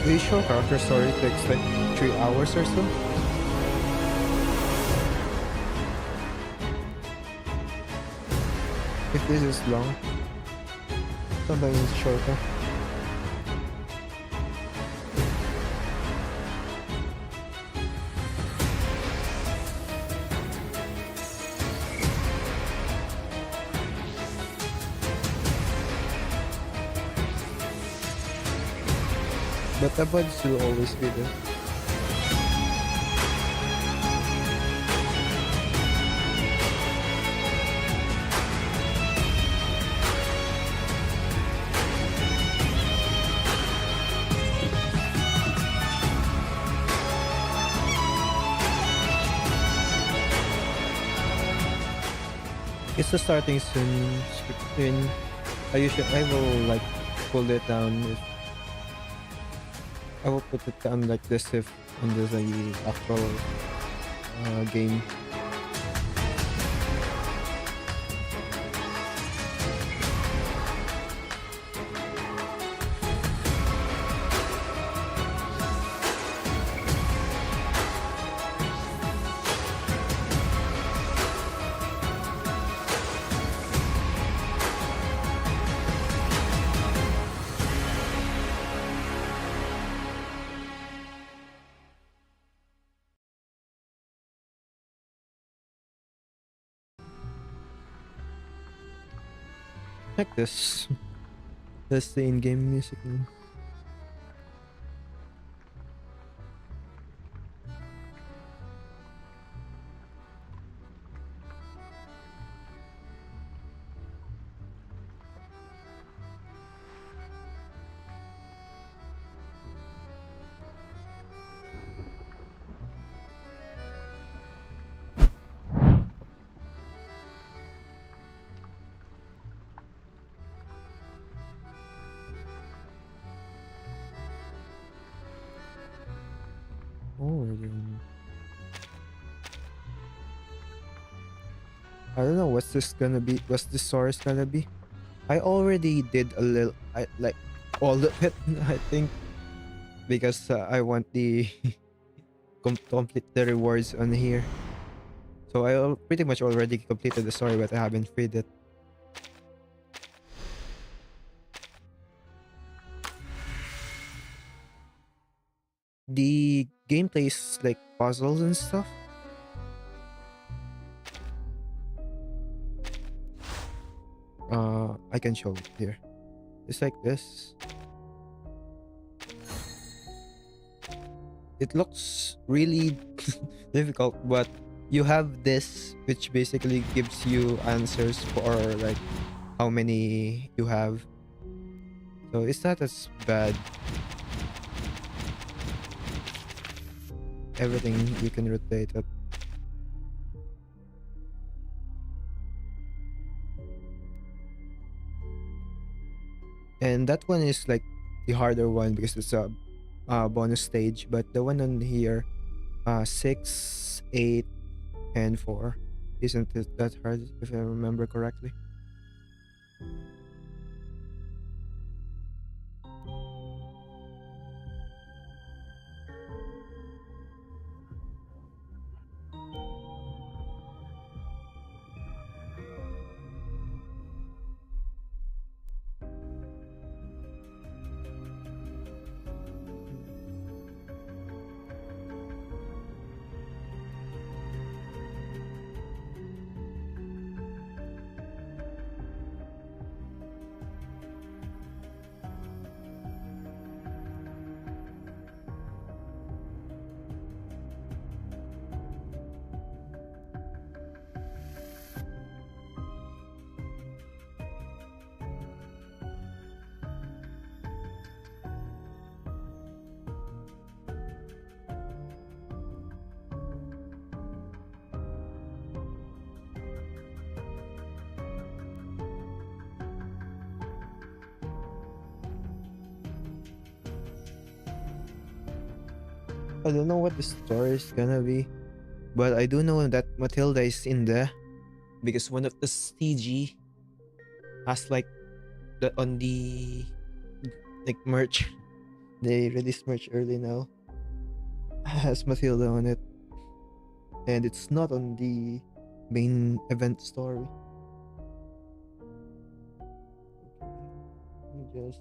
The usual character story takes like 3 hours or so. If this is long, sometimes it's shorter. But the buds will always be there. It's the starting screen. I will like pull it down if I will put it down like this if on the actual game. Like this. That's the in-game music. Oh, I don't know what's this gonna be. What's this story's gonna be? I already did a little. I like all of it. I think because I want the complete the rewards on here. So pretty much already completed the story, but I haven't freed it. The gameplay is like puzzles and stuff. I can show it here. It's like this. It looks really difficult, but you have this, which basically gives you answers for like how many you have. So it's not as bad. Everything you can rotate it. And that one is like the harder one because it's a bonus stage. But the one on here, 6, 8, and 4, isn't it that hard if I remember correctly? I don't know what the story is gonna be, but I do know that Matilda is in there because one of the CG has like the on the like merch They released merch early now. Has Matilda on it, and it's not on the main event story. Let me just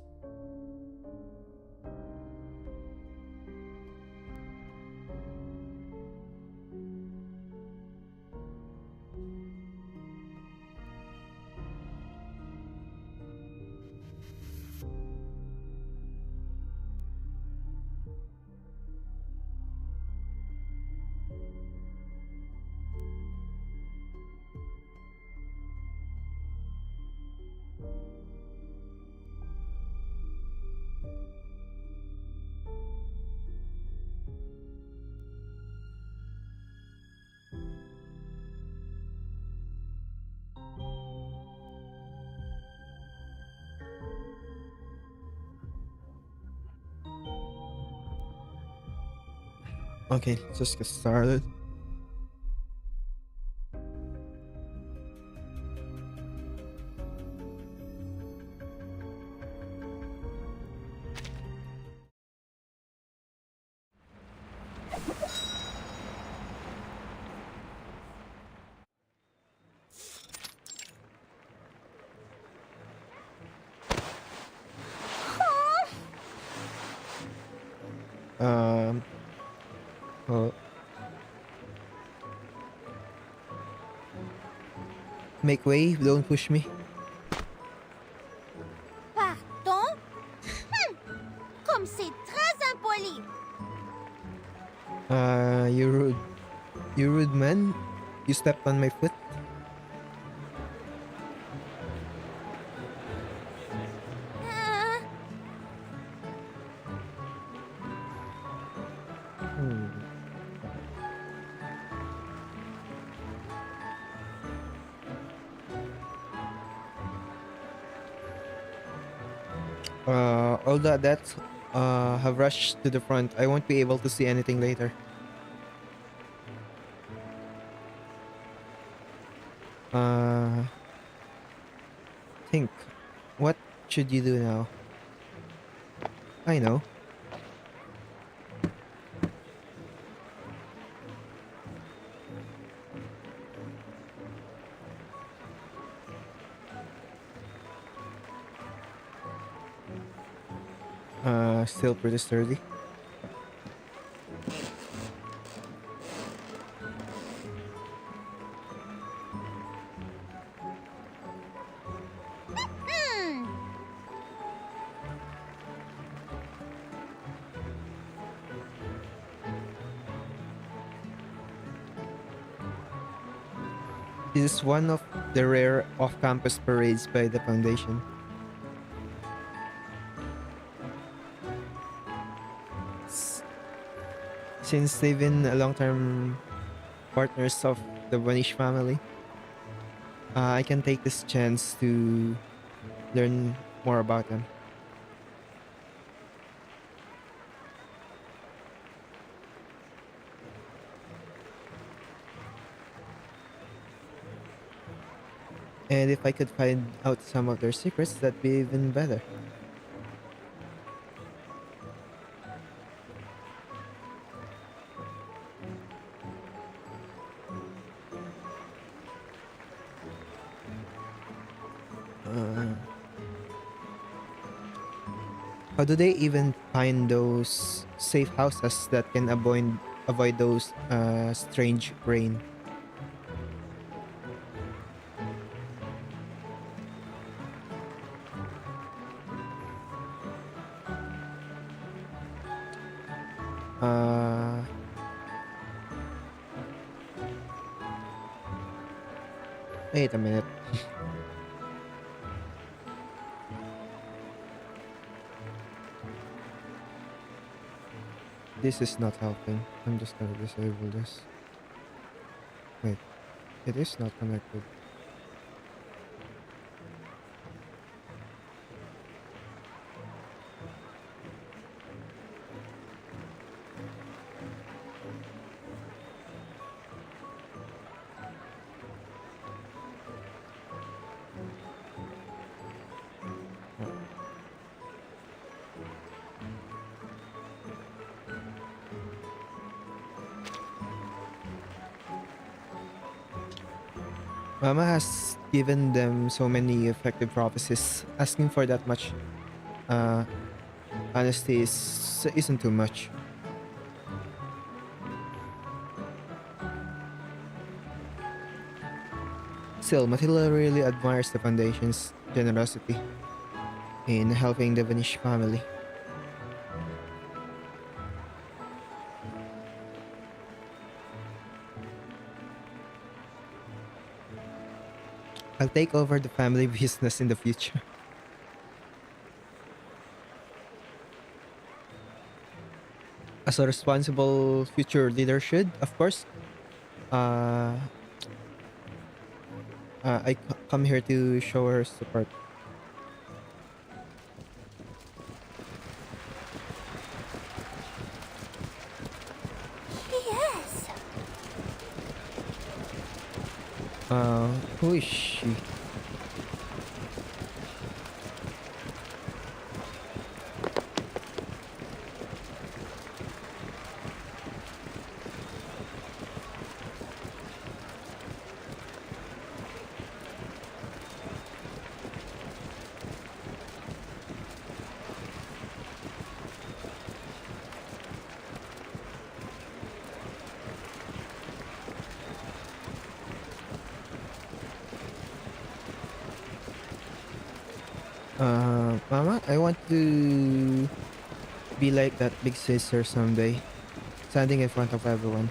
okay. Let's just get started. Um. Oh, make way. Don't push me. Pardon? Comme c'est très impoli. You rude. You rude man. You stepped on my foot. Ah, Hmm. All the adepts have rushed to the front. I won't be able to see anything later. Uh, think. What should you do now? I know. Still pretty sturdy. hmm. This is one of the rare off-campus parades by the foundation. S- Since they've been a long-term partners of the Vanish family, I can take this chance to learn more about them. And if I could find out some of their secrets, that'd be even better. Uh, how do they even find those safe houses that can avoid those strange rain? Uh, wait a minute. This is not helping. I'm just gonna disable this. Wait, it is not connected. Mama has given them so many effective prophecies. Asking for that much uh, honesty isn't too much. Still, Matilda really admires the Foundation's generosity in helping the Vanish family. I'll take over the family business in the future. As a responsible future leader should, of course. Uh, come here to show her support. Yes. Who is she? Mama, I want to be like that big sister someday, standing in front of everyone.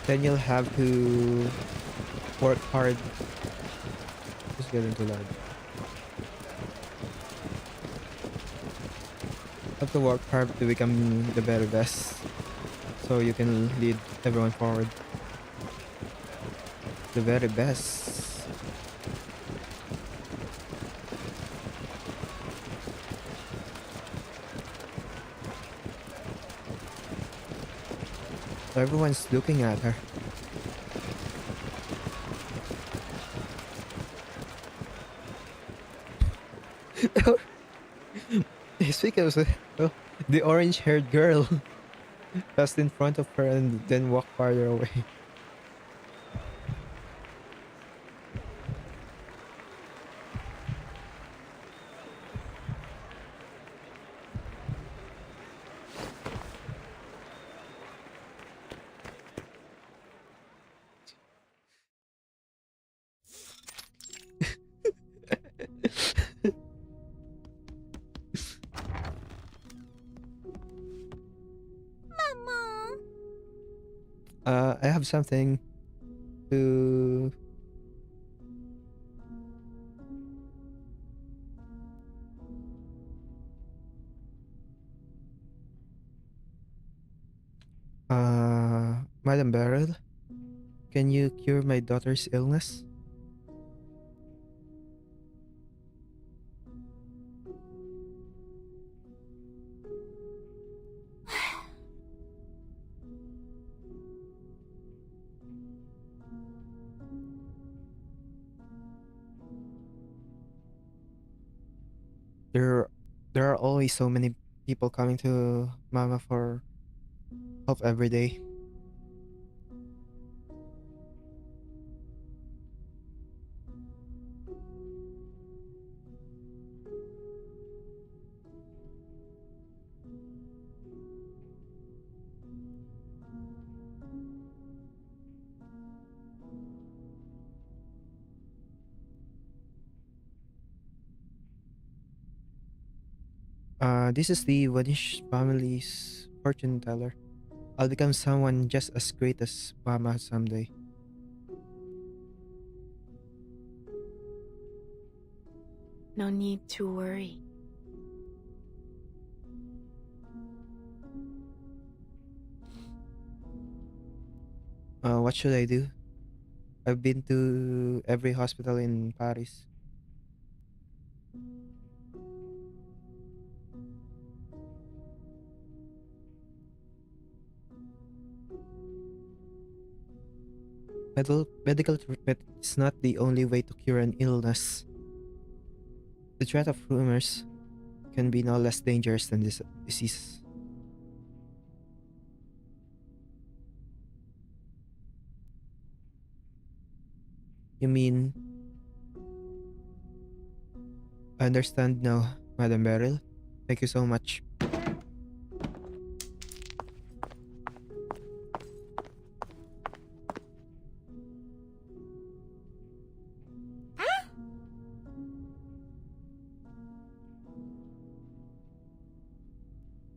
Then you'll have to work hard. Just getting too loud. Have to work hard to become the very best, so you can lead everyone forward. The very best. Everyone's looking at her. Speaking of oh, the orange-haired girl passed in front of her and then walked farther away. Maman. I have something to. Madam Beryl, can you cure my daughter's illness? There, there are always so many people coming to Mama for help every day. This is the Vanish family's fortune teller. I'll become someone just as great as Mama someday. No need to worry. What should I do? I've been to every hospital in Paris. Medical treatment is not the only way to cure an illness. The threat of rumors can be no less dangerous than this disease. You mean I understand now, Madam Beryl? Thank you so much.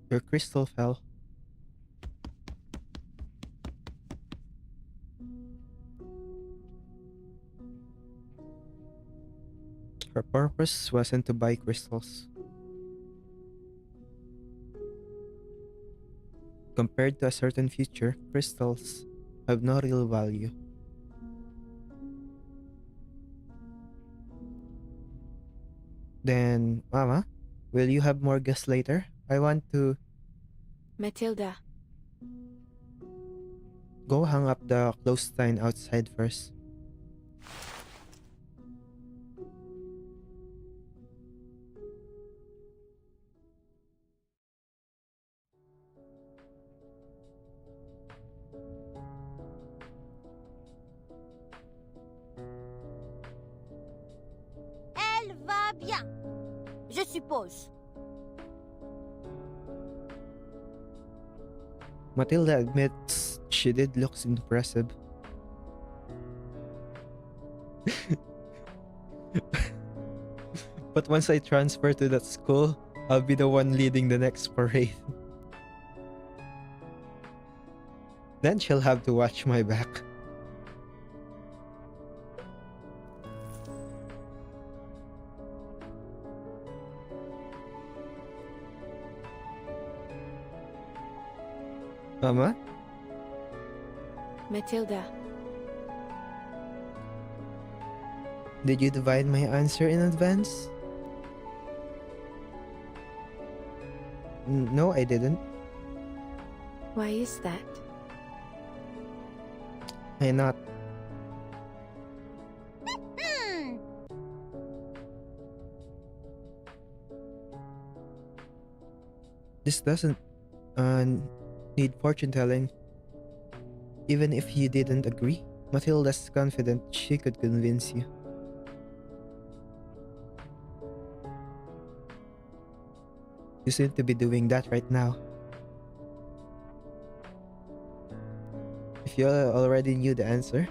Your crystal fell. Her purpose wasn't to buy crystals. Compared to a certain future, crystals have no real value. Then, Mama, will you have more guests later? I want to Matilda, go hang up the clothesline outside first. Elle va bien, je suppose. Matilda admits she did looks impressive. But once I transfer to that school, I'll be the one leading the next parade. Then she'll have to watch my back. Mama, Matilda, did you divine my answer in advance? No, I didn't. why is that? I not. Hmm. This doesn't uh, need fortune telling. Even if you didn't agree, Matilda's confident she could convince you. You seem to be doing that right now. If you already knew the answer,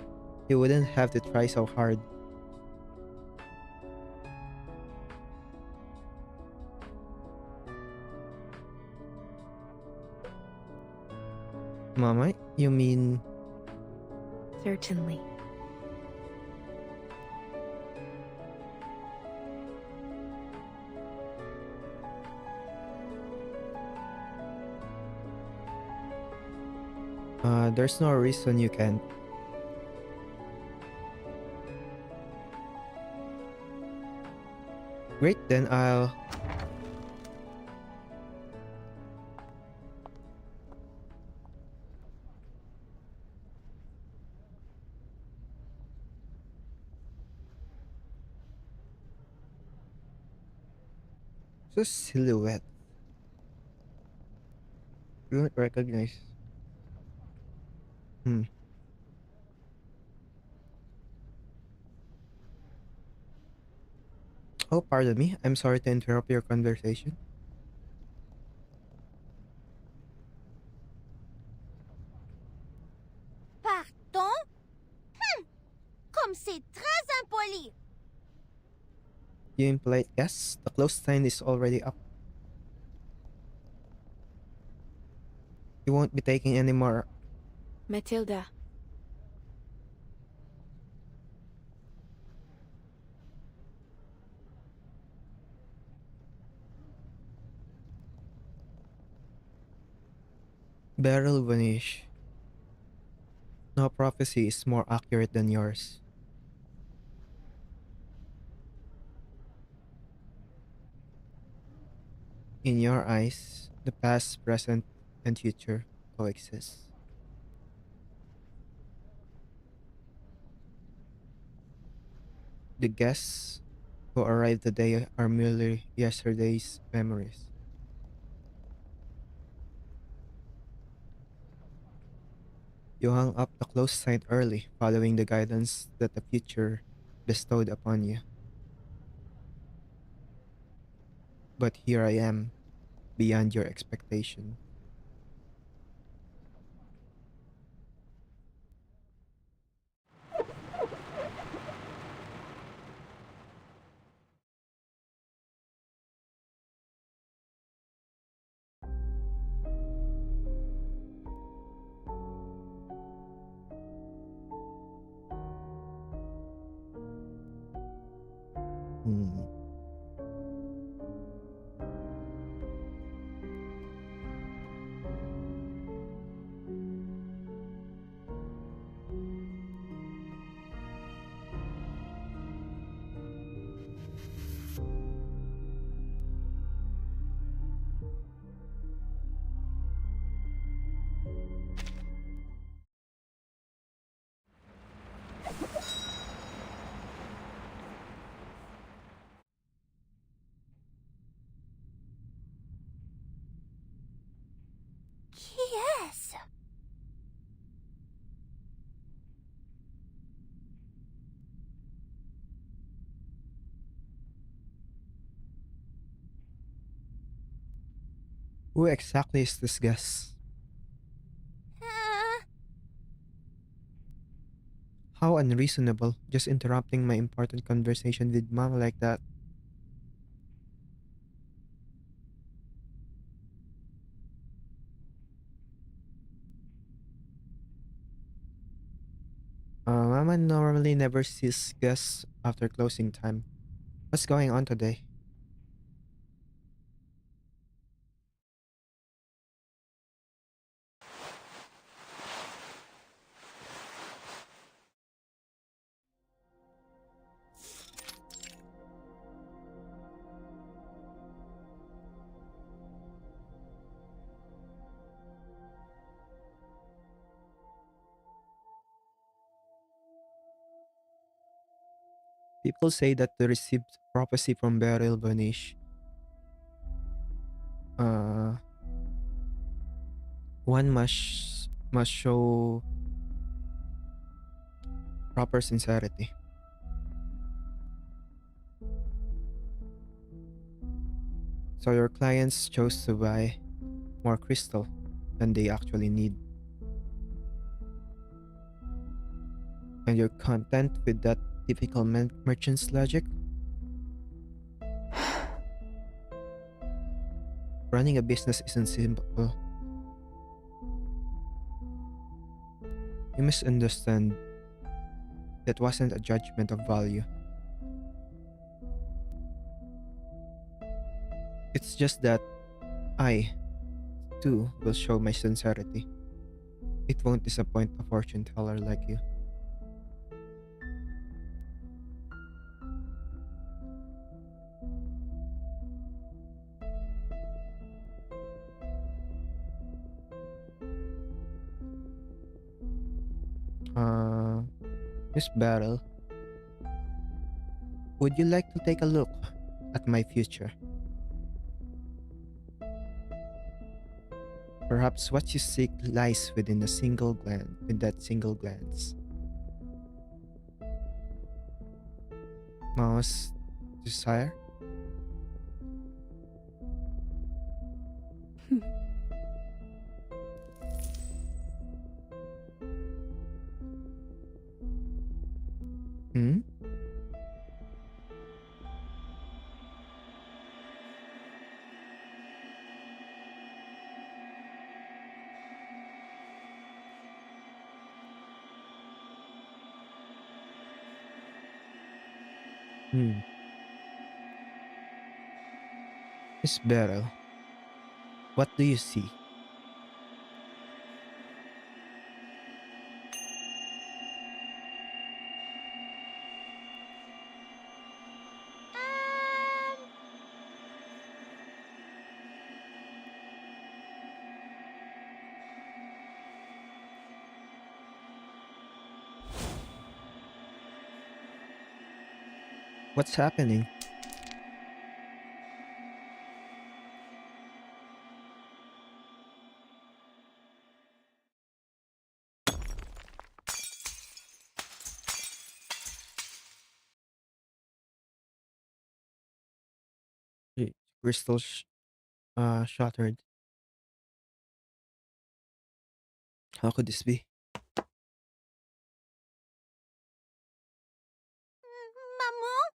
you wouldn't have to try so hard. Mama, you mean Certainly. there's no reason you can't. Great, then I'll... It's a silhouette. You don't recognize. Hmm. Oh, pardon me. I'm sorry to interrupt your conversation. Pardon? Comme c'est très impoli. You impolite guess? The close sign is already up. You won't be taking any more. Matilda, Beryl Vanish. No prophecy is more accurate than yours. In your eyes, the past, present, and future coexist. The guests who arrived today are merely yesterday's memories. You hung up the close sign early, following the guidance that the future bestowed upon you. But here I am, beyond your expectation. Hmm. Qui est-ce? Who exactly is this guest? Uh, How unreasonable, just interrupting my important conversation with mom like that. Mama normally never sees guests after closing time. What's going on today? People say that they received prophecy from Beryl Vanish. Uh, one must show proper sincerity. So your clients chose to buy more crystal than they actually need, and you're content with that typical merchant's logic. Running a business isn't simple. You misunderstand. That wasn't a judgment of value. It's just that I, too, will show my sincerity. It won't disappoint a fortune teller like you. Uh, Miss Beryl, would you like to take a look at my future? Perhaps what you seek lies within a single glance, with that single glance. Mouse desire? Hmm? Hmm. Miss Beryl, what do you see? What's happening? crystal shattered. How could this be? Maman?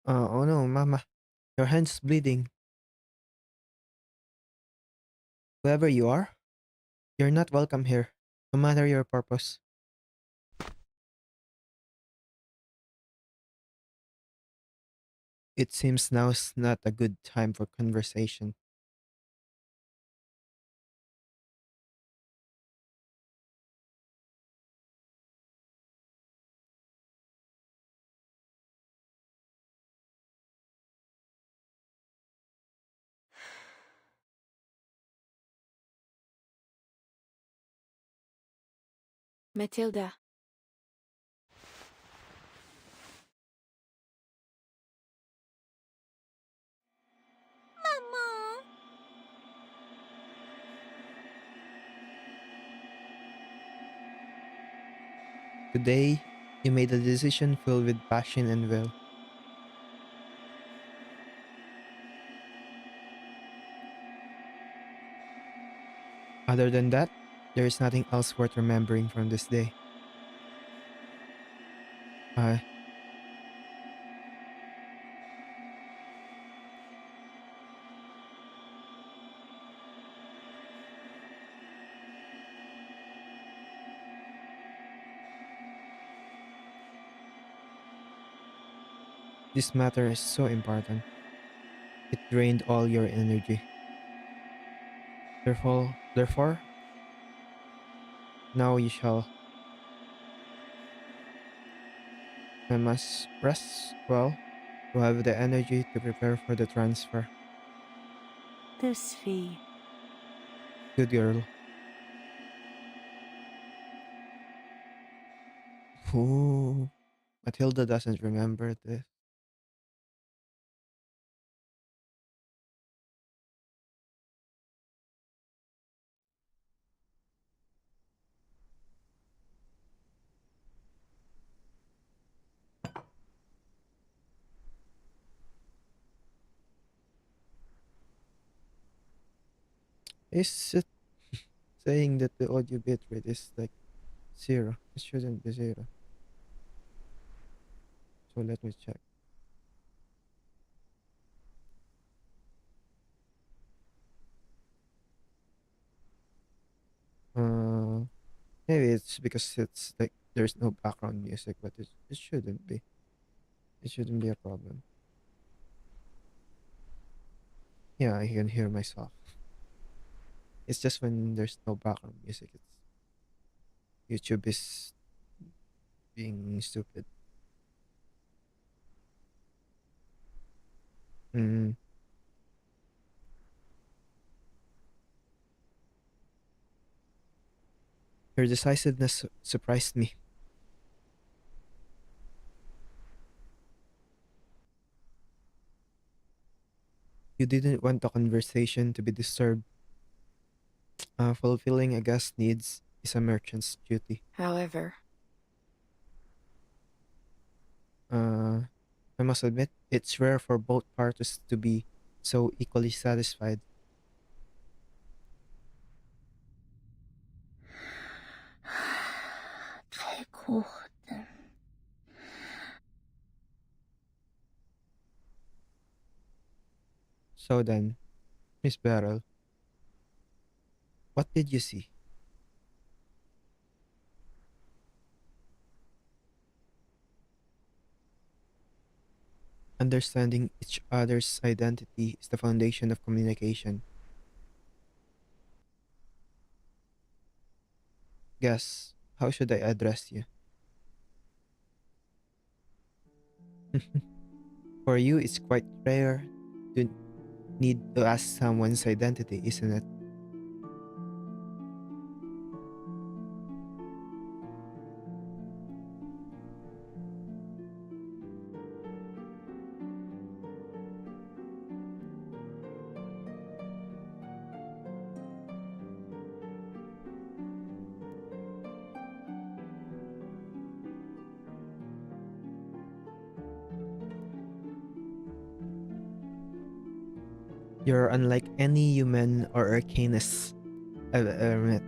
Oh no, Mama. Your hand's bleeding. Whoever you are, you're not welcome here, no matter your purpose. It seems now's not a good time for conversation. Matilda. Maman? Today, you made a decision filled with passion and will. Other than that, there is nothing else worth remembering from this day. Uh, this matter is so important. It drained all your energy. Therefore, now you shall. I must rest well to have the energy to prepare for the transfer. This fee. Good girl. Ooh, Matilda doesn't remember this. Is it saying that the audio bitrate is like zero? It shouldn't be zero. So let me check. Uh, Maybe it's because it's like there's no background music, but it shouldn't be. It shouldn't be a problem. Yeah, I can hear myself. It's just when there's no background music, it's YouTube is being stupid. Mm, your decisiveness surprised me. You didn't want the conversation to be disturbed. Fulfilling a guest's needs is a merchant's duty. However, Uh, I must admit, it's rare for both parties to be so equally satisfied. Très courte. So then, Miss Beryl, what did you see? Understanding each other's identity is the foundation of communication. Guess, how should I address you? For you, it's quite rare to need to ask someone's identity, isn't it? You're unlike any human or arcanist I've ever met.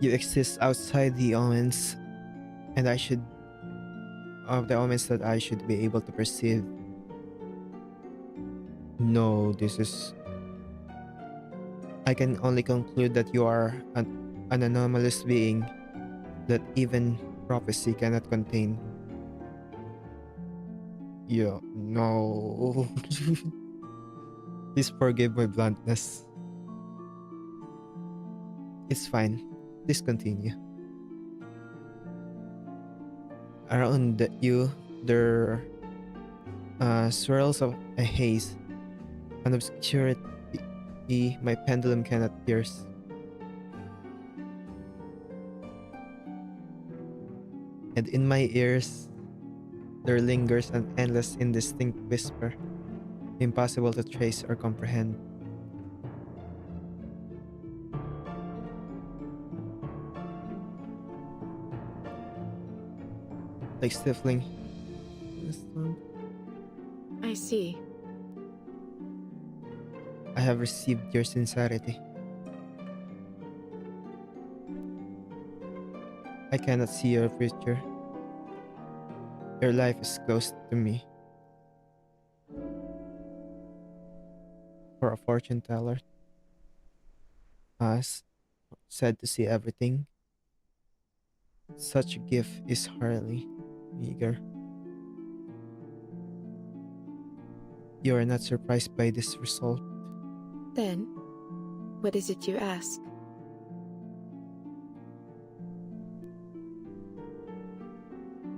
You exist outside the omens, and I should of the omens that I should be able to perceive. No, this is. I can only conclude that you are an anomalous being that even prophecy cannot contain. Yeah, no. Please forgive my bluntness. It's fine. Please continue. Around you, there are swirls of a haze, an obscurity my pendulum cannot pierce. And in my ears, there lingers an endless, indistinct whisper, impossible to trace or comprehend. Like stifling. I see. I have received your sincerity. I cannot see your future. Your life is close to me. For a fortune teller, us said to see everything, such a gift is hardly meager. You are not surprised by this result. Then, what is it you ask?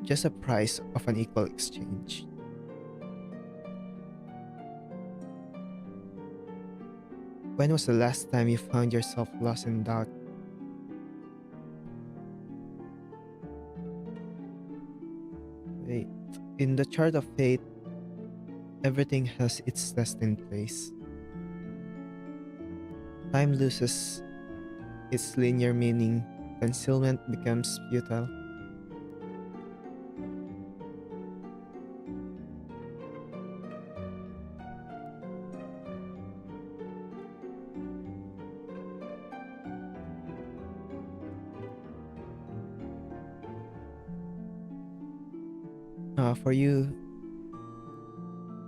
Just a price of an equal exchange. When was the last time you found yourself lost in doubt? Wait, in the chart of fate, everything has its destined place. Time loses its linear meaning, concealment becomes futile.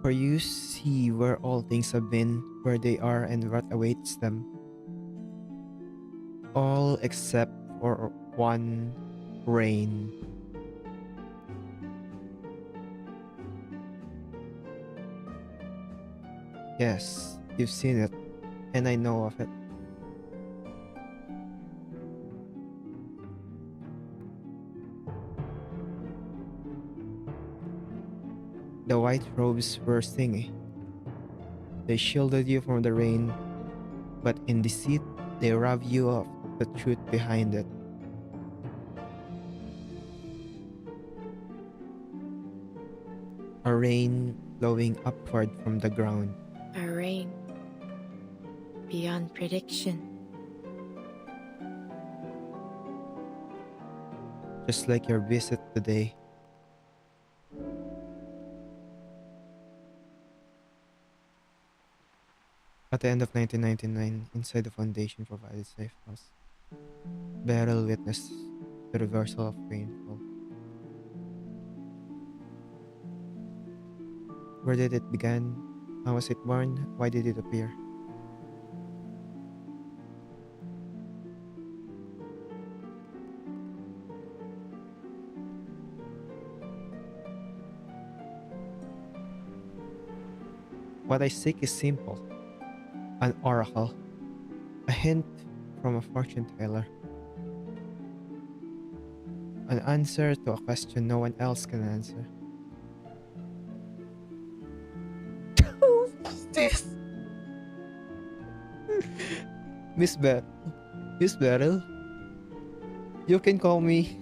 For you see where all things have been, where they are, and what awaits them. All except for one rain. Yes, you've seen it, and I know of it. The white robes were singing. They shielded you from the rain, but in deceit, they rob you of the truth behind it. A rain flowing upward from the ground. A rain beyond prediction. Just like your visit today. At the end of 1999, inside the Foundation provided safe house, Beryl witnessed the reversal of rainfall. Where did it begin? How was it born? Why did it appear? What I seek is simple. An oracle. A hint from a fortune teller. An answer to a question no one else can answer. Who's this? Miss Beryl. Miss Beryl? You can call me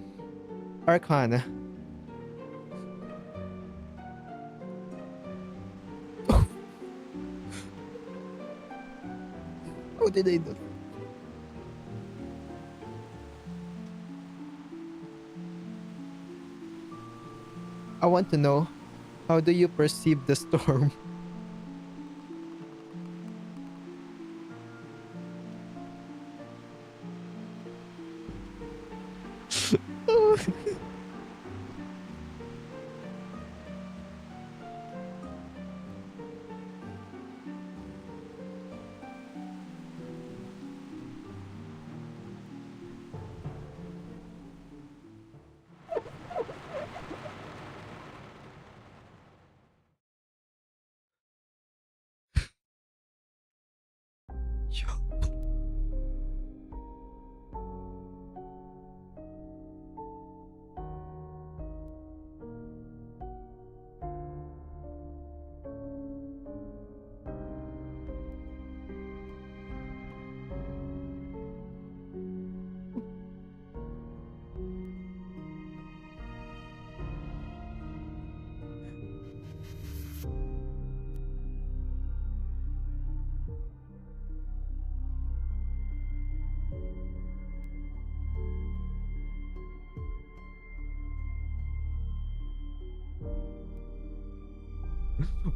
Arcana. How did I do? I want to know, how do you perceive the storm?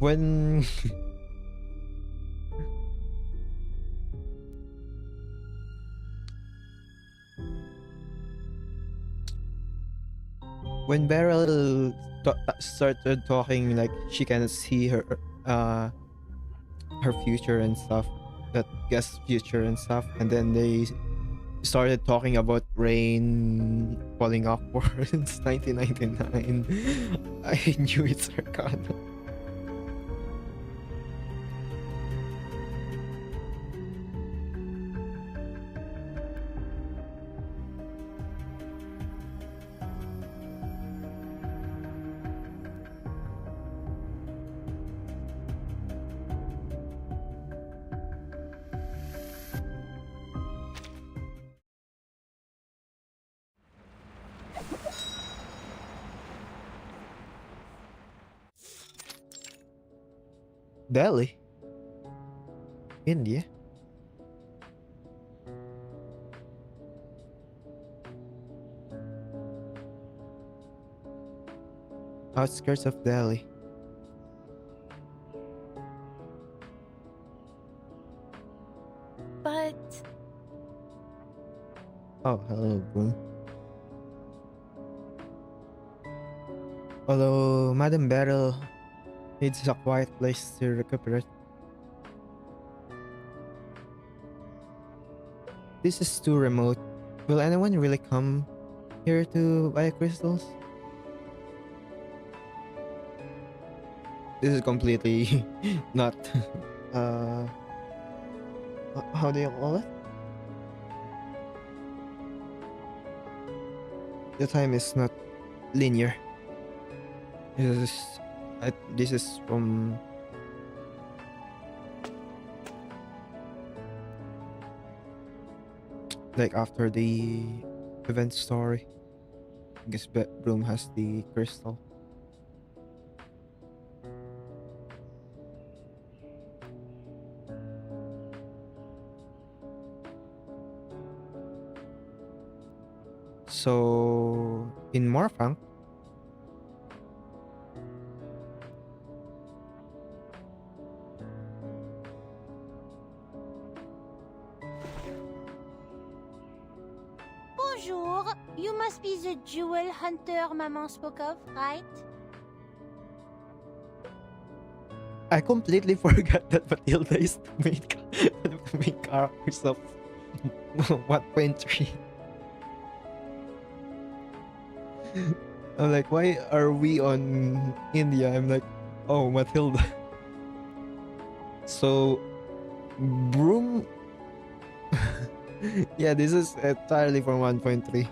When when Beryl started talking like she can see uh her future and stuff, that guest future and stuff, and then they started talking about rain falling upwards 1999. I knew it's Arcana. Delhi, India. Outskirts of Delhi. But Oh, hello, Boom. Although Madam Beryl needs a quiet place to recuperate. This is too remote. Will anyone really come here to buy crystals? This is completely not uh how do you call it? The time is not linear. This is this is from like after the event story. I guess Broom has the crystal. So in Morfang, Bonjour. You must be the jewel hunter Maman spoke of, right? I completely forgot that Matilda is the main, the main characters of 1.3. I'm like, why are we on India? I'm like, oh, Matilda. So, Broom. Yeah, this is entirely from 1.3.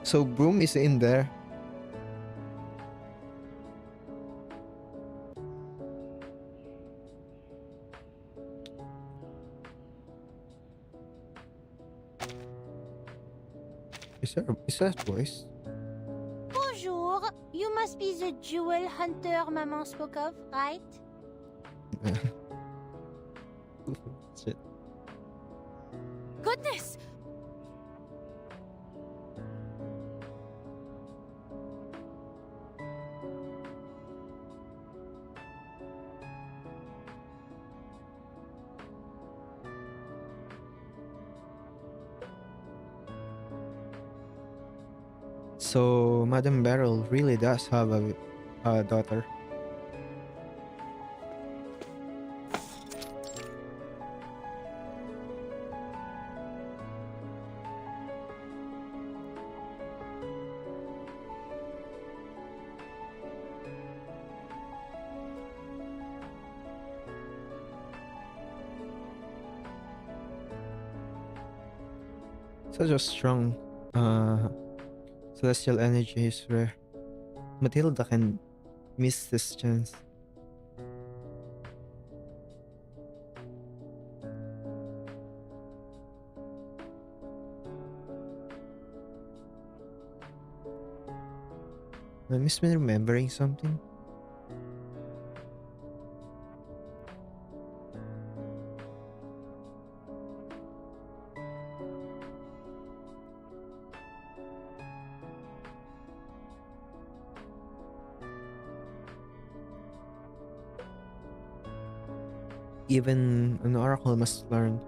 So, Broom is in there. Is that a voice? Bonjour. You must be the jewel hunter Maman spoke of, right? Shit. goodness! So Madame Beryl really does have a daughter. Such a strong uh, celestial energy is rare. Matilda can miss this chance. I miss me remembering something. Even an oracle must learn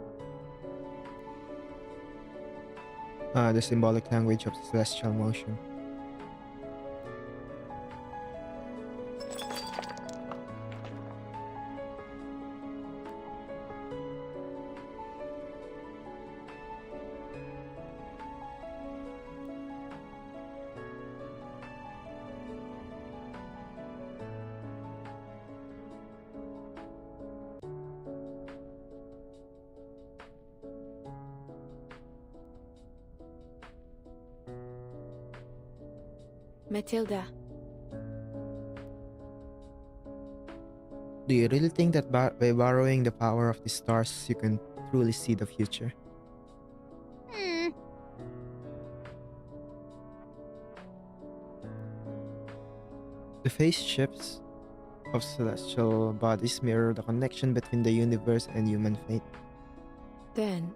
the symbolic language of celestial motion. Matilda, Do you really think that by borrowing the power of the stars, you can truly see the future? Hmm. The phase shifts of celestial bodies mirror the connection between the universe and human fate. then,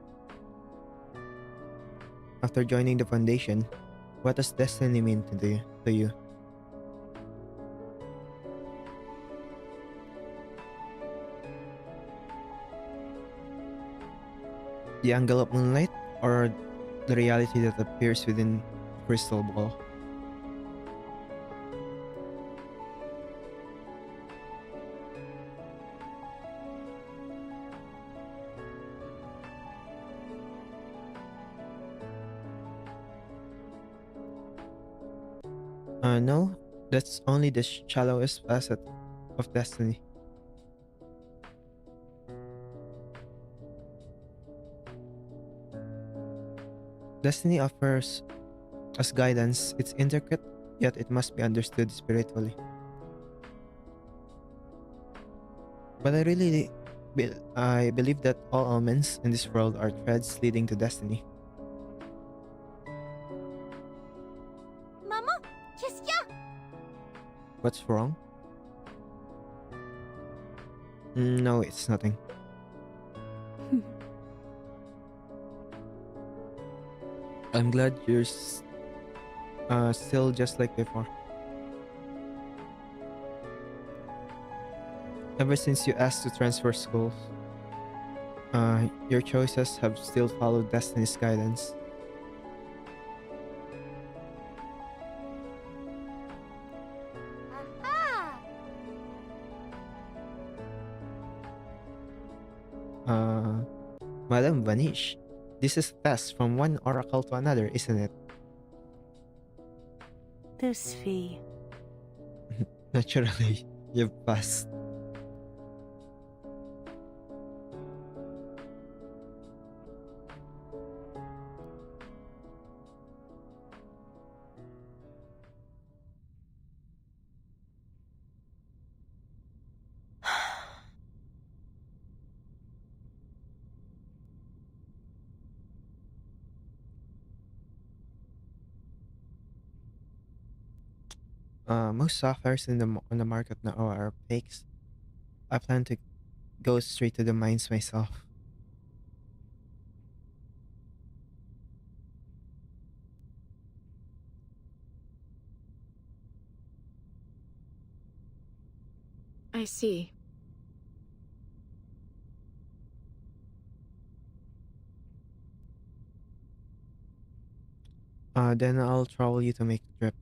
After joining the Foundation, what does destiny mean to you? The angle of moonlight, or the reality that appears within a crystal ball? No, that's only the shallowest facet of destiny. Destiny offers us guidance. It's intricate, yet it must be understood spiritually. But I believe that all omens in this world are threads leading to destiny. Maman, qu'est-ce qu'il y a? What's wrong? No, it's nothing. I'm glad you're still just like before. Ever since you asked to transfer schools, your choices have still followed destiny's guidance. Aha! Uh, Madam Vanish, this is a test from one oracle to another, isn't it? This fee. Naturally, you've passed. Most softwares on the market now are fakes. I plan to go straight to the mines myself. I see. Then I'll trouble you to make the trip.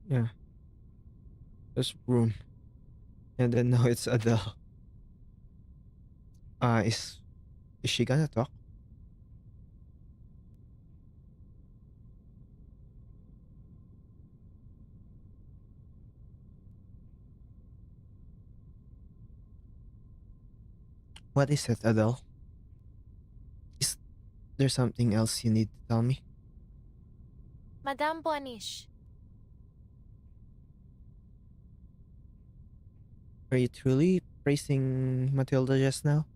Yeah, there's room. And then now it's Adele. Is she gonna talk? What is it, Adele? Is there something else you need to tell me? Madame Boanish. Are you truly praising Matilda just now?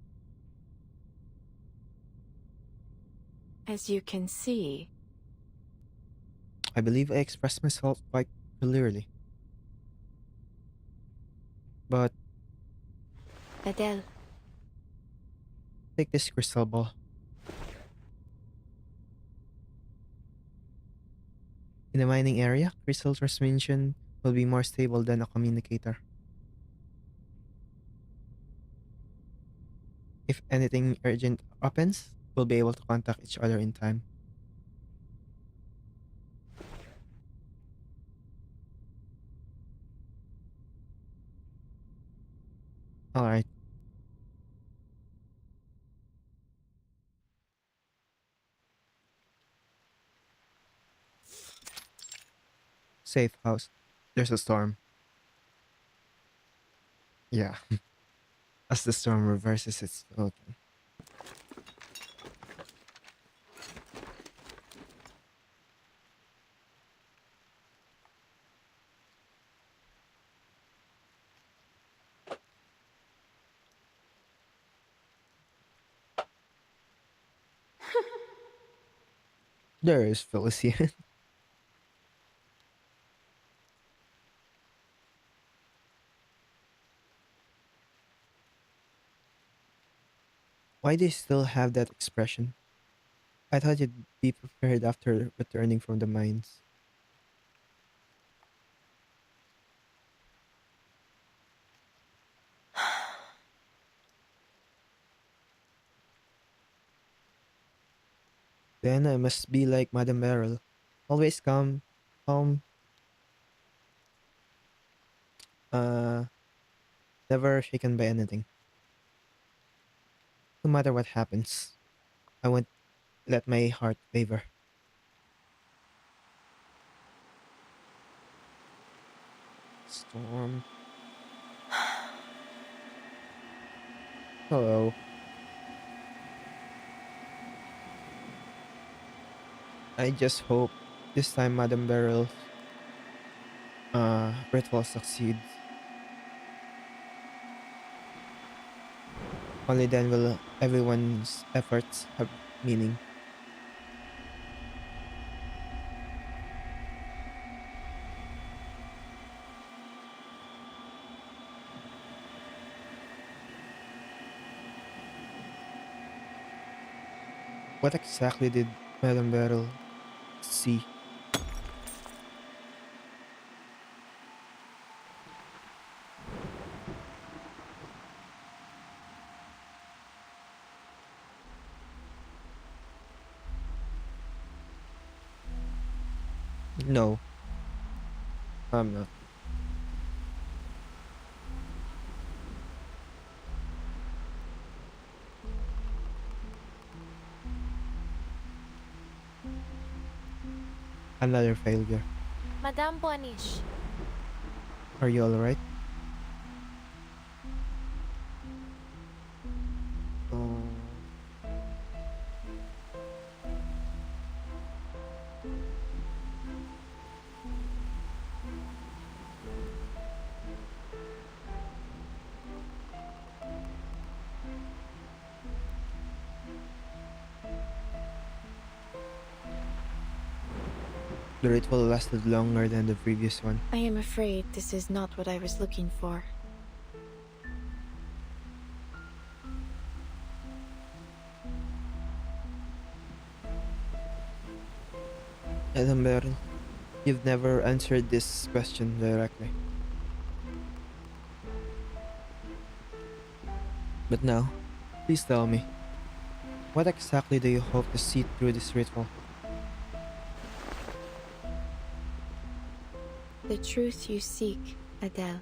As you can see, I believe I expressed myself quite clearly. But Adele, take this crystal ball. In a mining area, crystal transmission will be more stable than a communicator. If anything urgent happens, we'll be able to contact each other in time. Alright, safe house. There's a storm. Yeah, as the storm reverses its. Okay. There is Felician. Why do you still have that expression? I thought you'd be prepared after returning from the mines. Then I must be like Madame Beryl. Always calm, uh, never shaken by anything. No matter what happens, I won't let my heart waver. Storm. Hello. I just hope this time Madame Beryl's ritual succeeds. Only then will everyone's efforts have meaning. What exactly did Madame Beryl see? No, I'm not. Another failure. Madame Boanish. Are you alright? Oh, The ritual lasted longer than the previous one. I am afraid this is not what I was looking for. Adam Beryl, you've never answered this question directly. But now, please tell me, what exactly do you hope to see through this ritual? The truth you seek, Adele.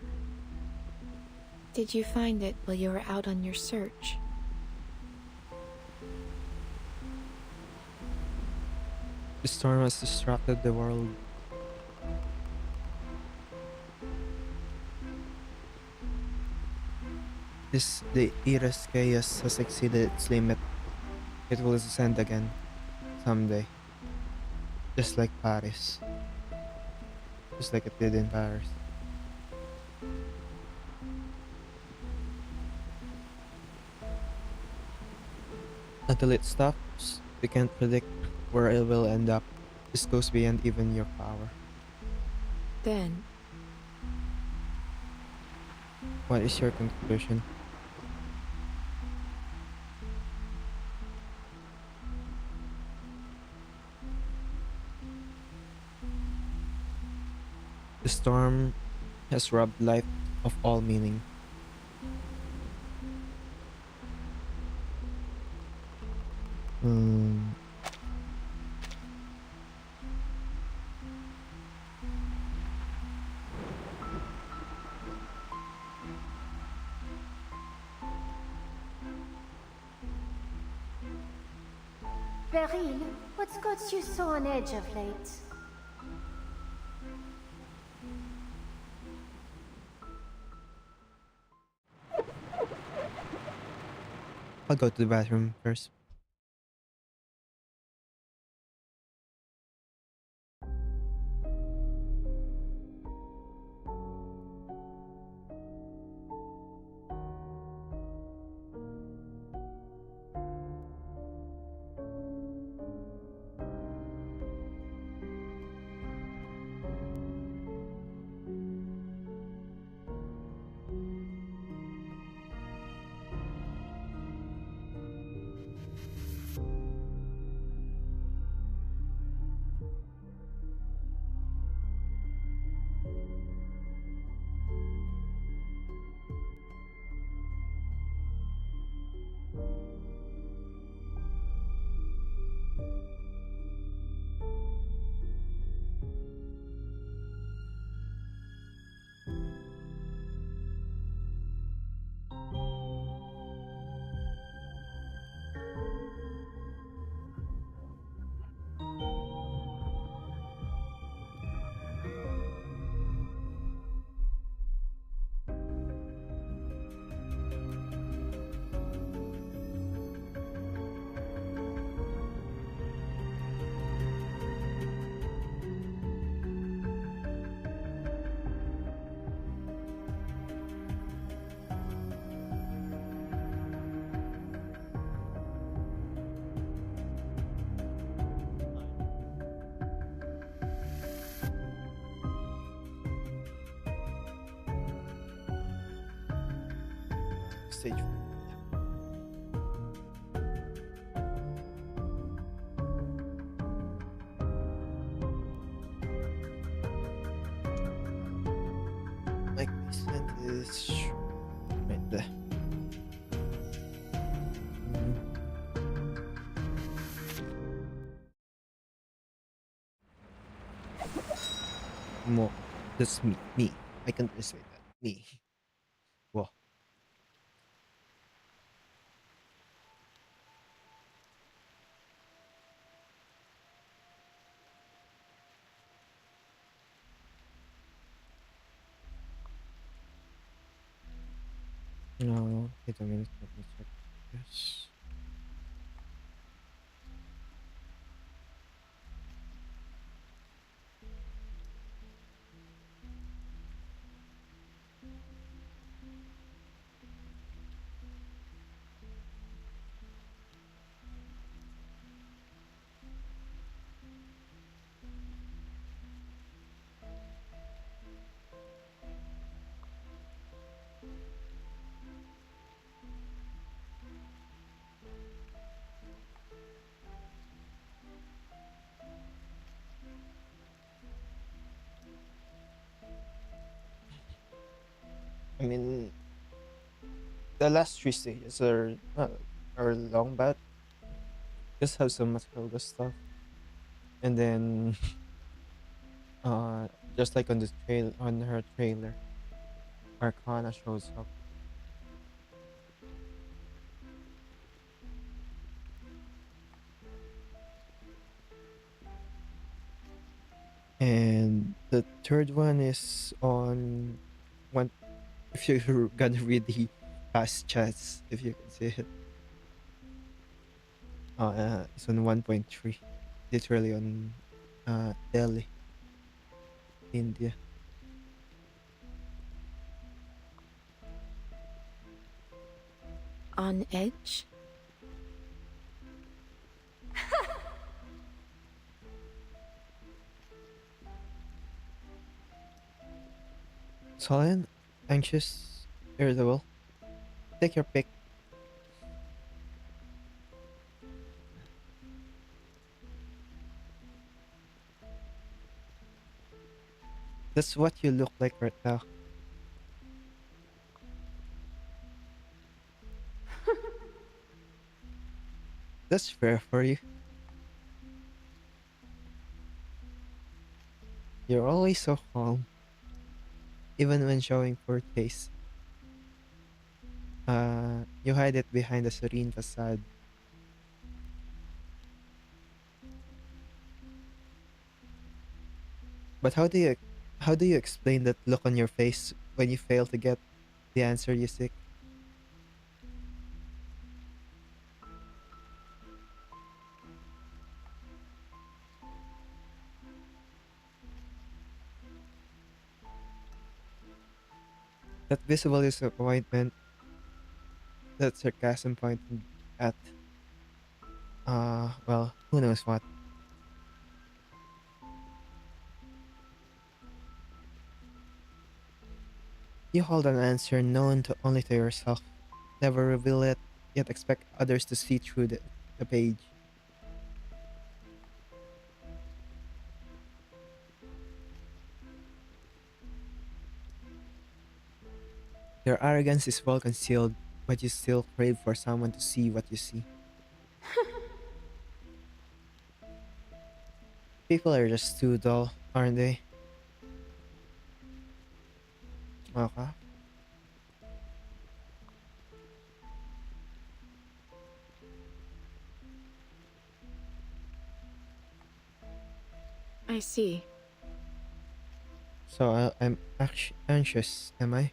Did you find it while you were out on your search? The storm has distracted the world. The era's chaos has exceeded its limit. It will descend again, someday. Just like Paris. Just like it did in Paris. Until it stops, we can't predict where it will end up. This goes beyond even your power. Then, What is your conclusion? The storm has robbed life of all meaning. Hmm. Beryl, what's got you so on edge of late? I'll go to the bathroom first. Stage 4. Mic placement is right there. Mo. That's me. Me. I can translate that. Me. Whoa. No, wait a minute. Let me check this. The last three stages are long, but just have some Matilda stuff, and then uh, just like on the trail on her trailer, Arcana shows up, and the third one is on one. If you're gonna read the past chats, if you can see it, it's on 1.3, literally on Delhi, India. On edge? Sullen, anxious, irritable. Take your pick. That's what you look like right now. That's fair for you. You're always so calm, even when showing poor taste. You hide it behind a serene facade. But how do you explain that look on your face when you fail to get the answer you seek? That visible disappointment, that sarcasm pointed at well, who knows what. You hold an answer known to only to yourself. Never reveal it, yet expect others to see through the page. Your arrogance is well concealed, but you still crave for someone to see what you see. People are just too dull, aren't they? Okay. I see. So I'm anxious, am I?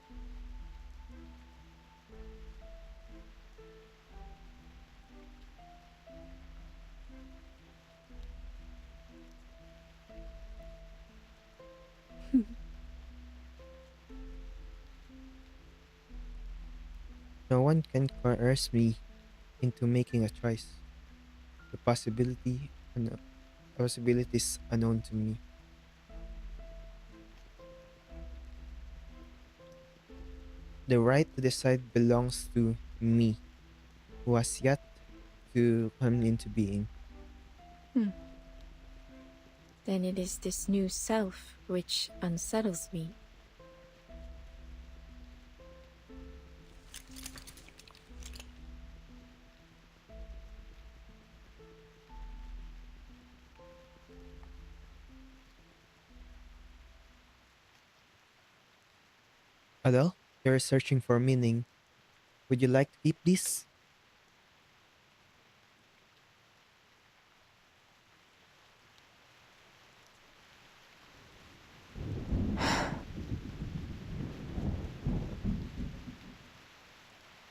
No one can coerce me into making a choice. The possibilities unknown to me. The right to decide belongs to me, who has yet to come into being. Hmm. Then it is this new self which unsettles me. Adele, you're searching for meaning. Would you like to keep this?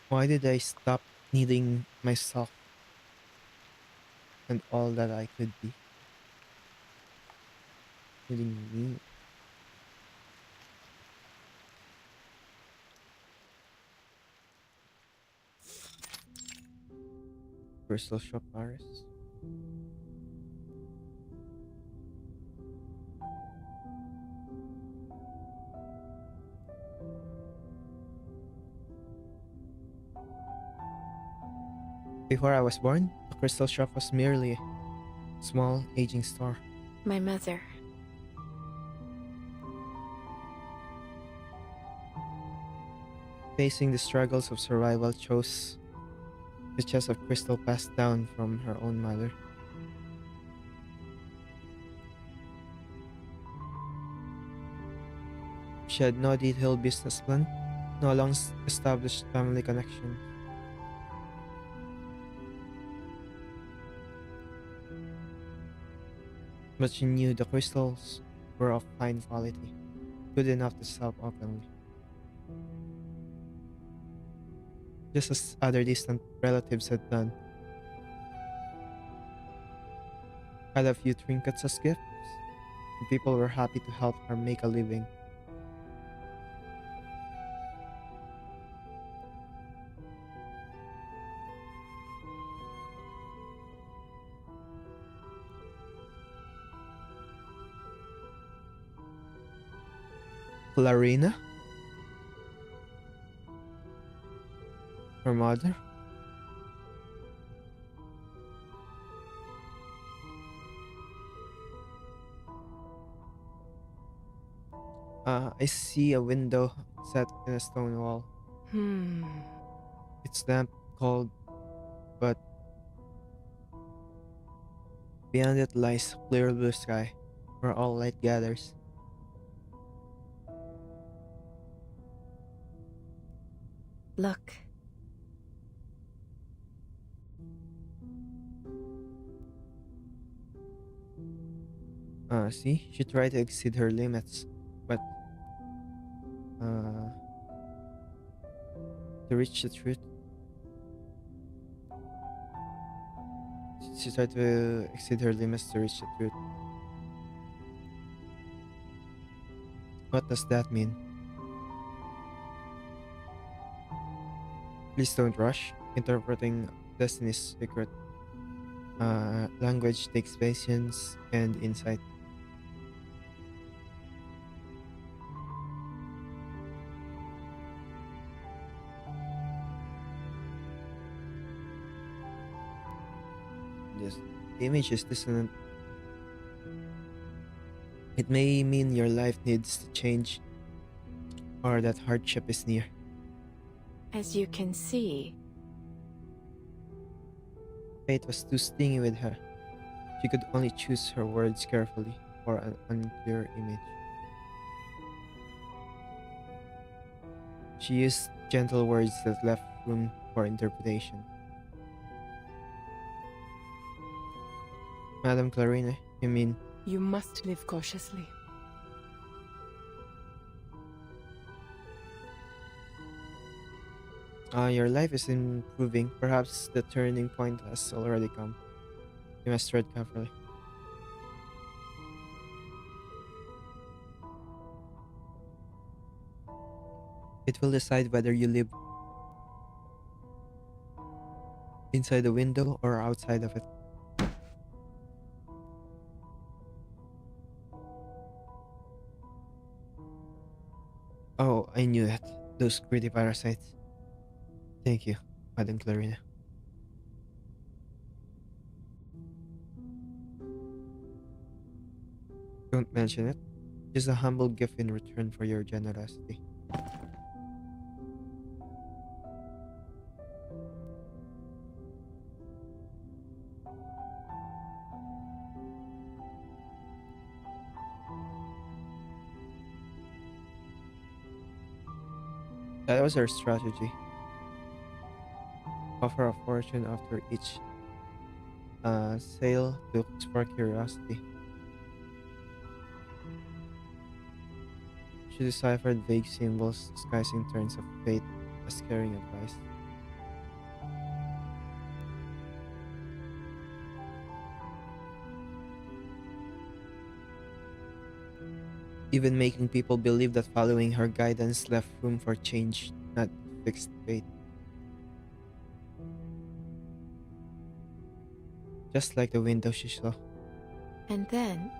Why did I stop needing myself and all that I could be? Needing me. Crystal Shop Paris. Before I was born, the Crystal Shop was merely a small, aging store. My mother. Facing the struggles of survival, chose the chest of crystal passed down from her own mother. She had no detailed business plan, no long established family connections. But she knew the crystals were of fine quality, good enough to sell openly, just as other distant relatives had done. Had a few trinkets as gifts, and people were happy to help her make a living. Clarina, her mother, I see a window set in a stone wall. Hmm. It's damp, cold, but beyond it lies clear blue sky, where all light gathers. Look. See, she tried to exceed her limits, but uh, to reach the truth, she tried to exceed her limits to reach the truth. What does that mean? Please don't rush. Interpreting Destiny's secret. Language takes patience and insight. Yes, the image is dissonant. It may mean your life needs to change or that hardship is near. As you can see, Fate was too stingy with her. She could only choose her words carefully for an unclear image. She used gentle words that left room for interpretation. Madam Clarina, you mean You must live cautiously. your life is improving. Perhaps the turning point has already come. You must tread carefully. It will decide whether you live inside the window or outside of it. Oh, I knew that. Those greedy parasites. Thank you, Madam Clarina. Don't mention it. Just a humble gift in return for your generosity. That was our strategy. Offer a fortune after each sale to spark curiosity. She deciphered vague symbols disguising turns of fate as caring advice. Even making people believe that following her guidance left room for change, not fixed fate. Just like the window she saw. and then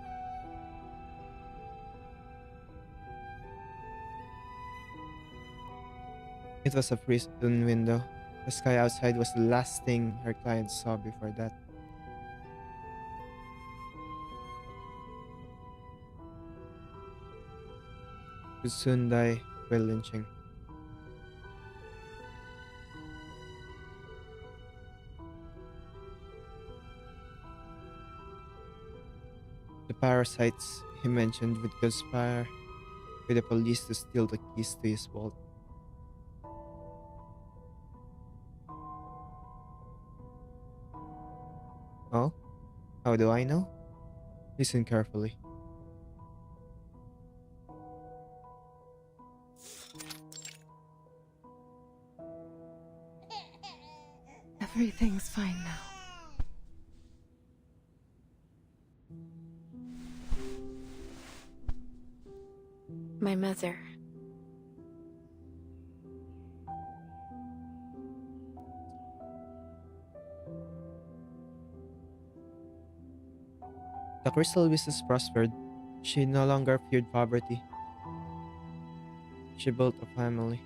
It was a prison window. The sky outside was the last thing her client saw before that. Would soon die by lynching. The parasites he mentioned would conspire with the police to steal the keys to his vault. Oh? How do I know? Listen carefully. Everything's fine now. My mother. The crystal business prospered. She no longer feared poverty. She built a family.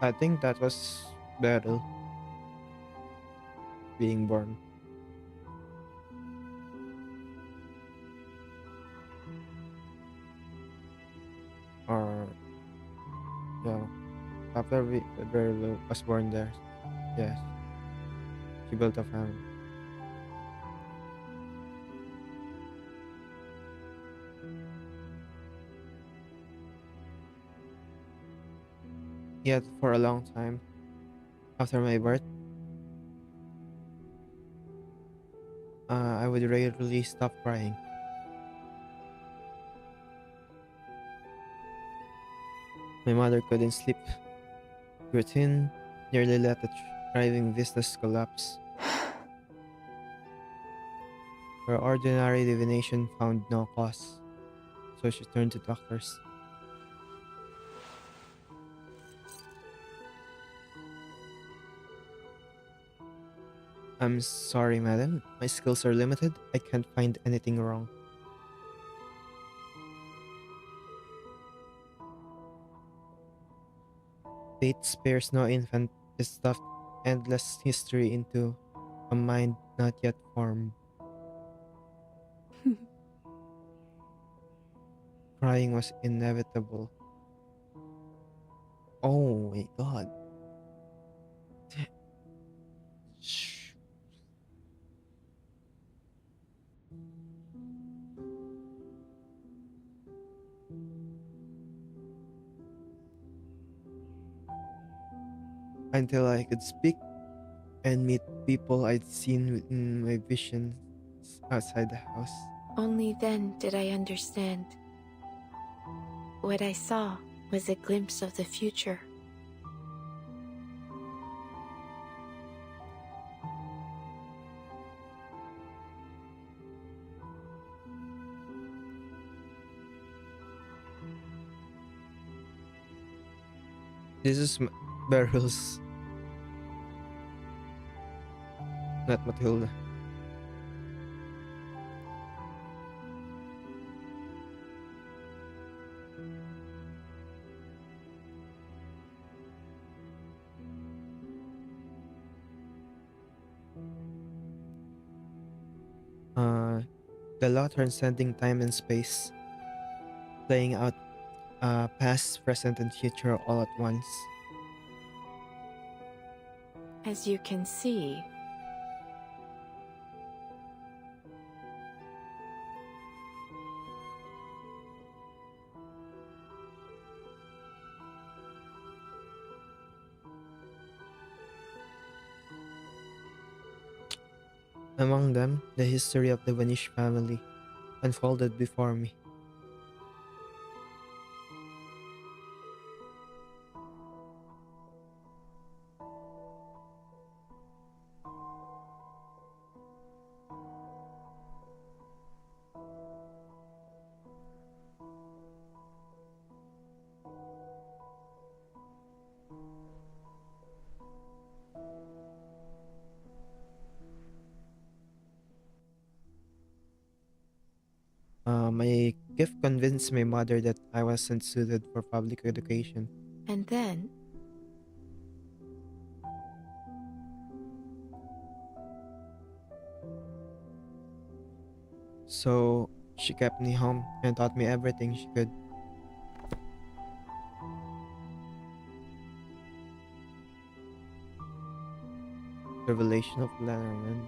I think that was Beryl being born. Or, yeah, after Beryl was born there. Yes, she built a family. Yet, for a long time after my birth, I would rarely stop crying. My mother couldn't sleep. Routine nearly let the thriving business collapse. Her ordinary divination found no cause, so she turned to doctors. I'm sorry, madam. My skills are limited. I can't find anything wrong. Fate spares no infant. It stuffed endless history into a mind not yet formed. Crying was inevitable. Oh my god. Shh. Until I could speak and meet people I'd seen in my visions outside the house. Only then did I understand. What I saw was a glimpse of the future. This is Beryl's, not Matilda. Uh, the law transcending time and space, playing out past, present, and future all at once. As you can see, Among them, the history of the Vanish family unfolded before me. My gift convinced my mother that I wasn't suited for public education. and then So she kept me home and taught me everything she could. Revelation of Letterman.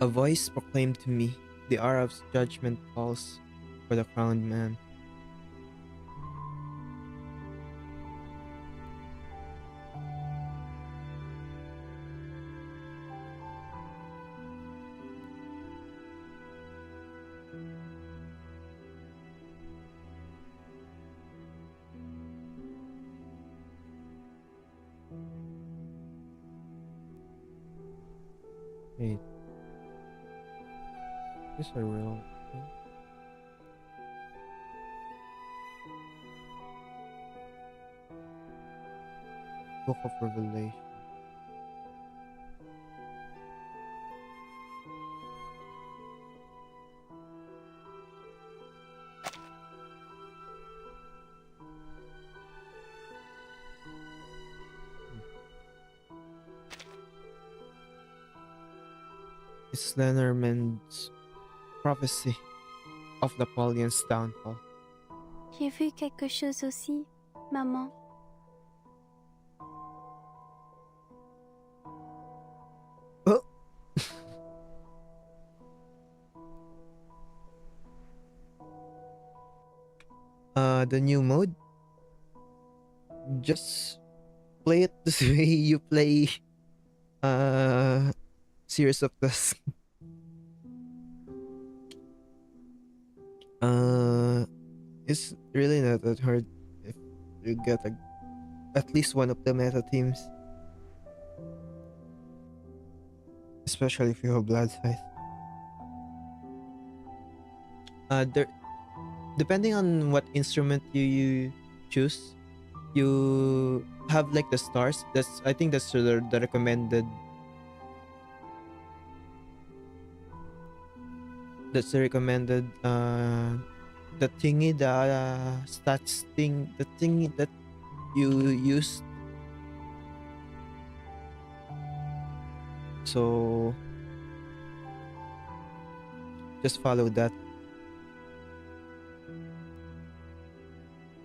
A voice proclaimed to me, the hour of judgment calls for the crowned man. Wait, is this a real thing? Book of Revelation. It's Lenormand's prophecy of Napoleon's downfall. J'ai vu quelque chose aussi, maman. Oh! The new mode? Just play it this way you play Series of Dusk. It's really not that hard if you get at least one of the meta teams. Especially if you have blood size. There, depending on what instrument you choose, you have like the stars. I think that's the recommended. That's the recommended. The thingy, the stats thing, the thingy that you use. So just follow that.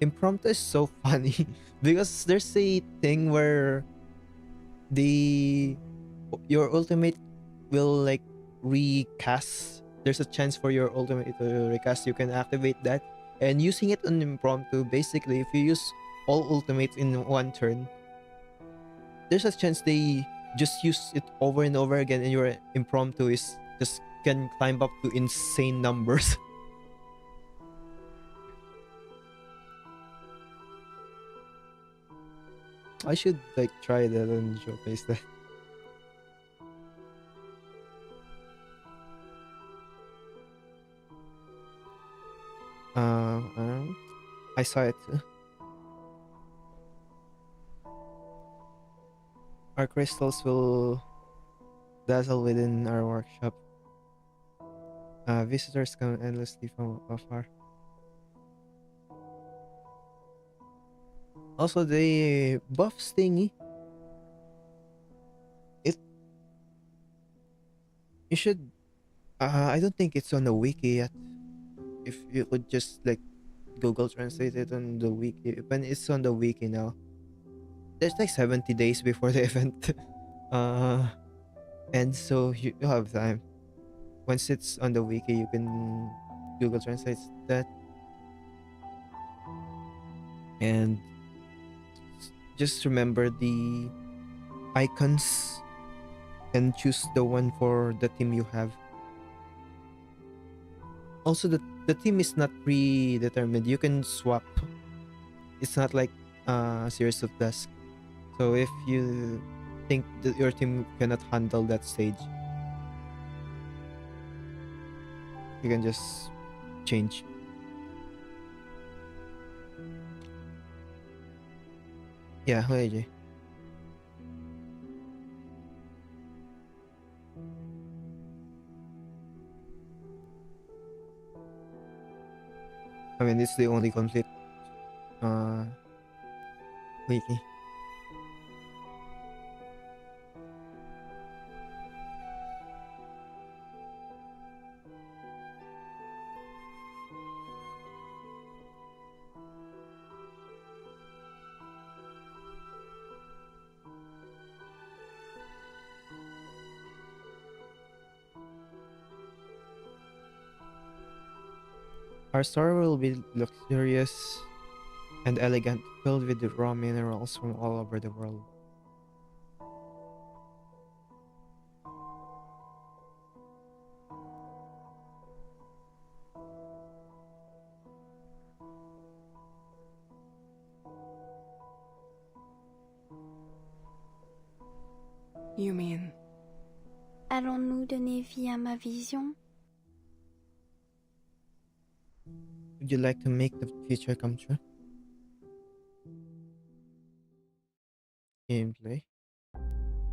Impromptu is so funny because there's a thing where your ultimate will like recast. There's a chance for your ultimate to recast. You can activate that, and using it on impromptu, basically if you use all ultimates in one turn, there's a chance they just use it over and over again, and your impromptu is just can climb up to insane numbers. I should like try that and showcase that. I saw it too. Our crystals will dazzle within our workshop. Visitors come endlessly from afar. Also, the buff thingy. It. You should. I don't think it's on the wiki yet. If you could just like Google Translate it on the wiki, when it's on the wiki now. There's like 70 days before the event. And so you have time. Once it's on the wiki, you can Google Translate that. And just remember the icons and choose the one for the team you have. Also, the team is not predetermined. You can swap. It's not like Series of Dusk. So if you think that your team cannot handle that stage, you can just change. Yeah, AJ. I mean, it's the only complete wiki. Our store will be luxurious and elegant, filled with the raw minerals from all over the world. You mean Allons-nous donner vie à ma vision? Would you like to make the future come true? Gameplay?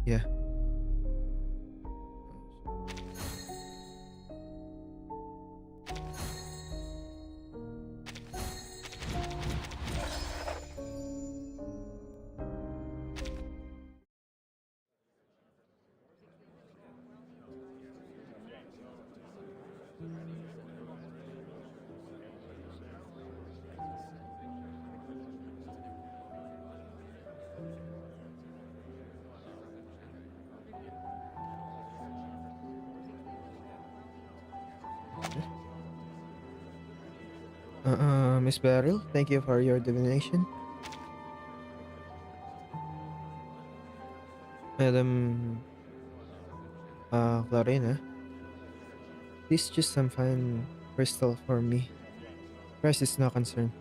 Yeah. Miss Beryl, thank you for your divination. Madam Clarina, please choose some fine crystal for me. Price is no concern.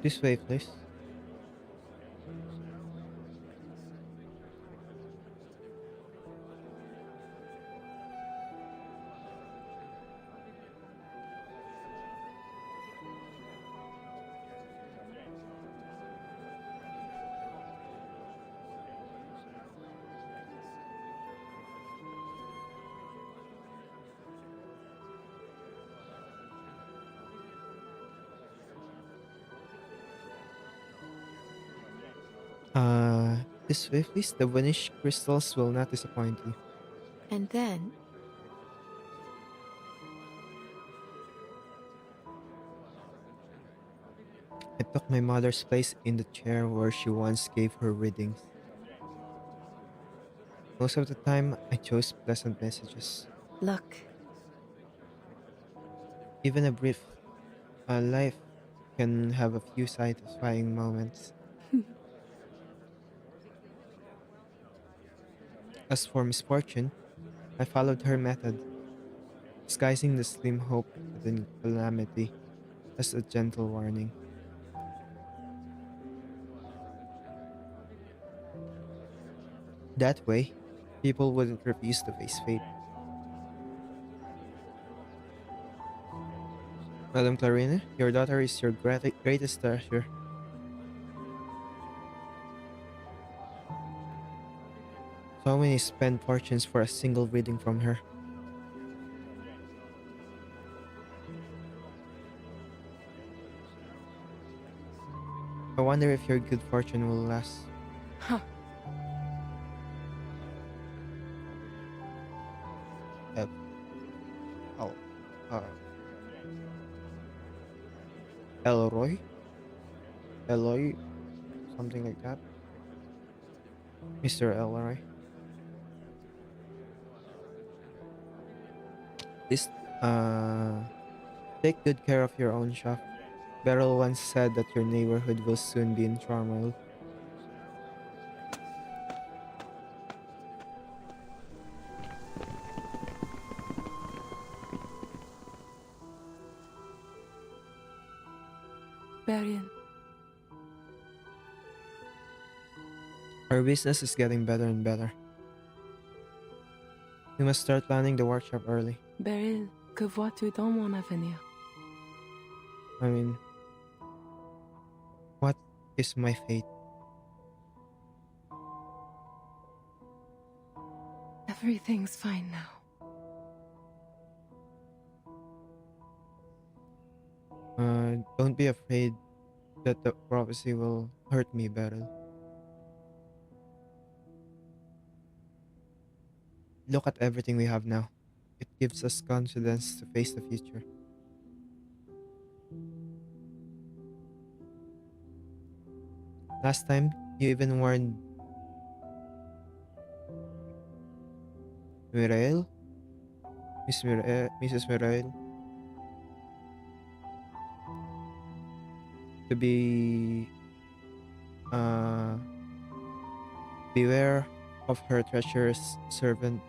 This way, please. This way, please. The vanished crystals will not disappoint you. And then, I took my mother's place in the chair where she once gave her readings. Most of the time, I chose pleasant messages. look. Even a brief life can have a few satisfying moments. As for misfortune, I followed her method, disguising the slim hope within calamity as a gentle warning. That way, people wouldn't refuse to face fate. Madam Clarina, your daughter is your greatest treasure. So many spend fortunes for a single reading from her. I wonder if your good fortune will last. Huh. Uh, oh, uh, Elroy? Eloy? Something like that. Mr. Elroy. This, uh, take good care of your own shop. Beryl once said that your neighborhood will soon be in turmoil. Beryl, Our business is getting better and better. We must start planning the workshop early. Beryl, que vois-tu dans mon avenir? I mean, what is my fate? Everything's fine now. Don't be afraid that the prophecy will hurt me, Beryl. Look at everything we have now. It gives us confidence to face the future. Last time, you even warned Mireille, Mrs. Mireille, to be uh beware of her treacherous servant,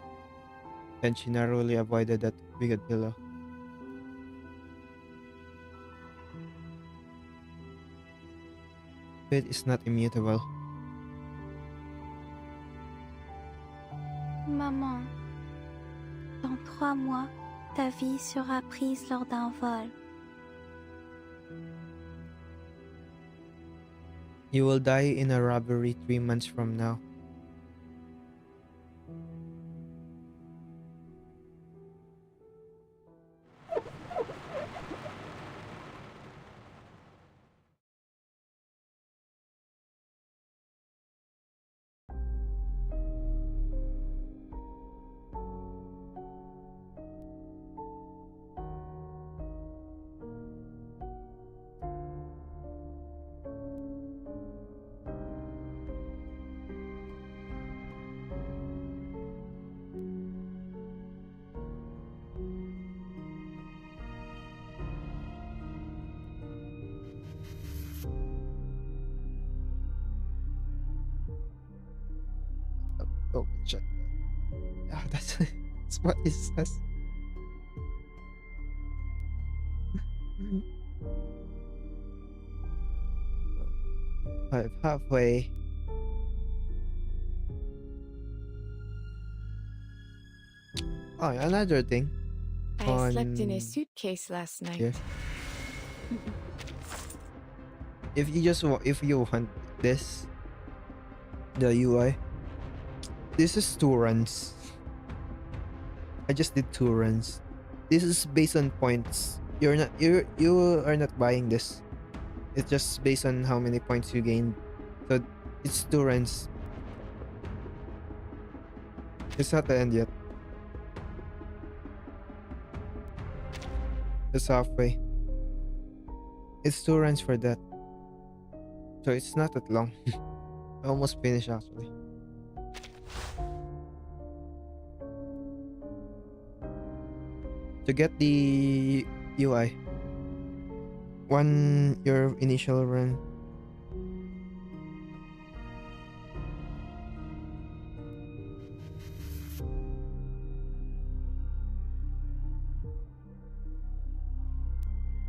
and she narrowly avoided that wicked pillow. Fate is not immutable. Maman, dans 3 mois, ta vie sera prise lors d'un vol. You will die in a robbery 3 months from now. Oh, check. Yeah, that's what it says. Halfway. Oh, another thing. I slept in a On suitcase last here, night. if you want this, the UI, this is 2 runs. I just did 2 runs. This is based on points. You are not buying this. It's just based on how many points you gained. So it's 2 runs. It's not the end yet. It's halfway. It's 2 runs for that. So it's not that long. I almost finished actually. To get the UI, your initial run.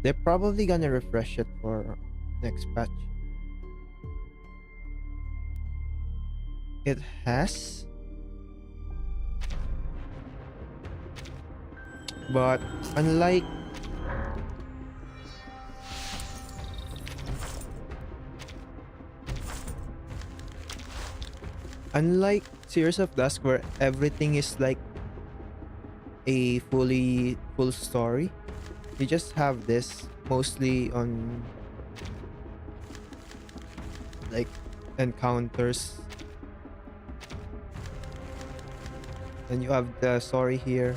They're probably gonna refresh it for next patch. It has, but unlike Series of Dusk, where everything is like a full story, you just have this mostly on like encounters, and you have the story here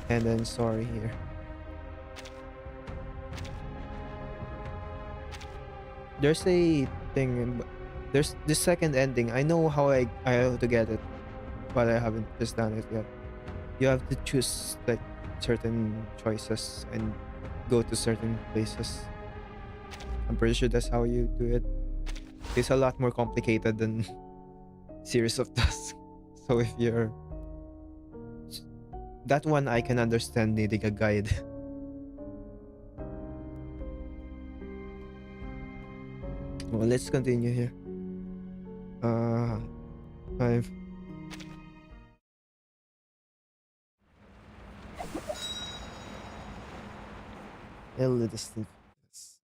and then story here. There's a thing, there's the second ending. I know I have to get it, but I haven't just done it yet. You have to choose like certain choices and go to certain places. I'm pretty sure that's how you do it. It's a lot more complicated than Series of Dusk. So if you're that one, I can understand needing a guide. Well, let's continue here. 5. A little sleep. Yes.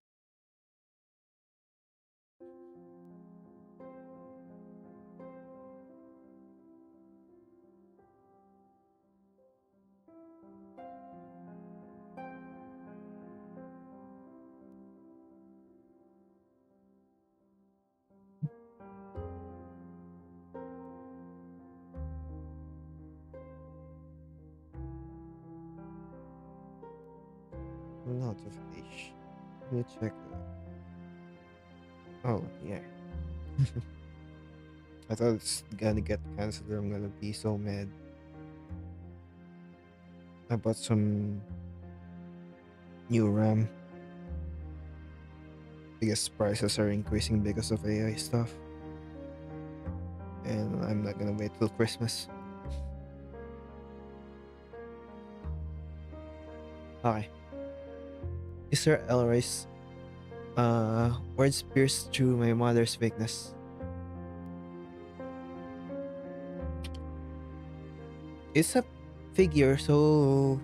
Notification. Let me check. Oh, yeah. I thought it's gonna get cancelled. I'm gonna be so mad. I bought some new RAM because prices are increasing because of AI stuff. And I'm not gonna wait till Christmas. Okay. Mr. Elroy's words pierced through my mother's weakness. It's a figure, so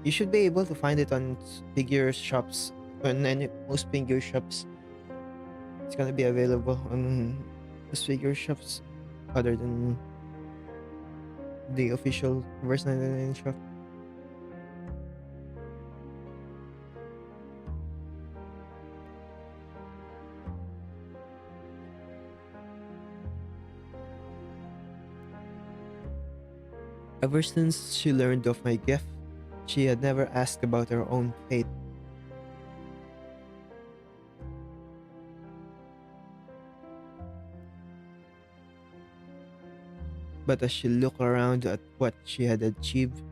you should be able to find it on figure shops. On any most figure shops, it's gonna be available on those figure shops, other than the official verse 99 shop. Ever since she learned of my gift, she had never asked about her own fate. But as she looked around at what she had achieved,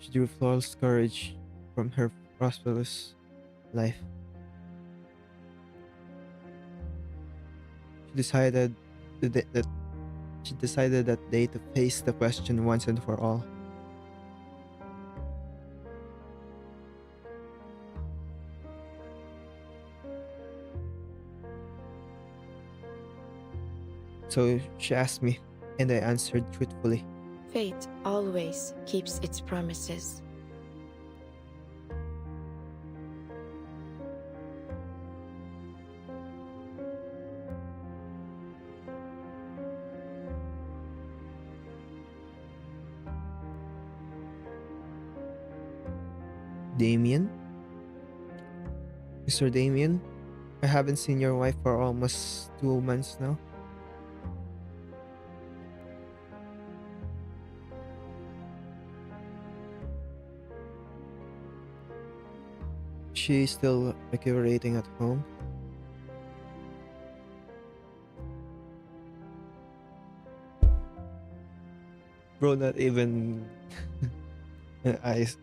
she drew flawless courage from her prosperous life. She decided that she decided that day to face the question once and for all. So she asked me, and I answered truthfully. Fate always keeps its promises. Damien? Mr. Damien? I haven't seen your wife for almost 2 months now. She's still recuperating at home. Bro, not even an eyes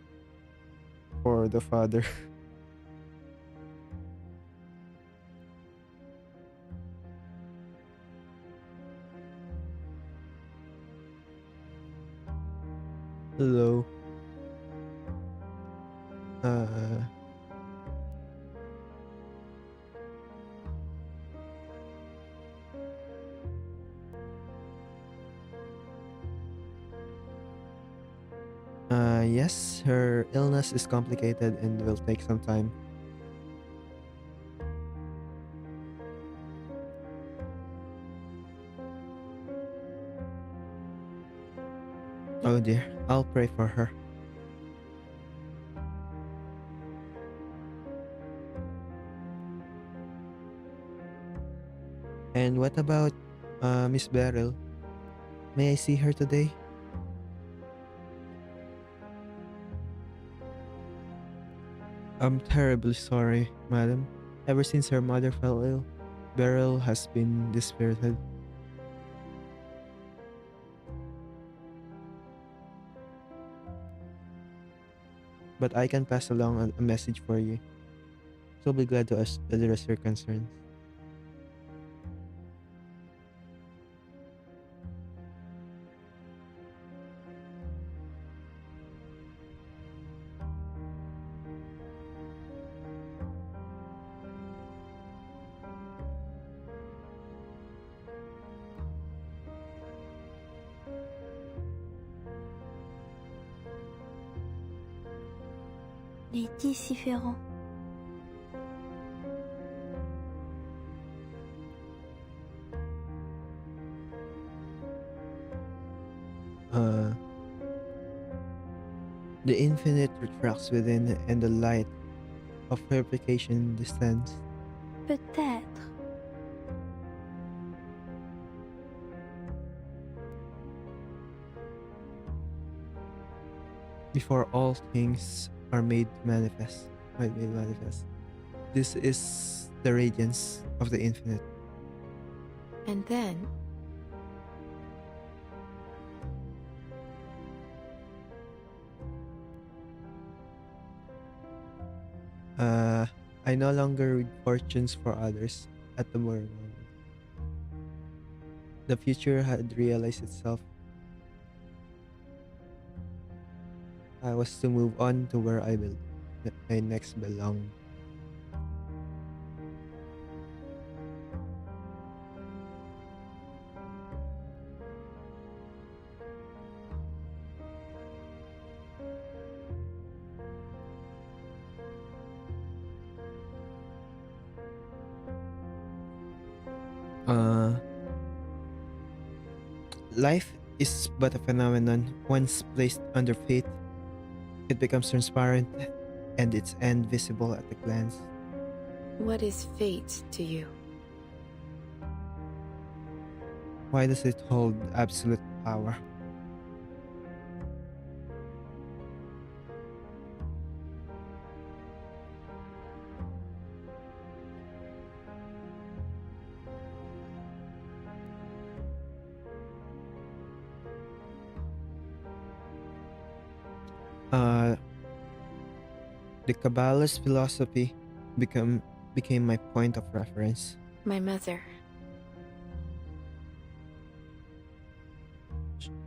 for the father. Hello. Uh, yes, her illness is complicated and will take some time. Oh dear, I'll pray for her. And what about Miss Beryl? May I see her today? I'm terribly sorry, madam. Ever since her mother fell ill, Beryl has been dispirited. But I can pass along a message for you. So be glad to address your concerns. Les 10 différents. Uh, the infinite retracts within, and the light of purification descends. Peut-être. Before all things are made manifest, might made manifest. this is the radiance of the infinite. And then, I no longer read fortunes for others at the moment. The future had realized itself. I was to move on to where I next belong. Uh, Life is but a phenomenon. Once placed under fate, it becomes transparent and its end visible at a glance. what is fate to you? Why does it hold absolute power? Uh, the Kabbalah's philosophy became my point of reference. My mother.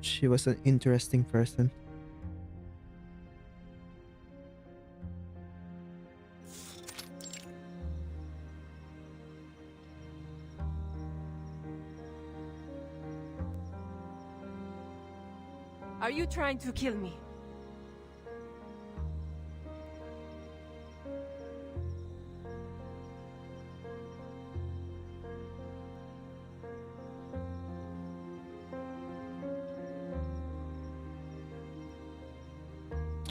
She was an interesting person. Are you trying to kill me?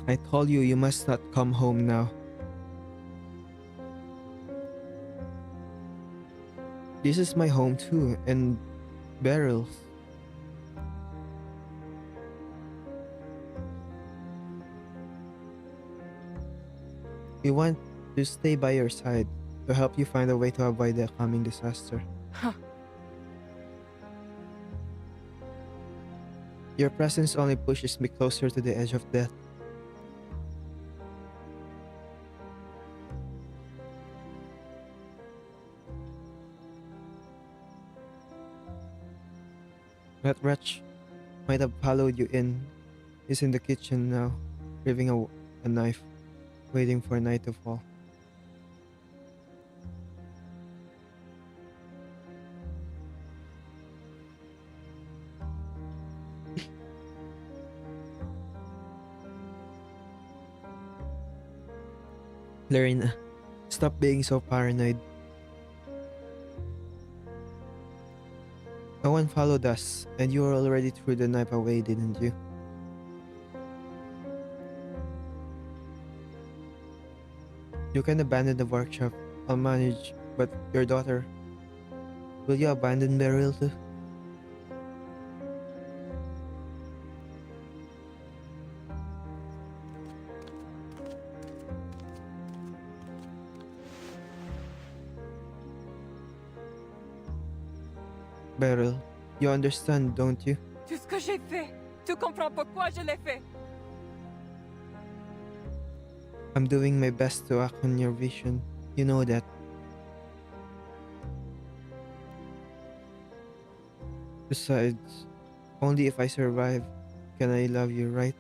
I told you must not come home now. This is my home too, and Beryl's. We want to stay by your side to help you find a way to avoid the coming disaster. Huh. Your presence only pushes me closer to the edge of death. That wretch might have followed you in. He's in the kitchen now, gripping a knife, waiting for night to fall. Lorena, stop being so paranoid. No one followed us, and you already threw the knife away, didn't you? You can abandon the workshop. I'll manage, but your daughter. Will you abandon Beryl too? Beryl, you understand, don't you? Tout ce que j'ai fait. Tu comprends pourquoi je l'ai fait? I'm doing my best to act on your vision. You know that. Besides, only if I survive can I love you, right?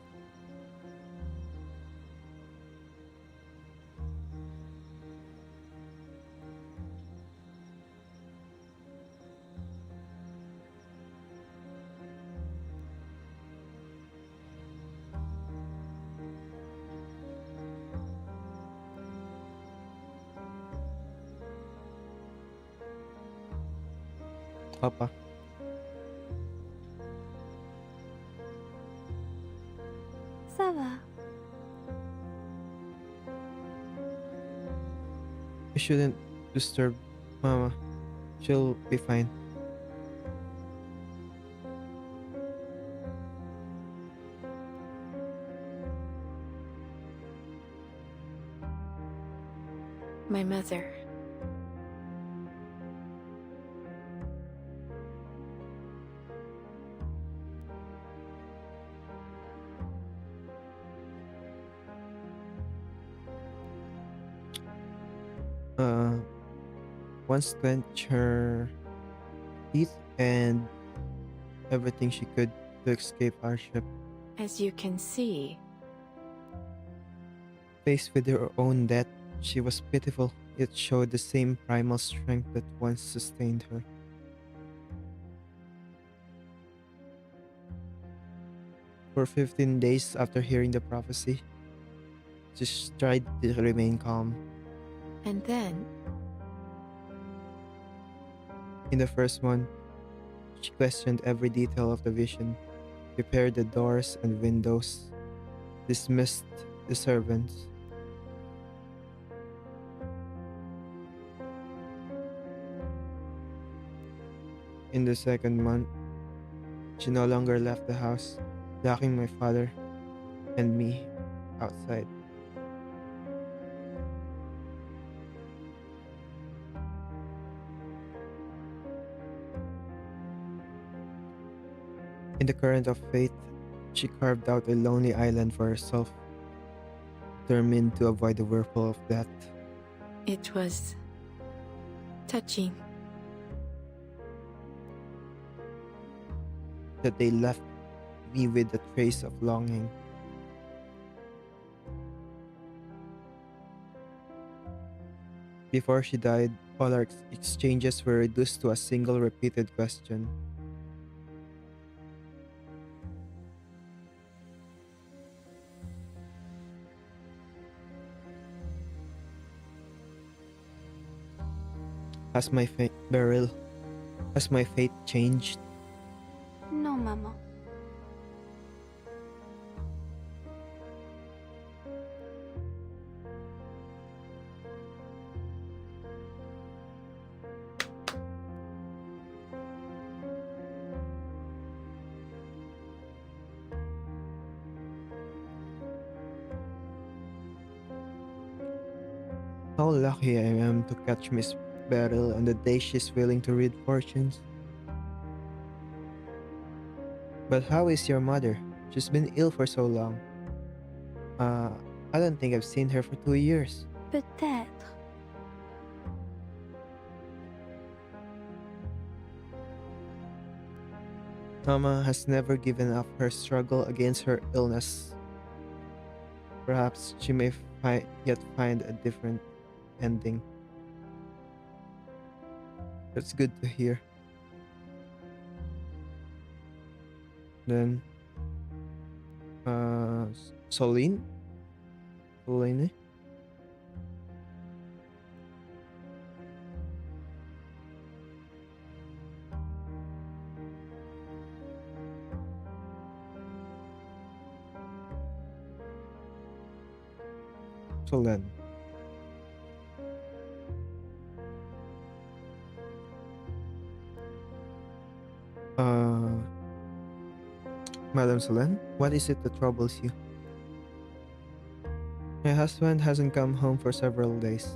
Papa. Ça va. You shouldn't disturb Mama. She'll be fine. My mother. Uh, once clenched her teeth and everything she could to escape hardship. As you can see, Faced with her own death, she was pitiful. It showed the same primal strength that once sustained her. For 15 days after hearing the prophecy, she tried to remain calm. and then In the first month, she questioned every detail of the vision, repaired the doors and windows, dismissed the servants. In the second month, she no longer left the house, locking my father and me outside. In the current of faith, she carved out a lonely island for herself, determined to avoid the whirlpool of death. it was touching. That they left me with a trace of longing. Before she died, all our exchanges were reduced to a single repeated question. Has my fate, Beryl, has my fate changed? Non, maman. How lucky I am to catch Miss Beryl on the day she's willing to read fortunes. But how is your mother? She's been ill for so long. Uh, I don't think I've seen her for 2 years. Peut-être. Mama has never given up her struggle against her illness. Perhaps she may yet find a different ending. That's good to hear. Then, Soline? Soline? Solen. Uh, Madam Solen, what is it that troubles you? My husband hasn't come home for several days.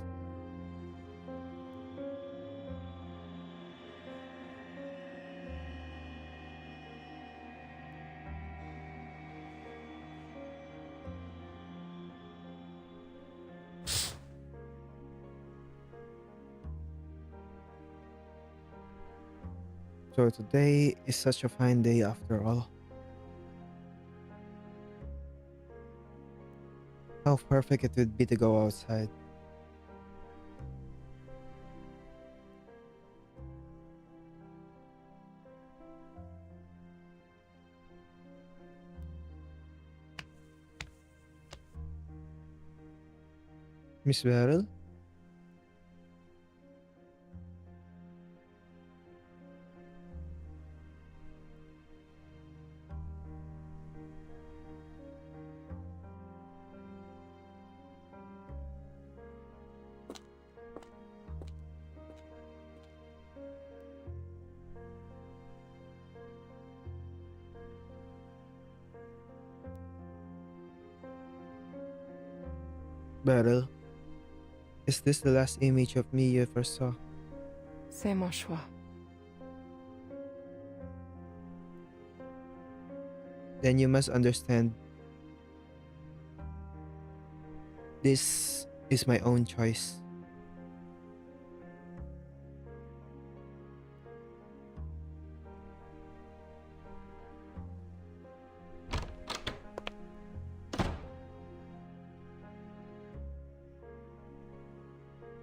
So today is such a fine day after all. How perfect it would be to go outside. Miss Beryl? Beryl? Is this the last image of me you ever saw? C'est mon choix. Then you must understand this is my own choice.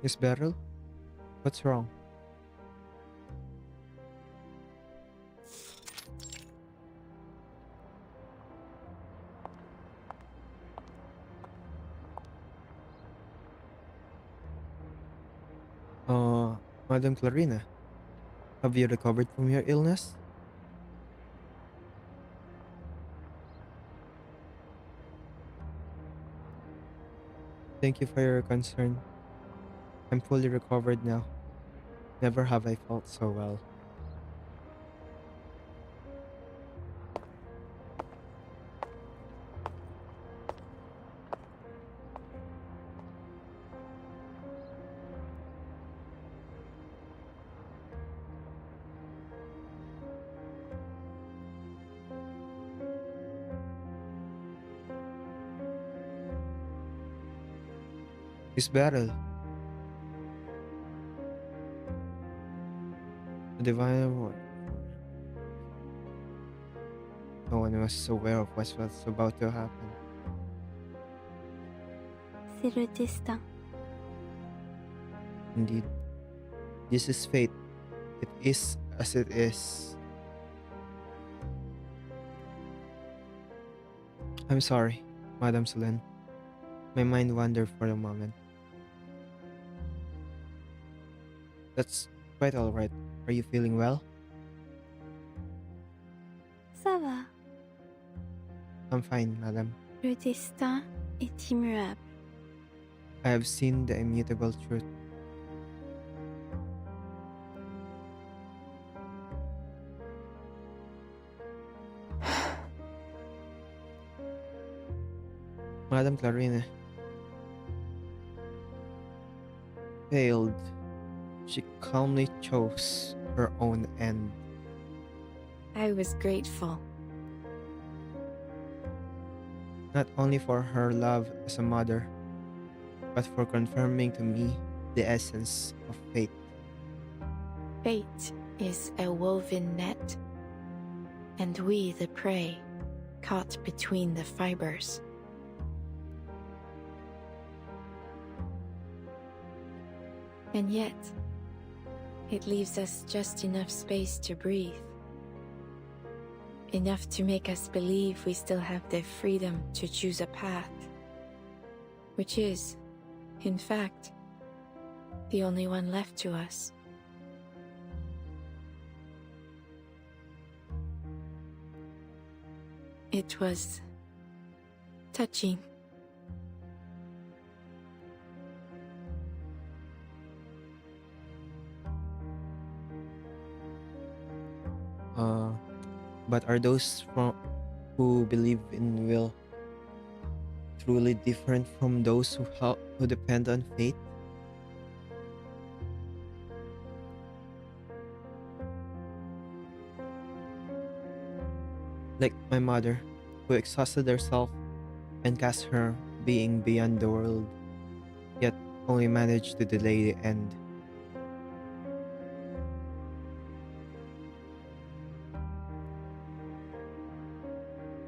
Miss Beryl? What's wrong? Madam Clarina, have you recovered from your illness? Thank you for your concern. I'm fully recovered now. Never have I felt so well. Miss Beryl, the divine one. No one was aware of what was about to happen. C'est le destin. Indeed, this is fate. It is as it is. I'm sorry, Madame Solène. My mind wandered for a moment. That's quite alright. Are you feeling well? Ça va. I'm fine, madam. Le destin est immuable. I have seen the immutable truth. Madame Clarine failed. She calmly chose her own end. I was grateful. Not only for her love as a mother, but for confirming to me the essence of fate. Fate is a woven net, and we the prey, caught between the fibers. And yet, it leaves us just enough space to breathe. Enough to make us believe we still have the freedom to choose a path, which is, in fact, the only one left to us. It was touching. But are those who believe in will truly different from those who depend on fate? Like my mother, who exhausted herself and cast her being beyond the world, yet only managed to delay the end.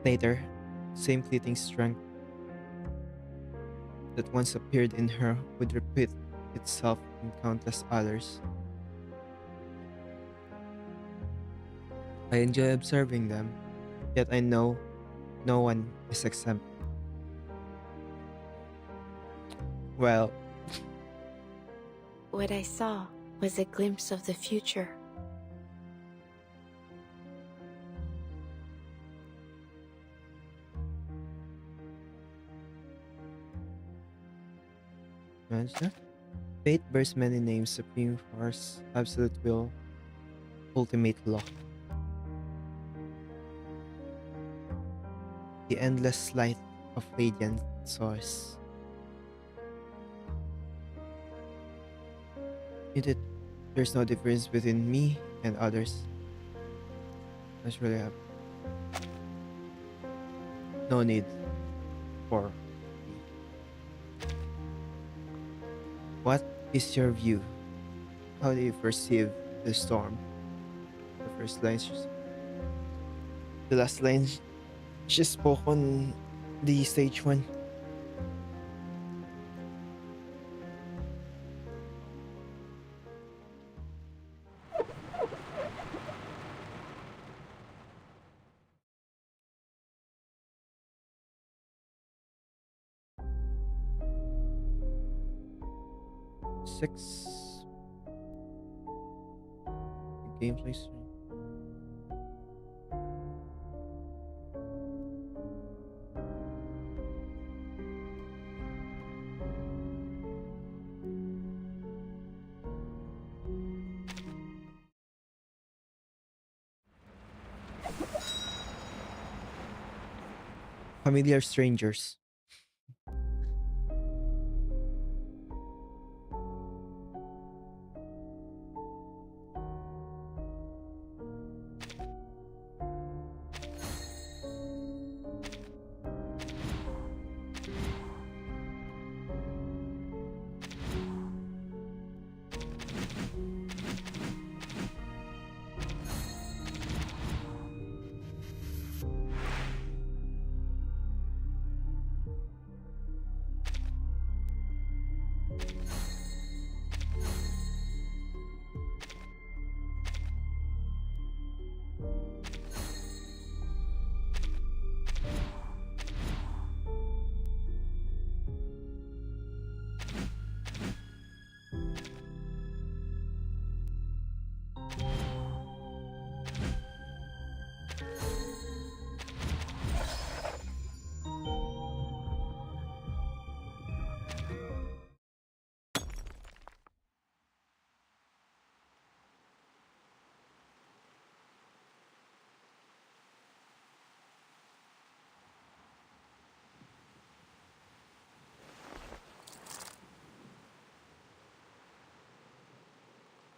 Later, same fleeting strength that once appeared in her would repeat itself in countless others. I enjoy observing them, yet I know no one is exempt. Well, What I saw was a glimpse of the future. manage that. Fate bears many names: supreme force, absolute will, ultimate law. The endless light of radiant source. You did. There's no difference between me and others. That's really happy. No need for me. What is your view? How do you perceive the storm? The first line, the last line she spoke on the stage one. Six gameplay stream. Familiar strangers.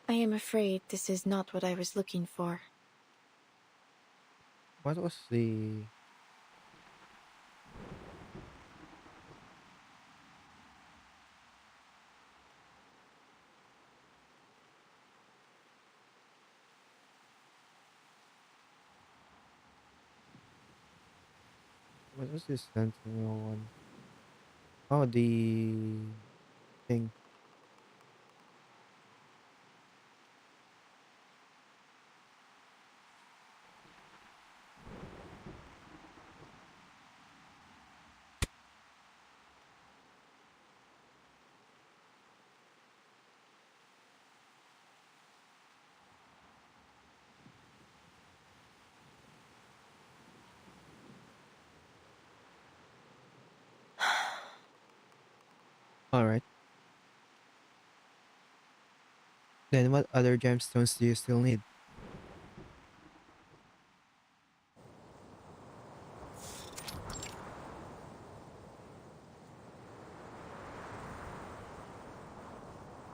I am afraid this is not what I was looking for. What was the what was this Sentinel one? Oh, the thing. All right. Then what other gemstones do you still need?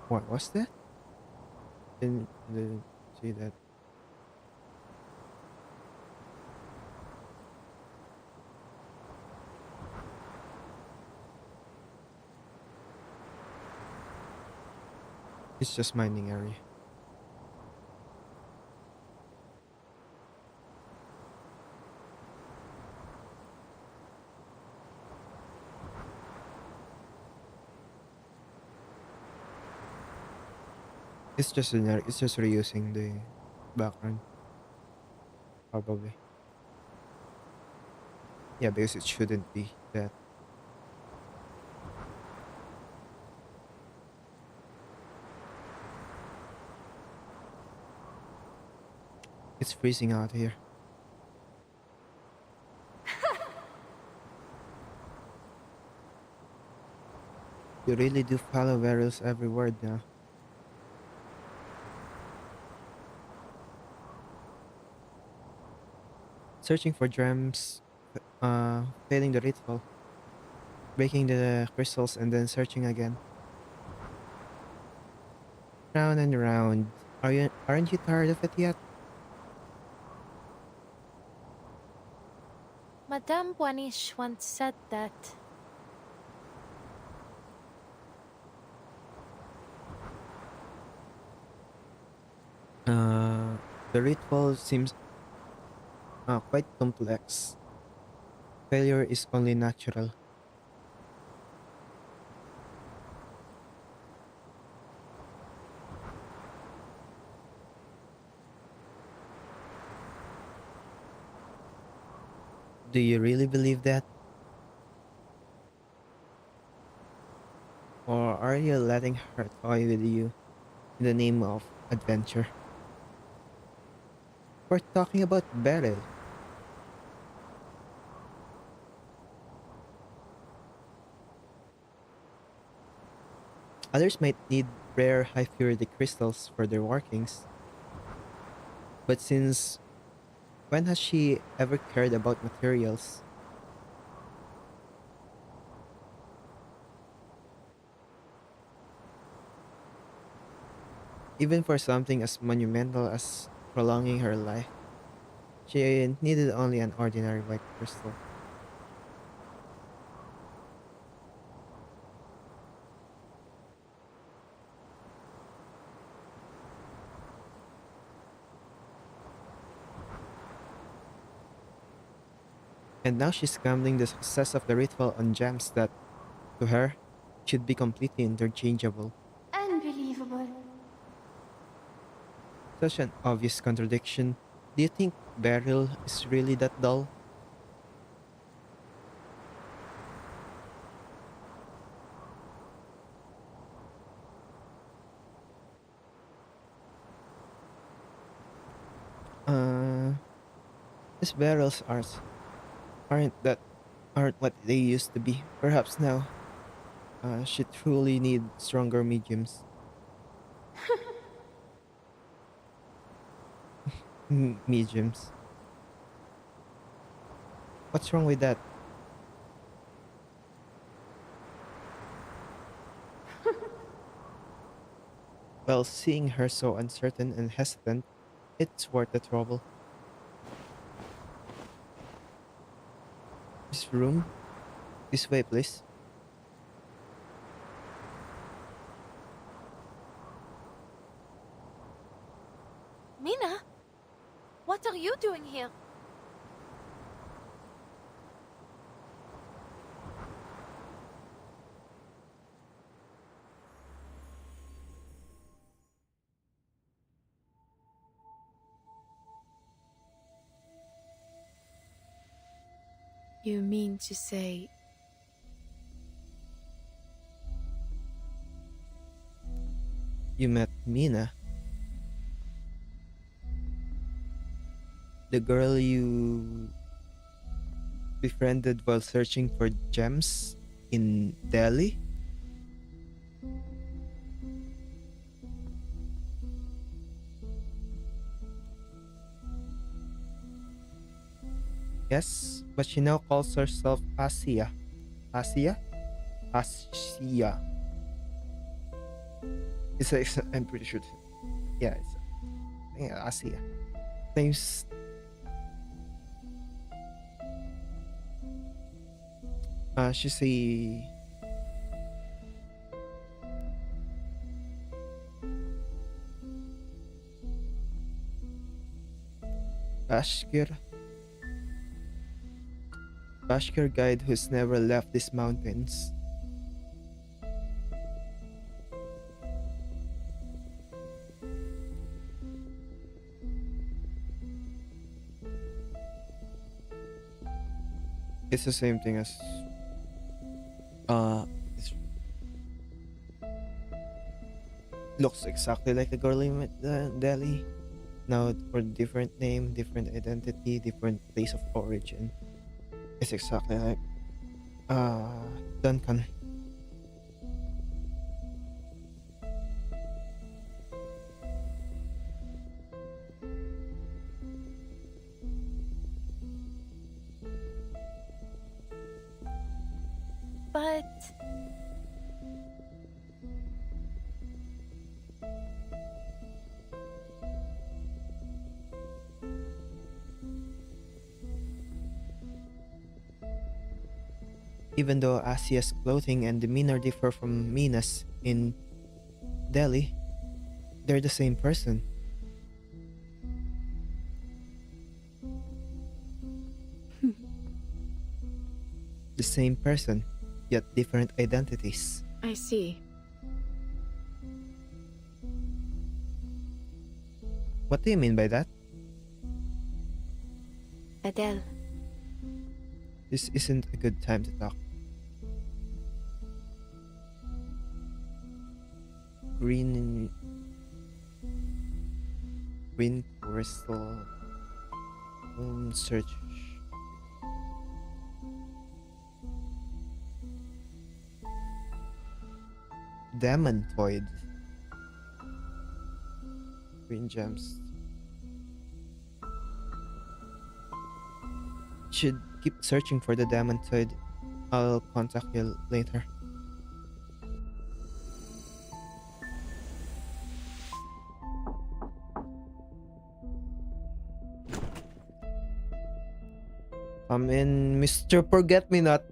What was that? Didn't see that. It's just mining area. It's just reusing the background, probably. Yeah, because it shouldn't be that. It's freezing out here. You really do follow Beryl's every word now. Searching for gems, failing the ritual, breaking the crystals, and then searching again. Round and round. Aren't you tired of it yet? Madame Boinish once said that. Uh, the ritual seems quite complex. Failure is only natural. Do you really believe that? Or are you letting her toy with you in the name of adventure? We're talking about Beryl. Others might need rare high purity crystals for their workings, but since when has she ever cared about materials? Even for something as monumental as prolonging her life, she needed only an ordinary white crystal. And now she's gambling the success of the ritual on gems that, to her, should be completely interchangeable. Unbelievable. Such an obvious contradiction. Do you think Beryl is really that dull? Uh, these Beryl's arts aren't that aren't what they used to be. Perhaps now, she truly needs stronger mediums. Mediums. What's wrong with that? Well, seeing her so uncertain and hesitant, it's worth the trouble. This room? This way, please. Mina, what are you doing here? You mean to say You met Mina, the girl you befriended while searching for gems in Delhi? Yes, but she now calls herself Asia. Asia? Asia. I'm pretty sure. Yeah, yeah, Asia. Name's she's a Bashkir Bashkir guide who's never left these mountains. It's the same thing as it looks exactly like the girl in Delhi. Now for different name, different identity, different place of origin. It's exactly like uh Duncan. But Even though Asia's clothing and demeanor differ from Mina's in Delhi, they're the same person. The same person, yet different identities. I see. What do you mean by that? Adele, This isn't a good time to talk. Green Green crystal search. Demontoid. Green gems. Should keep searching for the Demontoid. I'll contact you later. Come in, Mr. Forget Me Not.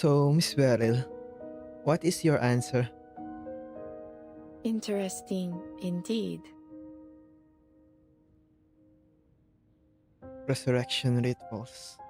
So, Miss Beryl, what is your answer? interesting indeed. Resurrection rituals.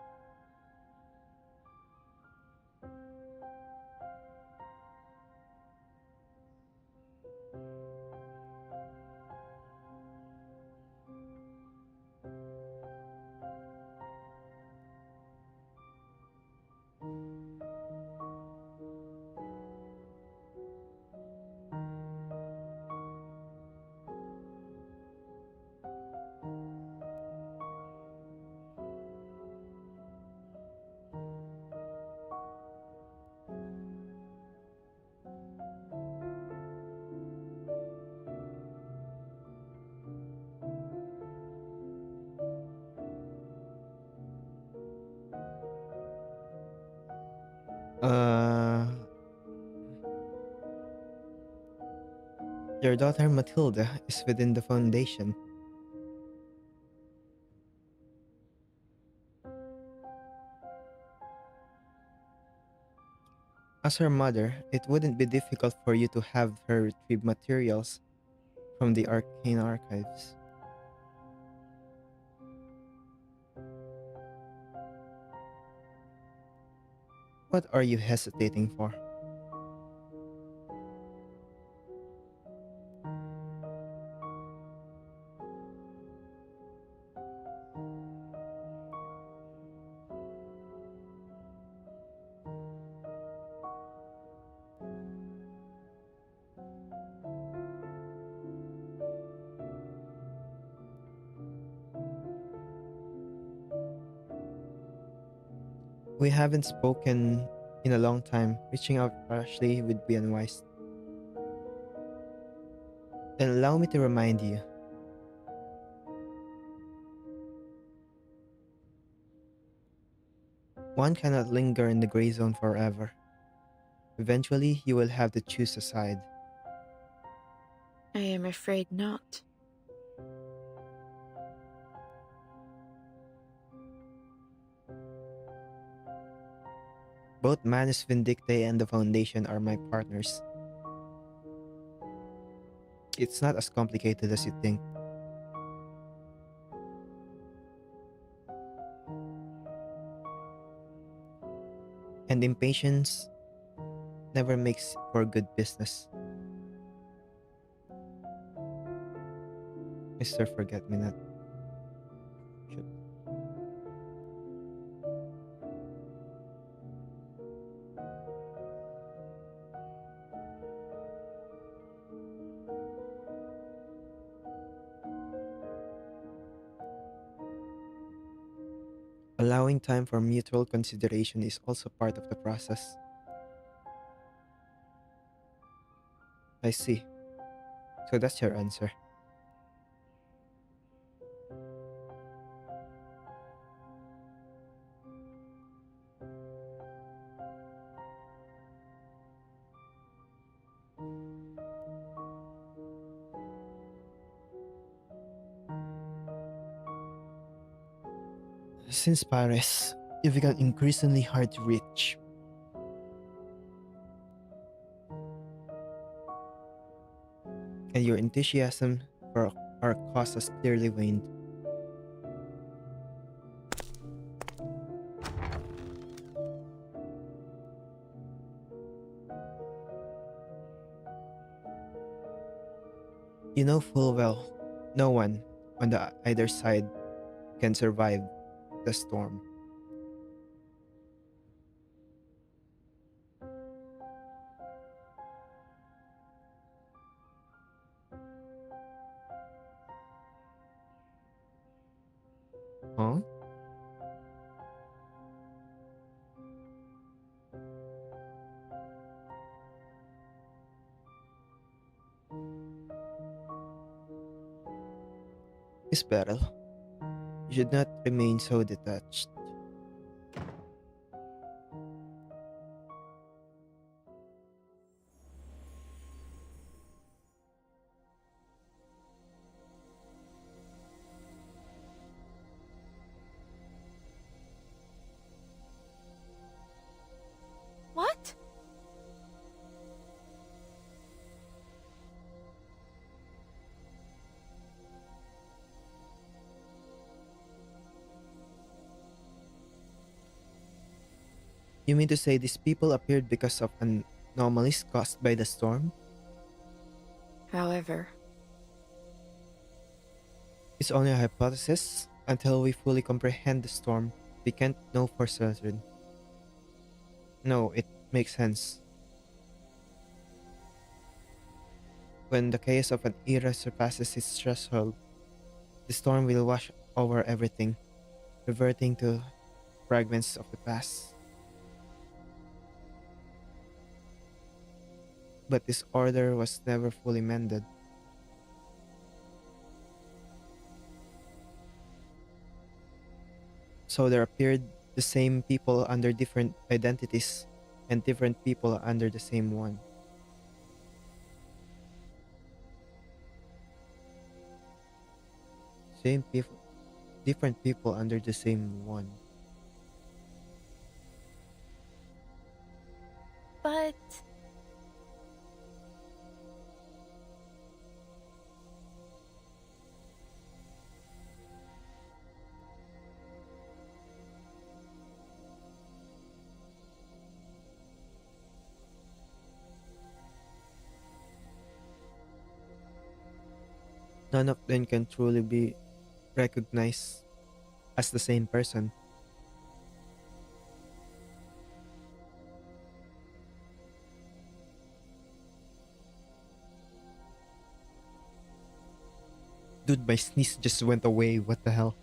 Uh, your daughter Matilda is within the foundation. As her mother, it wouldn't be difficult for you to have her retrieve materials from the arcane archives. What are you hesitating for? We haven't spoken in a long time. Reaching out rashly would be unwise. Then allow me to remind you. One cannot linger in the gray zone forever. Eventually, you will have to choose a side. I am afraid not. Both Manus Vindicte and the Foundation are my partners. It's not as complicated as you think. And impatience never makes for good business. Mr. Forget Me Not. Shoot. Allowing time for mutual consideration is also part of the process. I see. So that's your answer. Since Paris, you've become increasingly hard to reach. And your enthusiasm for our cause has clearly waned. You know full well no one on the either side can survive the storm. Huh? Miss Beryl, you should not remain so detached. What? You mean to say these people appeared because of anomalies caused by the storm? However, It's only a hypothesis. Until we fully comprehend the storm, we can't know for certain. No, it makes sense. When the chaos of an era surpasses its threshold, the storm will wash over everything, reverting to fragments of the past. But this order was never fully mended. So there appeared the same people under different identities and different people under the same one. Same people, different people under the same one. But None of them can truly be recognized as the same person. Dude, my sneeze just went away. What the hell?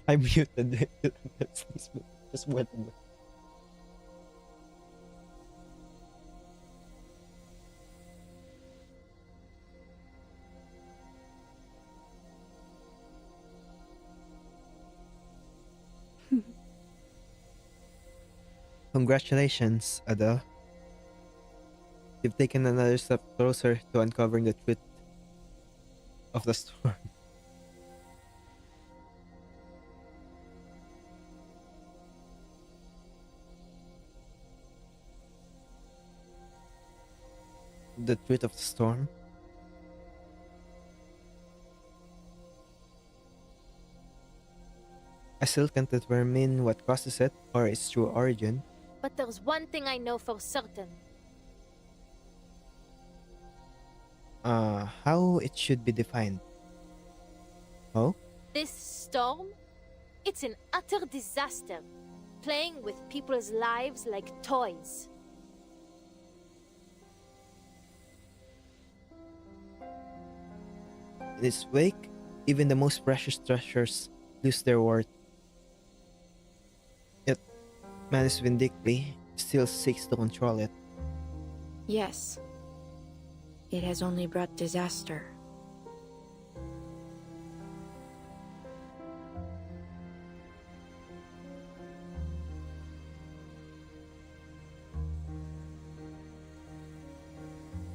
I muted it. That sneeze just went away. Congratulations, Adele. You've taken another step closer to uncovering the truth of the storm. The truth of the storm? I still can't determine what causes it or its true origin. but there's one thing I know for certain. How it should be defined. Oh? This storm? It's an utter disaster. Playing with people's lives like toys. In its wake, even the most precious treasures lose their worth. Yet, Manus Vindictly still seeks to control it. Yes, it has only brought disaster.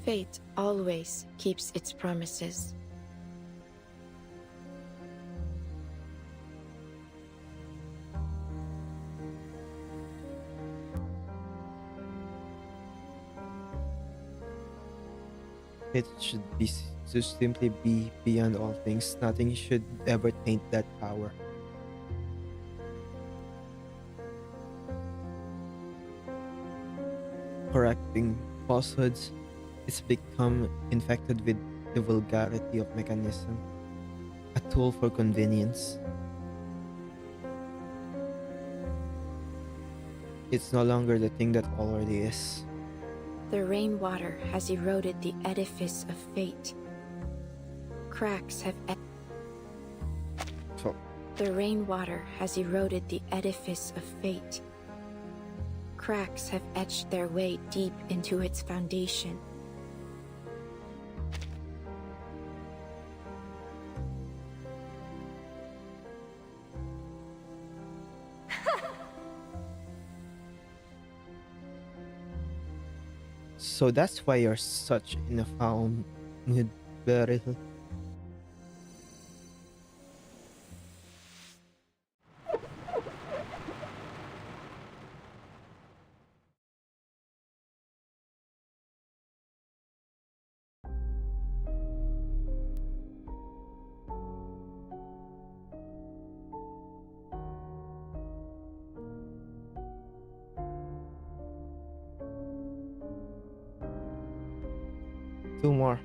Fate always keeps its promises. It should be to simply be beyond all things. Nothing should ever taint that power. Correcting falsehoods, it's become infected with the vulgarity of mechanism, a tool for convenience. It's no longer the thing that already is. The rainwater has eroded the edifice of fate. Cracks have So, The rainwater has eroded the edifice of fate. Cracks have etched their way deep into its foundation. so that's why you're such in a foul mood, Beryl. Two more.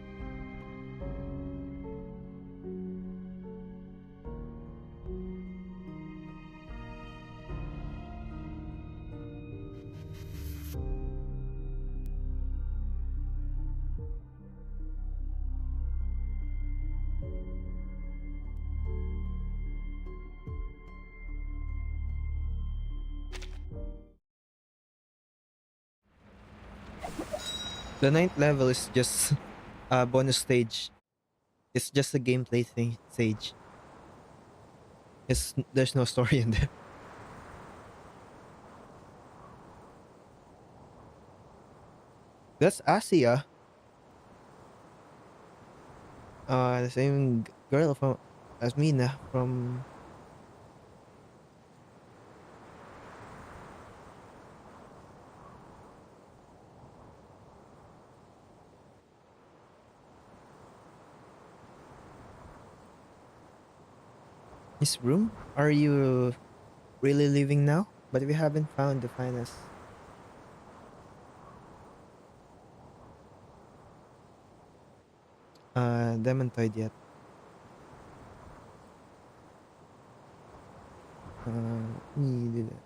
The ninth level is just a bonus stage. It's just a gameplay thing stage. There's no story in there. That's Asia. The same girl from as Mina from his room. Are you really leaving now? But we haven't found the finest demontoid yet. Needed it.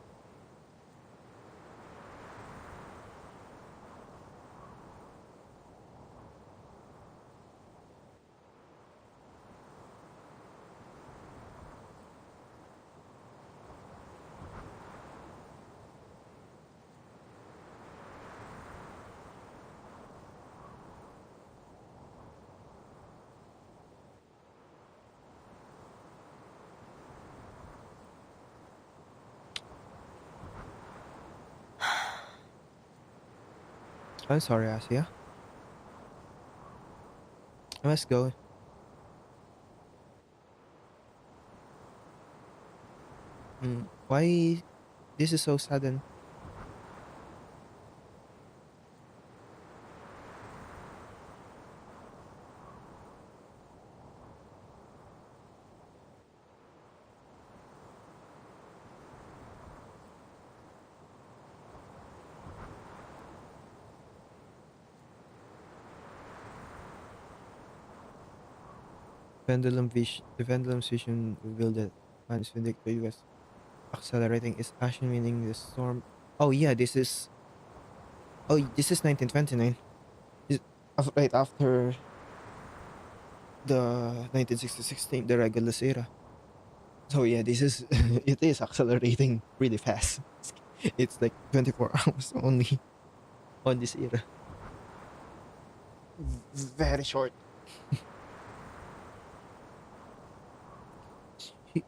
I'm sorry, Asia. I must go. Why this is so sudden? The pendulum's vision revealed that Han's vindictive was accelerating its action, meaning the storm. Oh yeah, this is 1929. Right after the 1966 thing, the Regulus era. So yeah, this is it is accelerating really fast. It's like 24 hours only on this era. Very short.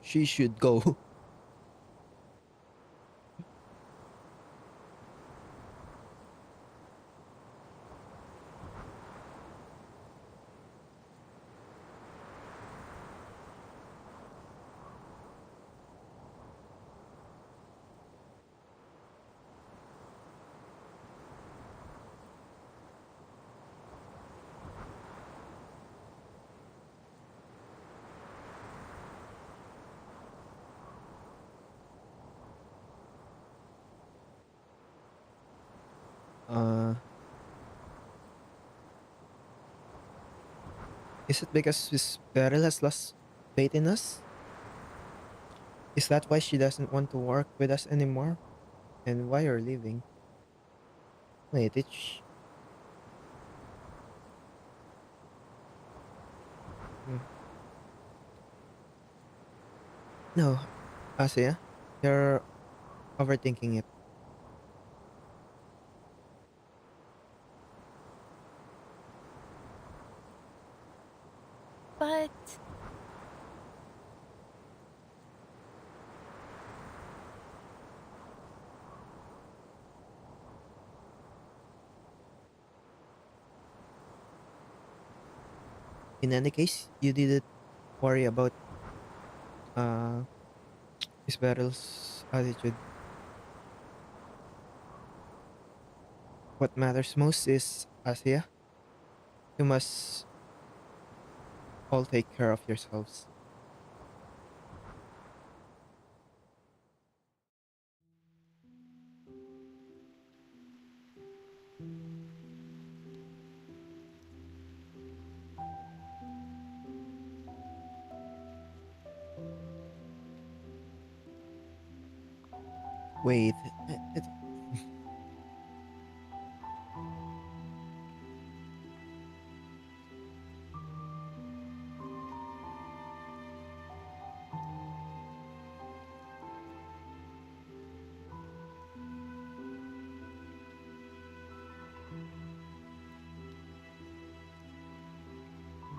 She should go. Uh, is it because Miss Beryl has lost faith in us? Is that why she doesn't want to work with us anymore? And why you're leaving? Wait, hmm. No, Asya, you're overthinking it. But In any case, you didn't worry about uh Miss Beryl's attitude. What matters most is Asya. You must all take care of yourselves. Wait,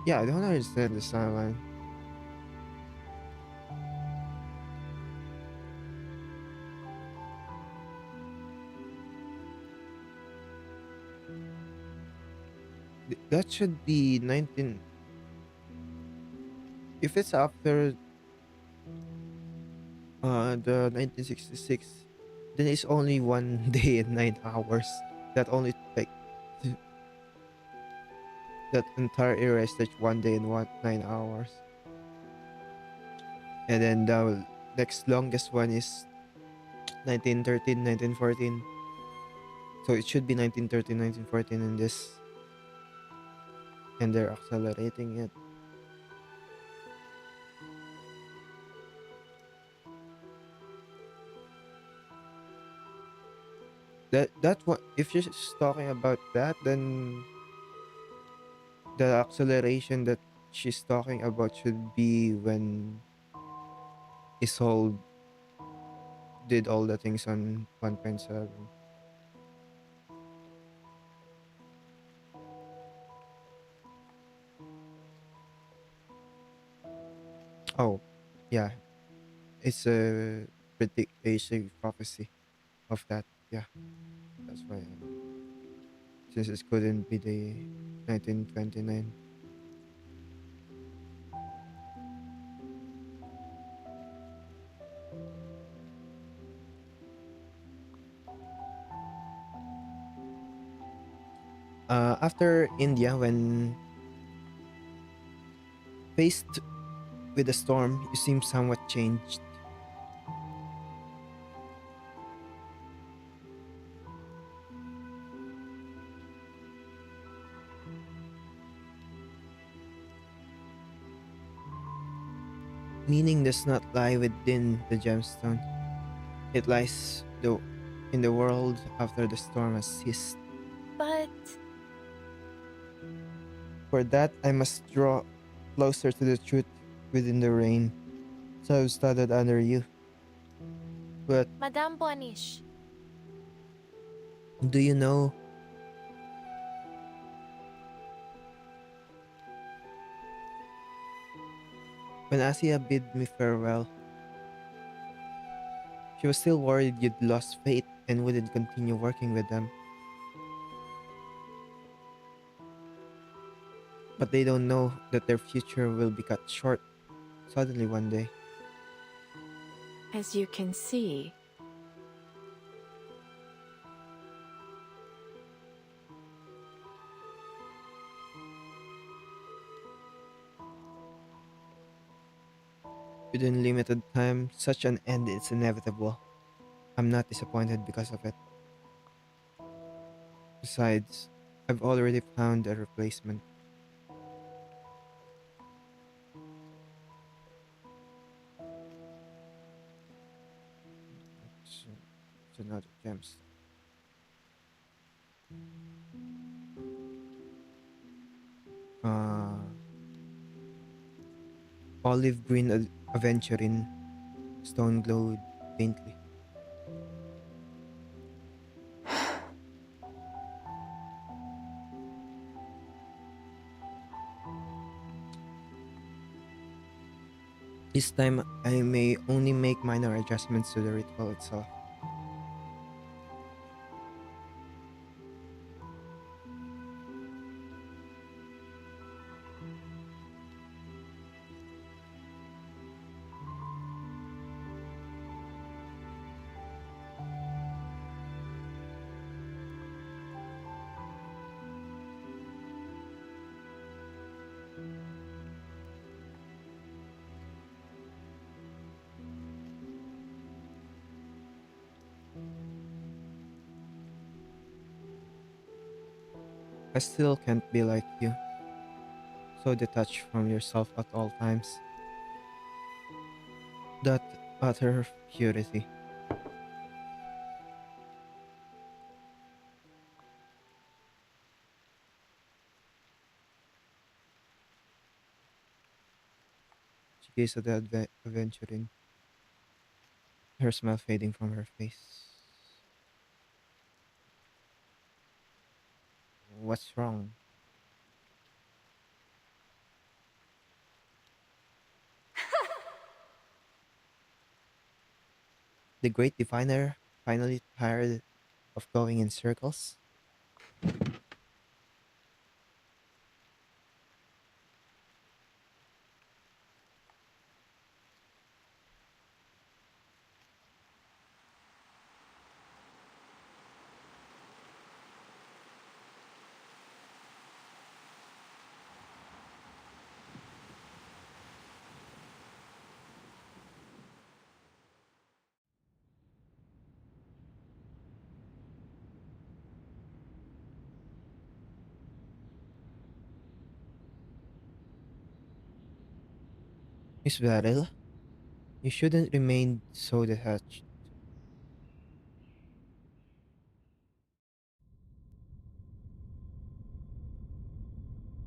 yeah, I don't understand this timeline. That should be 19. If it's after the 1966, then it's only one day and 9 hours. That only like that entire era is like one day and 9 hours. And then the next longest one is 1913, 1914. So it should be 1913, 1914 in this, and they're accelerating it. That what if you're just talking about that, then the acceleration that she's talking about should be when Isolde did all the things on 1.7. Oh, yeah, it's a prophecy of that. Yeah, that's why. Since it couldn't be the 1929. After India, when faced with a storm, you seem somewhat changed. Meaning does not lie within the gemstone. It lies in the world after the storm has ceased. But For that, I must draw closer to the truth within the rain. So I've studied under you. But Madame Boanish, do you know, when Asia bid me farewell, she was still worried you'd lost faith and wouldn't continue working with them. But they don't know that their future will be cut short suddenly one day. As you can see, Within limited time, such an end is inevitable. I'm not disappointed because of it. Besides, I've already found a replacement. It's, it's another gemstone. Uh, olive green aventurine stone glowed faintly. This time, I may only make minor adjustments to the ritual itself. I still can't be like you, so detached from yourself at all times. That utter purity. She gazed at the aventurine, her smile fading from her face. What's wrong? The great diviner finally tired of going in circles? Miss Beryl, you shouldn't remain so detached.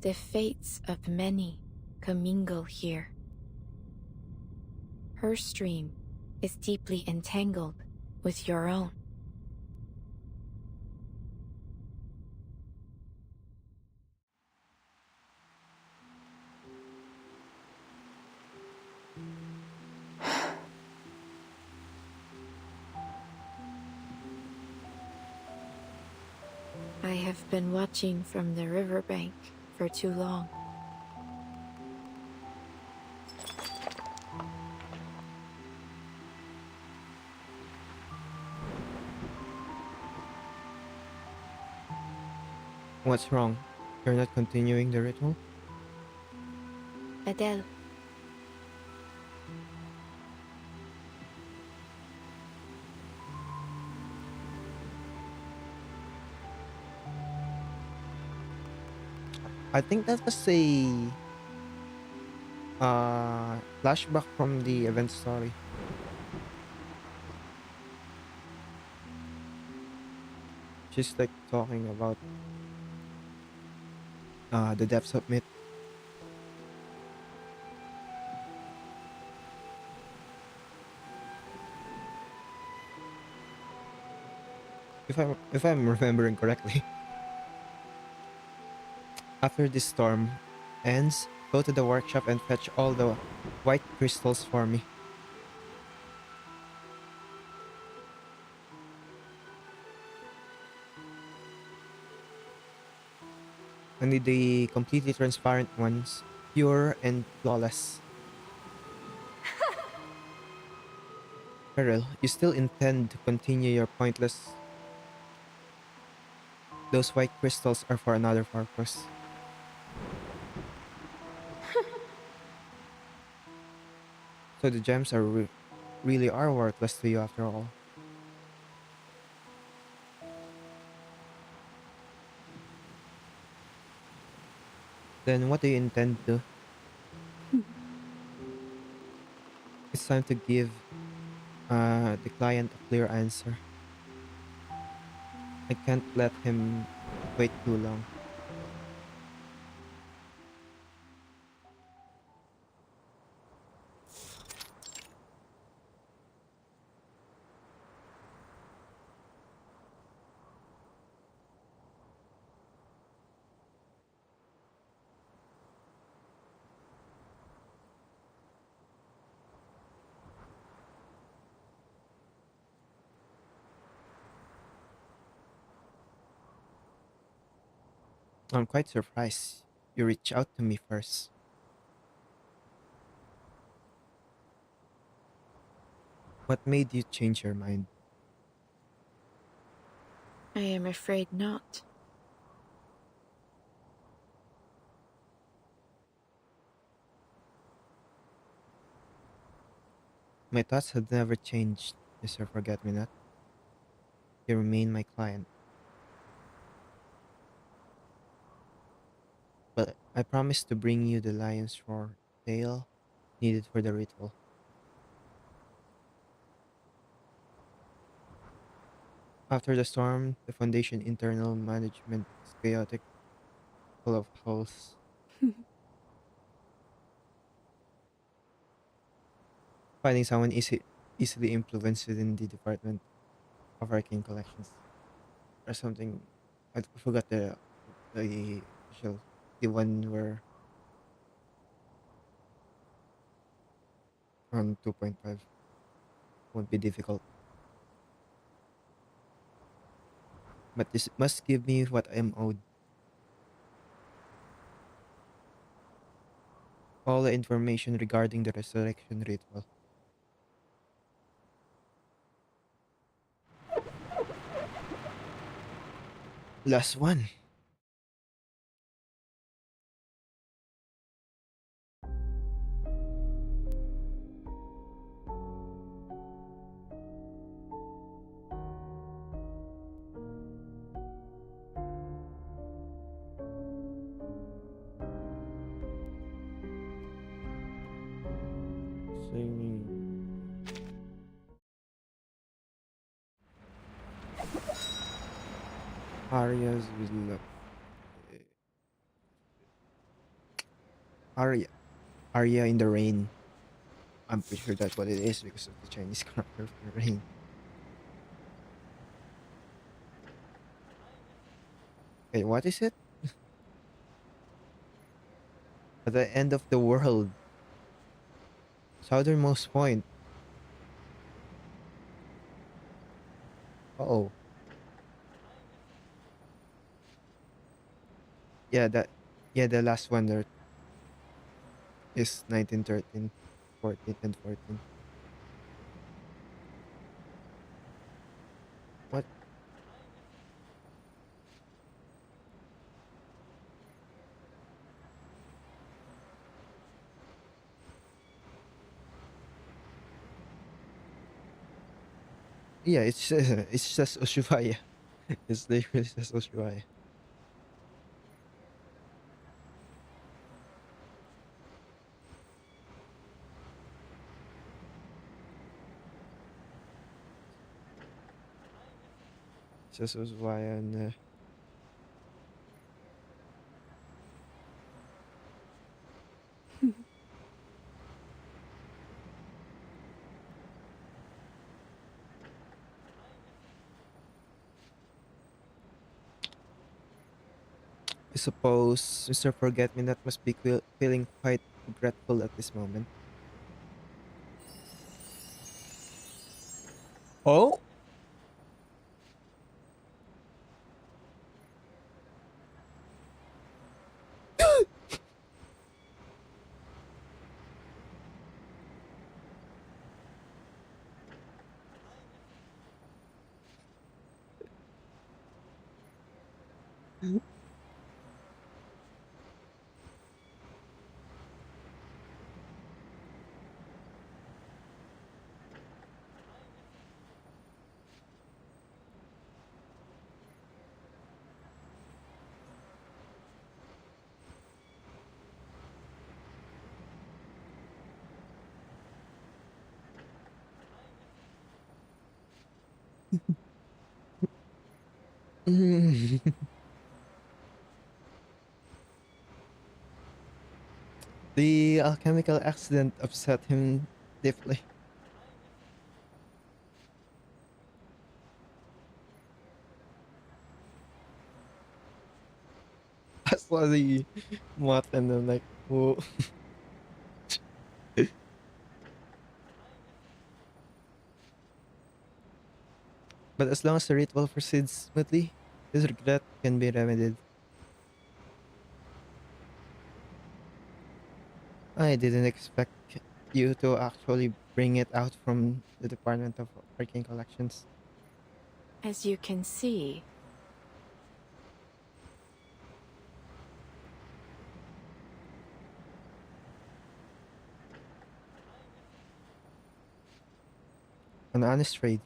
the fates of many commingle here. Her stream is deeply entangled with your own. I have been watching from the riverbank for too long. What's wrong? You're not continuing the ritual? Adele, I think that was a Flashback from the event story. She's like talking about the depths of myth. If I'm remembering correctly. After this storm ends, go to the workshop and fetch all the white crystals for me. I need the completely transparent ones, pure and flawless. Beryl, you still intend to continue your pointless. Those white crystals are for another purpose. So the gems really are worthless to you after all. Then what do you intend to? It's time to give the client a clear answer. I can't let him wait too long. I'm quite surprised you reached out to me first. What made you change your mind? I am afraid not. My thoughts have never changed, Mr. Forget Me Not. You remain my client. But I promise to bring you the lion's roar tale needed for the ritual. After the storm, the Foundation internal management is chaotic, full of holes. Finding someone easily influenced within the Department of Arcane Collections or something. I forgot the official, the one where on 2.5 won't be difficult. But this must give me what I am owed. All the information regarding the resurrection ritual. Last one. Singing. Arias with love. Aria. Aria in the rain. I'm pretty sure that's what it is because of the Chinese character for rain. Wait, what is it? At the end of the world. Southernmost point. Oh. Yeah, the last one there is 1913, 14 and 14. What? Yeah, it's just Ushuaia. It's literally just Ushuaia. this was why and I suppose Mr. Forget Me Not must be feeling quite regretful at this moment. Oh, the alchemical accident upset him deeply. I saw the moth and I'm like, oh. But as long as the ritual proceeds smoothly, this regret can be remedied. I didn't expect you to actually bring it out from the Department of Arcane Collections. As you can see, An honest trade.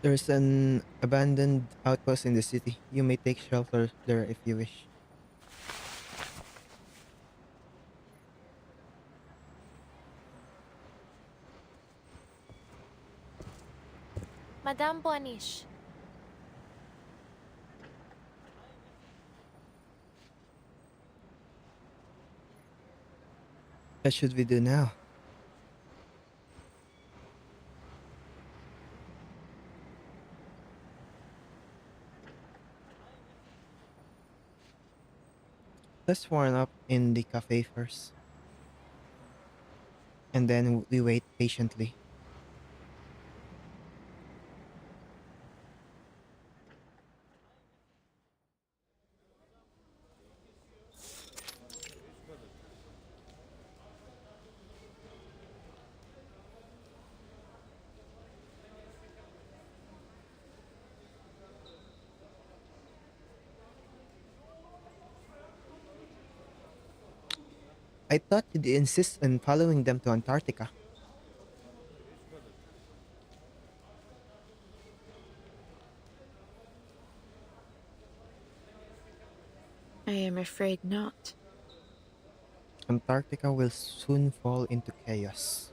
There's an abandoned outpost in the city. You may take shelter there if you wish. Madame Boanish, What should we do now? Let's warm up in the cafe first, and then we wait patiently. I thought you'd insist on following them to Antarctica. I am afraid not. Antarctica will soon fall into chaos.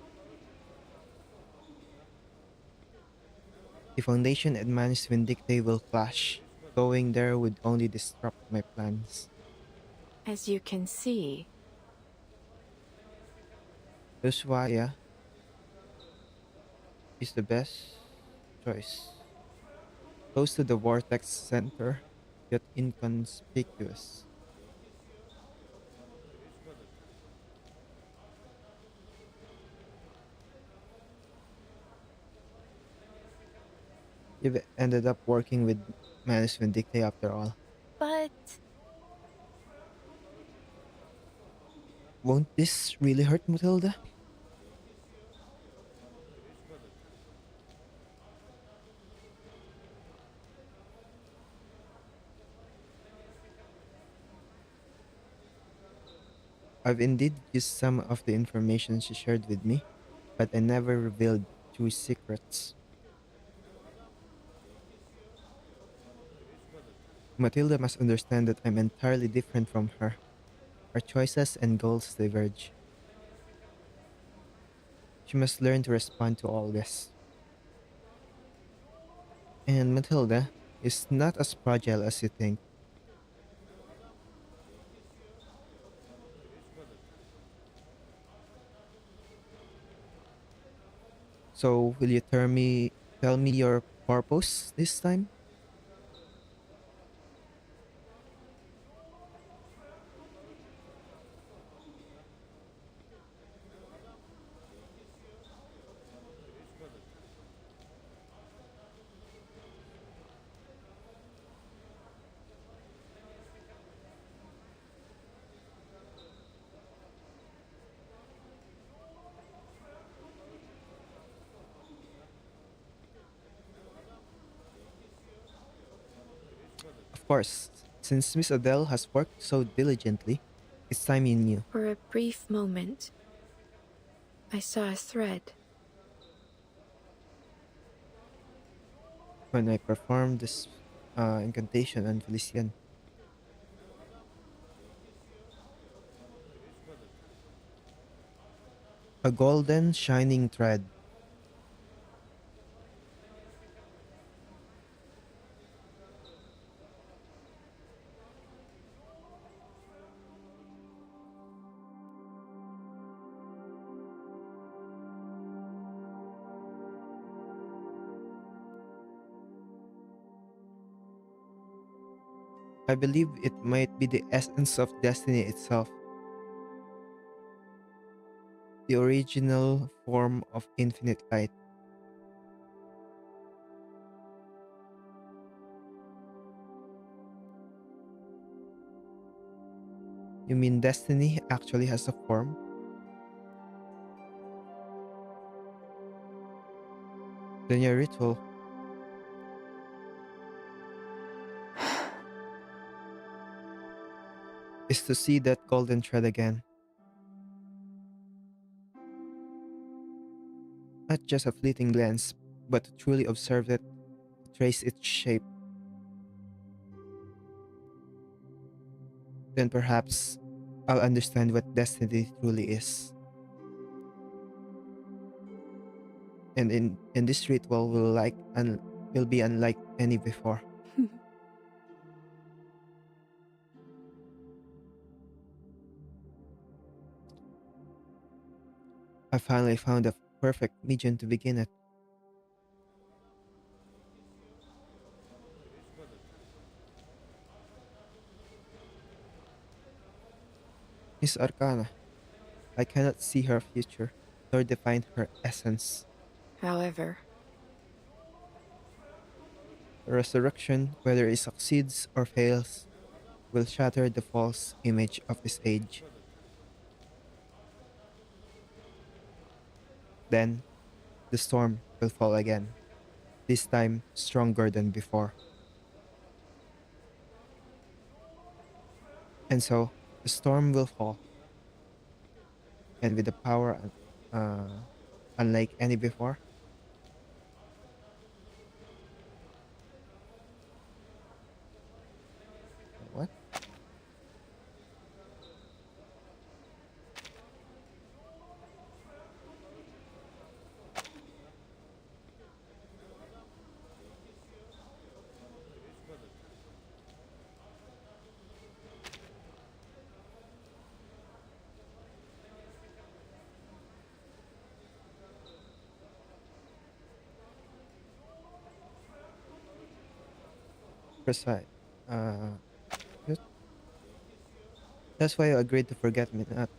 The Foundation and Manus Vindictae will clash. Going there would only disrupt my plans. As you can see, Ushuaia is the best choice. Close to the vortex center, yet inconspicuous. You've ended up working with Manus Vindictae after all. but Won't this really hurt Matilda? I've indeed used some of the information she shared with me. but I never revealed true secrets. Matilda must understand that I'm entirely different from her. Our choices and goals diverge. She must learn to respond to all this. And Matilda is not as fragile as you think. So will you tell me your purpose this time? Of course, since Miss Adele has worked so diligently, it's time you knew. For a brief moment, I saw a thread. When I performed this incantation on Felician. A golden shining thread. I believe it might be the essence of destiny itself, the original form of infinite light. You mean destiny actually has a form? Then your ritual is to see that golden thread again, not just a fleeting glance, but to truly observe it, to trace its shape. Then perhaps I'll understand what destiny truly is. And in this ritual will be unlike any before. I finally found a perfect medium to begin at. Miss Arcana. I cannot see her future, nor define her essence. However, The resurrection, whether it succeeds or fails, will shatter the false image of this age. Then, the storm will fall again, this time stronger than before. And so, the storm will fall, and with a power unlike any before. What? Precise. Uh, that- that's why I agreed to forget me not.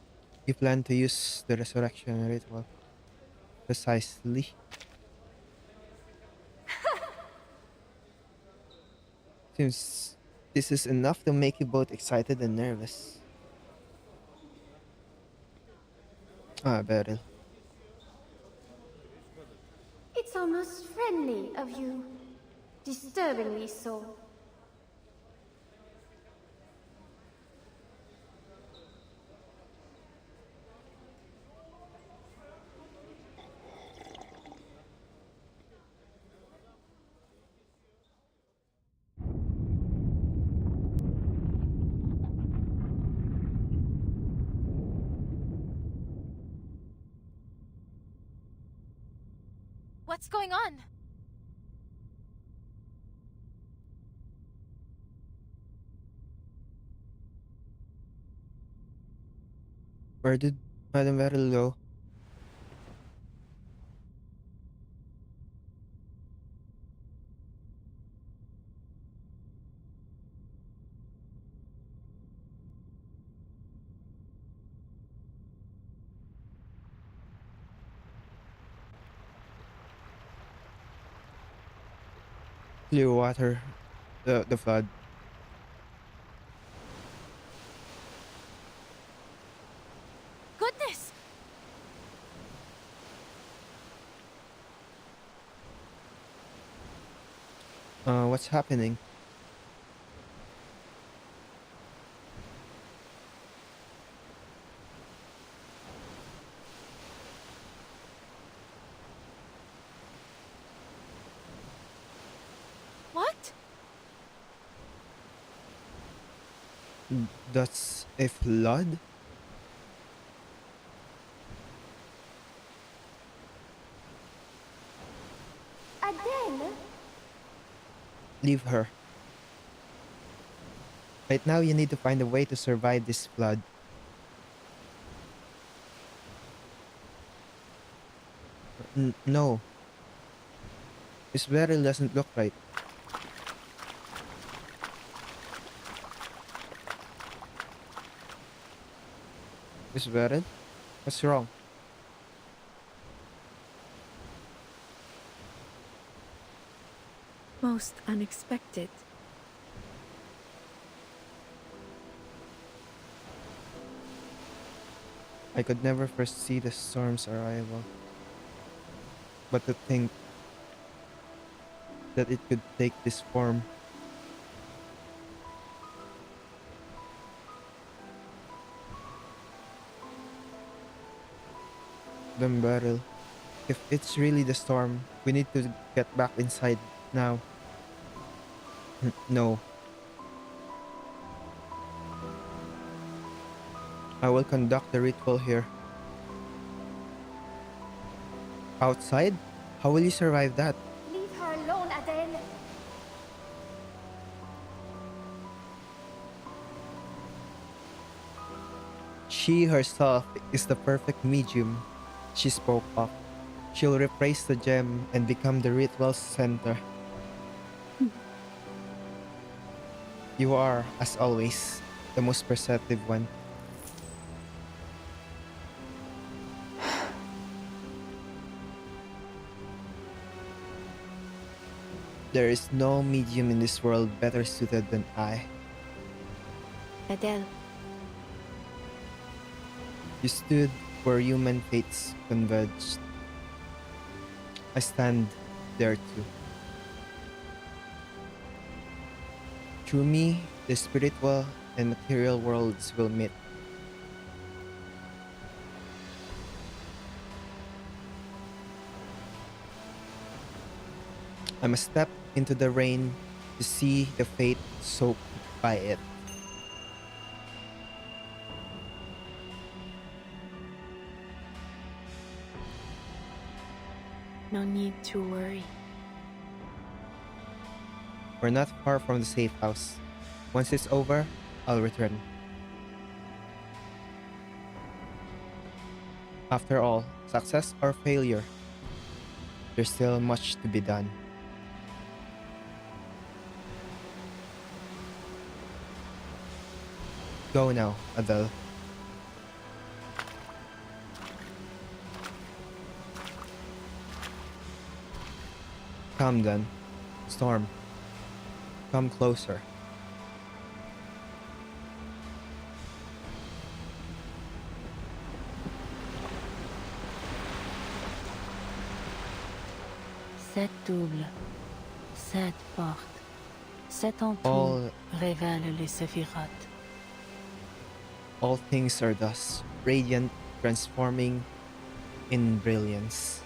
You plan to use the resurrection ritual precisely. Seems this is enough to make you both excited and nervous. Ah, Beryl. It's almost friendly of you. Disturbingly so. What's going on? Where did Madame Beryl go? Clear water. The flood. Goodness! What's happening? What? That's a flood? Adèle? Leave her. Right now, you need to find a way to survive this flood. No. Miss Beryl doesn't look right. Miss Beryl? What's wrong? Most unexpected. I could never foresee the storm's arrival. But to think that it could take this form. Then Beryl. If it's really the storm, we need to get back inside now. No. I will conduct the ritual here. Outside? How will you survive that? Leave her alone, Adèle. She herself is the perfect medium, she spoke of. She'll replace the gem and become the ritual's center. You are, as always, the most perceptive one. There is no medium in this world better suited than I. Adele, You stood where human fates converged. I stand there too. Through me, the spiritual and material worlds will meet. I must step into the rain to see the fate soaked by it. no need to worry. We're not far from the safe house. Once it's over, I'll return. After all, success or failure, there's still much to be done. Go now, Adele. Come then, Storm. Come closer. Cette double, cette porte, cet entour All révèle les séphirotes. all things are thus radiant, transforming in brilliance.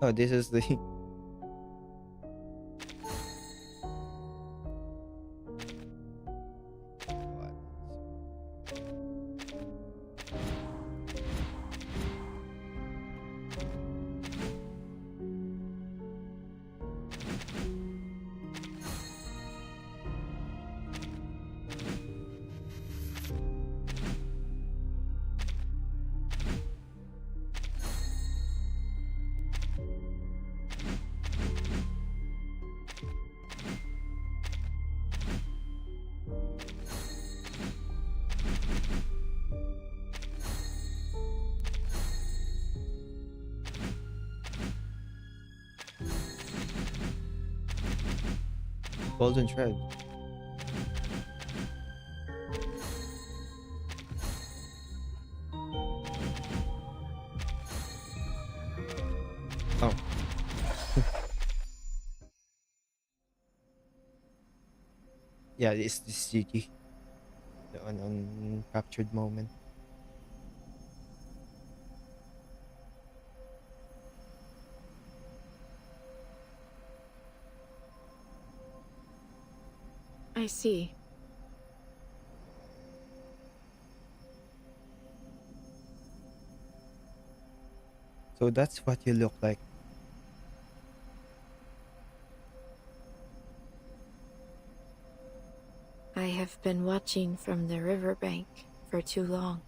Oh, this is the Golden thread. Oh. Yeah, it's this GG. The uncaptured moment. I see. So that's what you look like. I have been watching from the riverbank for too long.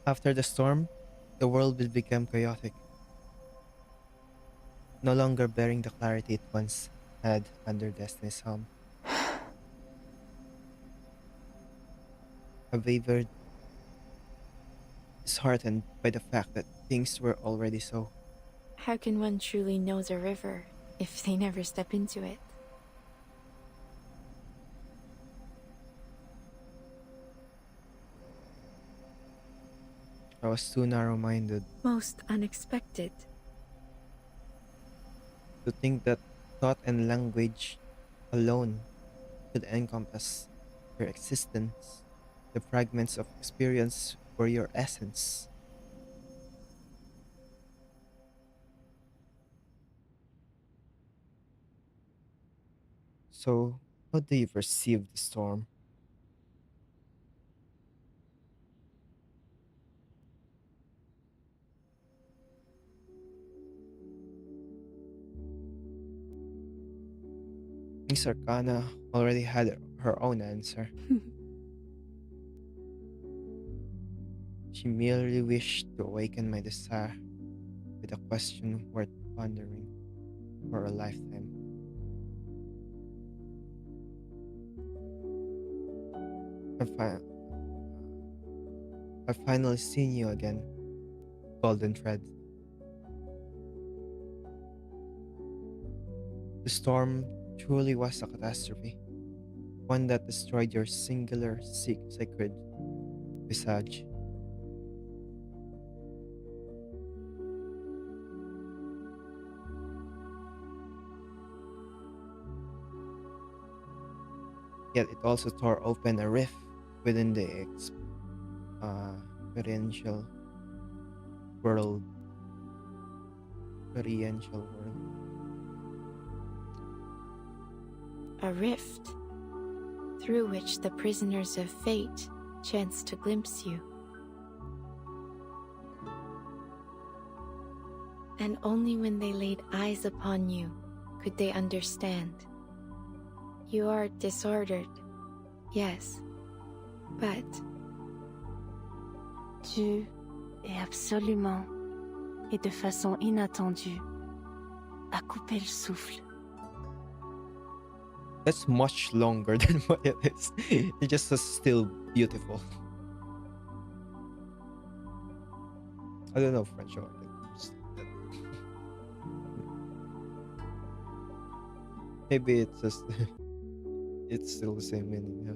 After the storm, the world will become chaotic, no longer bearing the clarity it once had under Destiny's helm. A wavered, disheartened by the fact that things were already so. How can one truly know the river if they never step into it? I was too narrow minded Most unexpected. to think that thought and language alone could encompass your existence. The fragments of experience were your essence. So, how do you perceive the storm? Miss Arcana already had her own answer. She merely wished to awaken my desire with a question worth pondering for a lifetime. I've, fi- I've finally seen you again, Golden Thread. The storm truly was a catastrophe, one that destroyed your singular sacred visage. Yet it also tore open a rift within the experiential world. Experiential world. A rift through which the prisoners of fate chance to glimpse you. And only when they laid eyes upon you could they understand. You are disordered, yes, but Tu es absolument et de façon inattendue à couper le souffle. That's much longer than what it is. It just is still beautiful. I don't know French or maybe it's just it's still the same meaning. Yeah.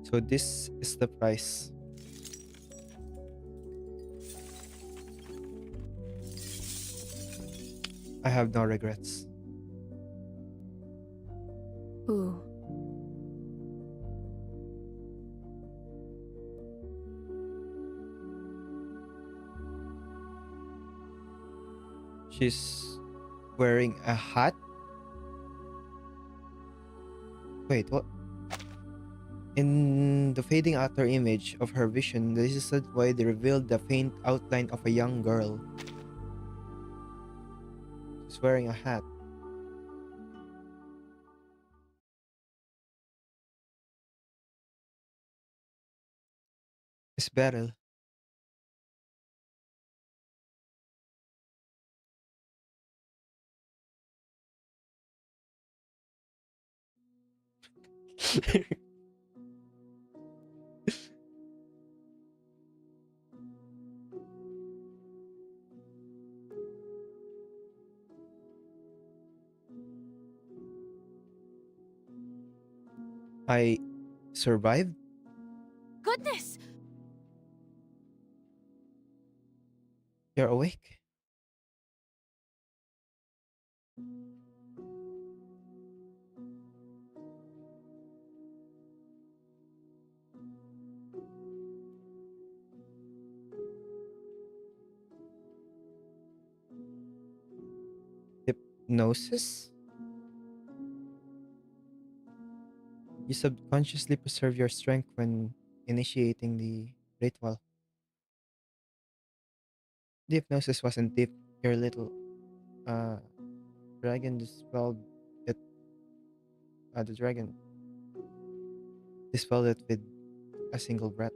So this is the price. I have no regrets. ooh, She's wearing a hat. Wait, what? In the fading outer image of her vision, this is why they revealed the faint outline of a young girl. She's wearing a hat. It's Beryl. I survived? Goodness! You're awake? Hypnosis? You subconsciously preserve your strength when initiating the ritual. The hypnosis wasn't deep. Your little uh dragon dispelled it. The dragon dispelled it with a single breath.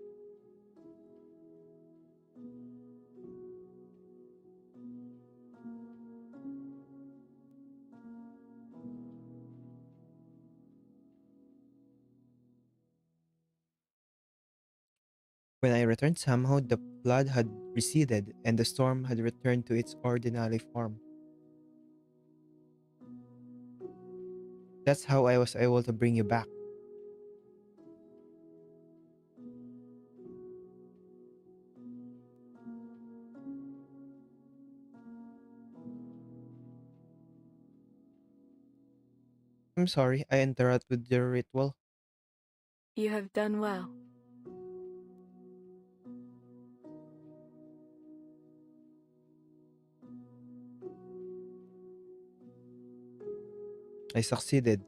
When I returned, somehow the flood had receded and the storm had returned to its ordinary form. That's how I was able to bring you back. I'm sorry, I interrupted your ritual. You have done well. I succeeded.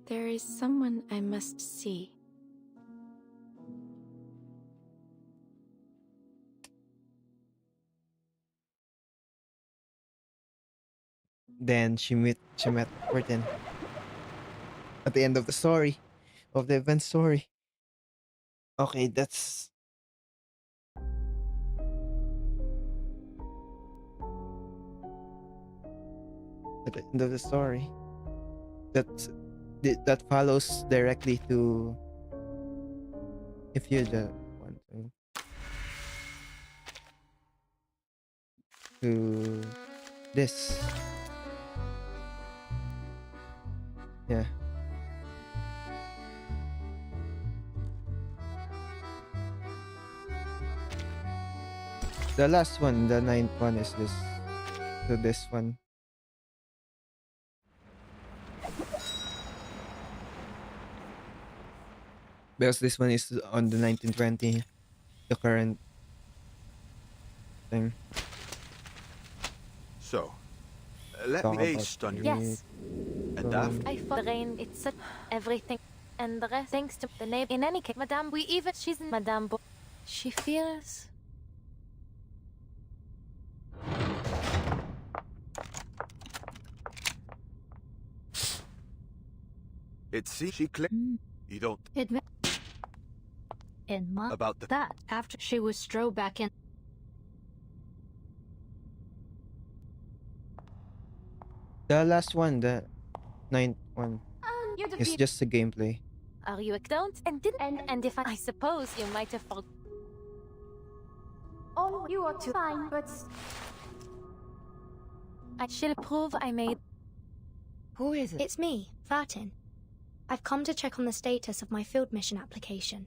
There is someone I must see. Then she met Martin at the end of the story, of the event story. Okay, that's at the end of the story. That's that follows directly to if you the one to this. Yeah. The last one, the ninth one is this to this one. Because this one is on the 1920, the current thing. So, let Talk me about based on your Yes, and Daphne. I thought the rain, it's such everything. And the rest, thanks to the name. In any case, Madame, she's Madame she feels. It seems she clicked. You don't Admit. In my about the that after she was strode back in. The last one, the ninth one, You is defeat. just a gameplay. Are you don't and didn't and if I suppose you might have forgotten. Oh, you are too fine, but I shall prove I made. Who is it? It's me, Vartin. I've come to check on the status of my field mission application.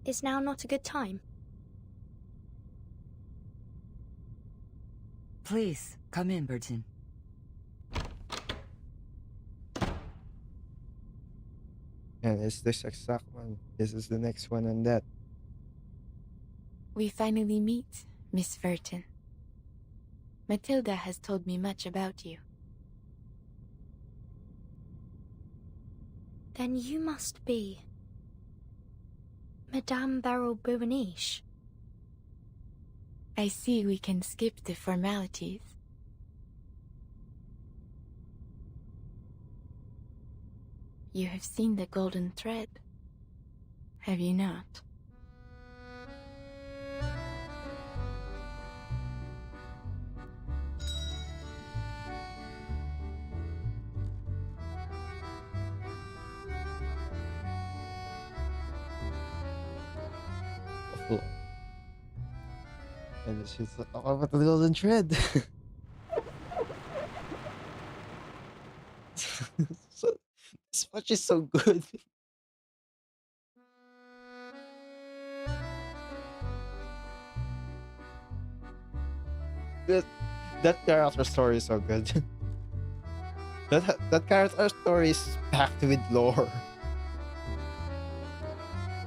Is now not a good time? Please, come in, Burton. And it's this exact one. This is the next one on that. We finally meet, Miss Verton. Matilda has told me much about you. Then you must be Madame Beryl Bourniche. I see we can skip the formalities. You have seen the golden thread, have you not? Awful. And she's like, oh, about the golden thread. So this match is so good. that that character story is so good. that character story is packed with lore.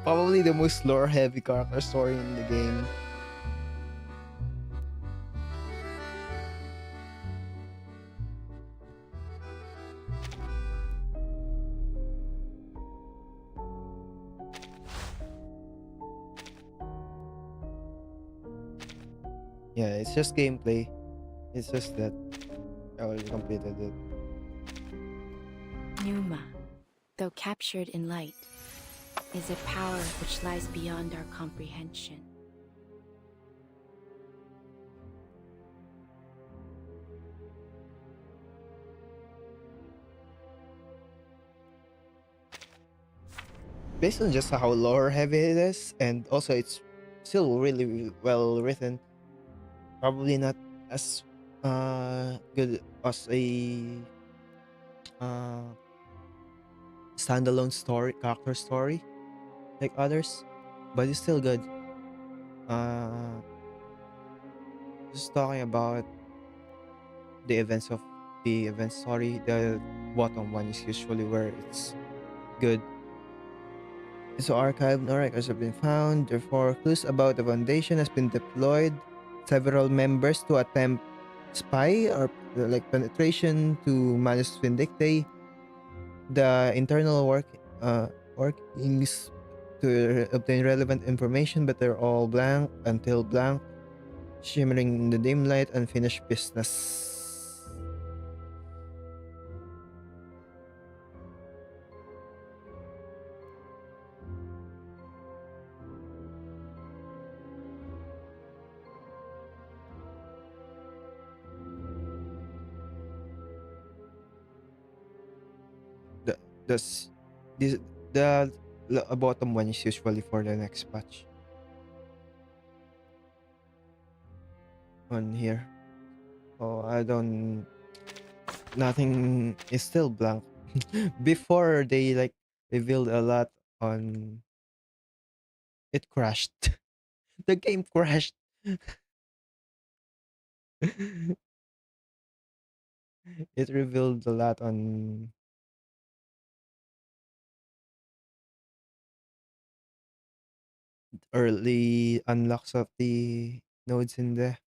Probably the most lore heavy character story in the game. Yeah, it's just gameplay. It's just that I already completed it. Numa, though captured in light, is a power which lies beyond our comprehension. Based on just how lore heavy it is, and also it's still really well written. Probably not as good as a uh standalone story character story like others, but it's still good. Uh, just talking about the events of the event story, the bottom one is usually where it's good. So archived, no records have been found. Therefore, clues about the foundation has been deployed. Several members to attempt spy or like penetration to Manus Vindictae. The internal workings to obtain relevant information, but they're all blank until blank, shimmering in the dim light, unfinished business. The the s- this the bottom one is usually for the next patch on here. Oh, I don't. Nothing is still blank. Before they like revealed a lot on it crashed. The game crashed. It revealed a lot on early unlocks of the nodes in there.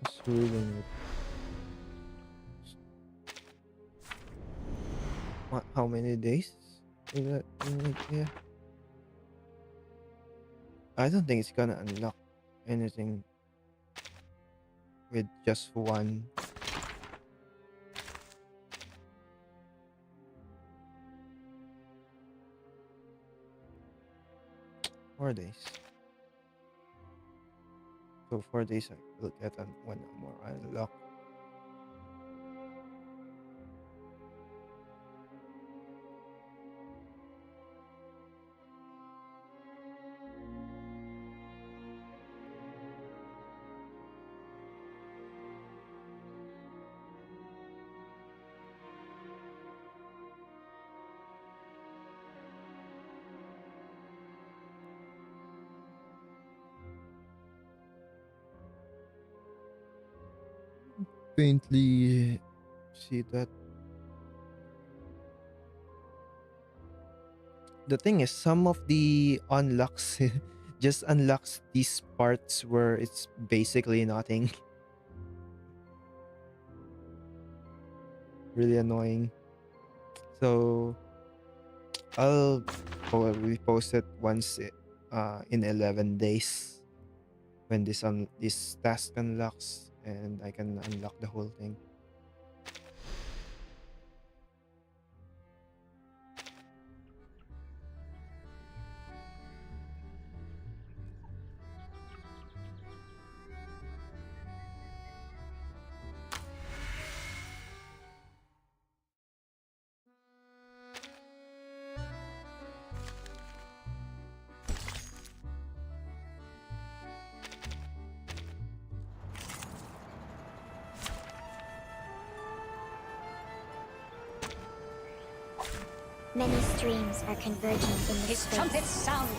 It's reading it. What, how many days? Is that yeah? I don't think it's gonna unlock anything with just one. 4 days. So 4 days I will get on one more unlock. faintly see that. The thing is, some of the unlocks just unlocks these parts where it's basically nothing. Really annoying. So I'll probably post it once in 11 days when this task unlocks and I can unlock the whole thing. Many streams are converging in this His space. trumpets sound.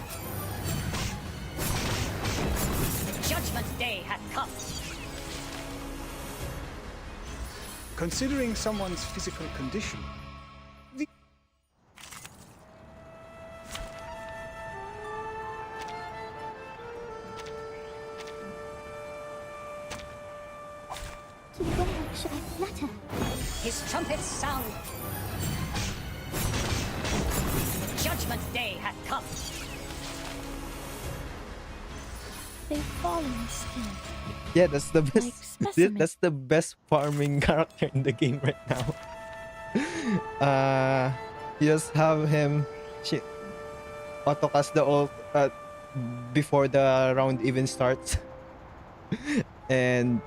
The judgment day hath come. Considering someone's physical condition, To where should I flutter? His trumpets sound. The judgment day hath come. They fall in the skin. Yeah, that's the Like best. specimen. That's the best farming character in the game right now. You just have him shit autocast the ult before the round even starts, and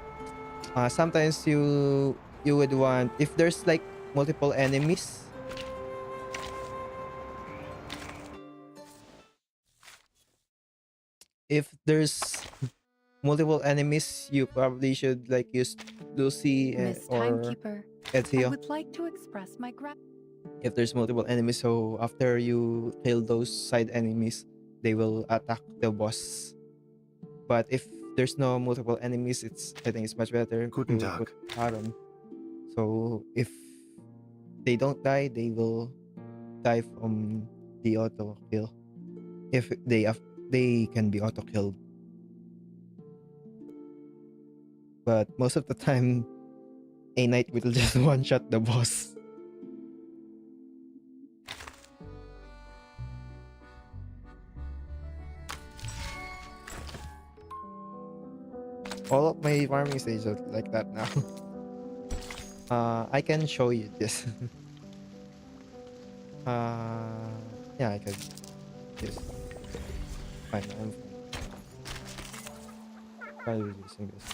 sometimes you would want, if there's like multiple enemies, if there's multiple enemies, you probably should like use Lucy Miss or Timekeeper, I Ezio would like to express my gratitude. if there's multiple enemies. So after you kill those side enemies, they will attack the boss. But if there's no multiple enemies, I think it's much better Guten to Tag. put Aaron. So if they don't die, they will die from the auto kill. If they can be auto killed. But most of the time, a knight will just one shot the boss. All of my farming stages are like that now. I can show you this. Yeah, I could just fine. I'm fine with using this.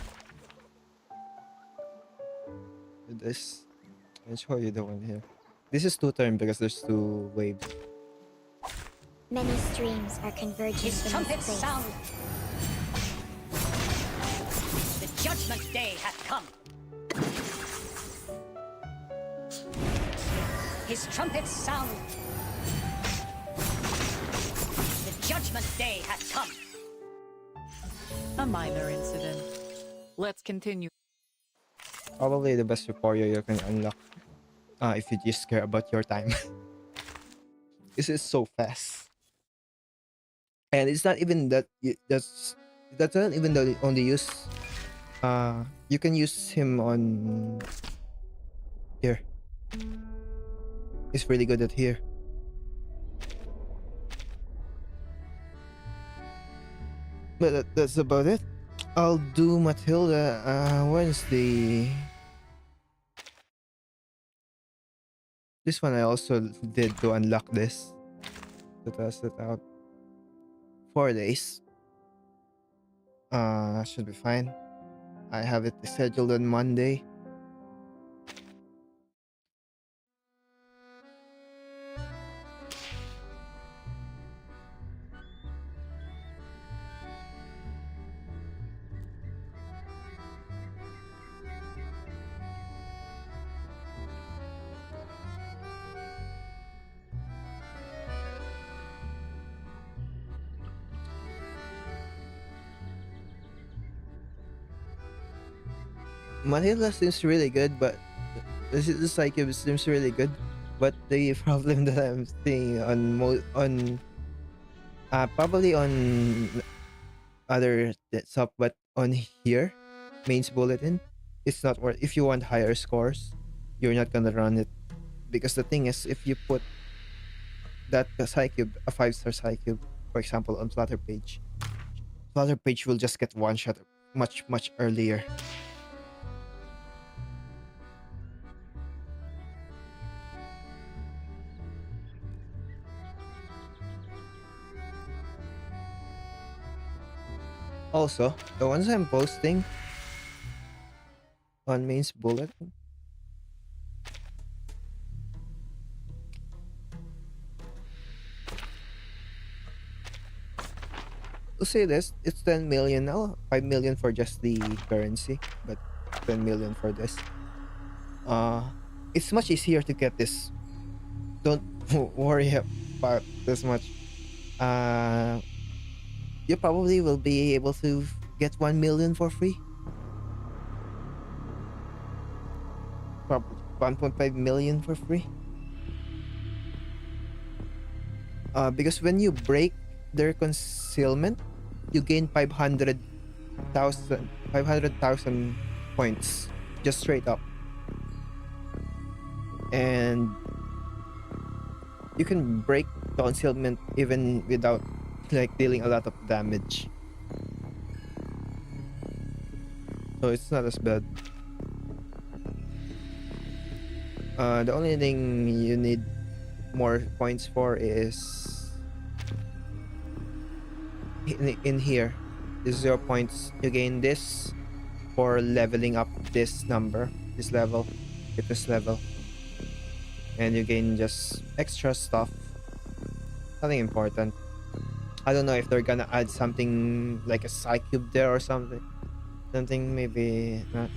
With this, I'll show you the one here. This is 2 turn because there's 2 waves. Many streams are converging His in this trumpets space. sound. The judgment day hath come. His trumpets sound. The judgment day hath come. A minor incident. Let's continue. Probably the best Euphoria you can unlock if you just care about your time. This is so fast. And it's not even that that's not even the only use. You can use him on here. He's really good at here. But that's about it. I'll do Matilda Wednesday. This one I also did to unlock this. To test it out. 4 days. Should be fine. I have it scheduled on Monday. Manila seems really good, but this is like it seems really good. But the problem that I'm seeing on probably on other stuff, but on here, mains bulletin, it's not worth. If you want higher scores, you're not gonna run it because the thing is, if you put that cube, a 5-star cube, for example, on Flutter page will just get one shot much earlier. Also, the ones I'm posting on mains bulletin, we'll say this, it's 10 million now, 5 million for just the currency, but 10 million for this. It's much easier to get this. Don't worry about this much. You probably will be able to get 1 million for free. Probably 1.5 million for free. Because when you break their concealment, you gain 500,000 points just straight up. And you can break concealment even without like dealing a lot of damage. So it's not as bad. The only thing you need more points for is in here. Is 0 points. You gain this for leveling up this number, this level, with this level. And you gain just extra stuff. Nothing important. I don't know if they're gonna add something like a cube there or something. Something maybe not.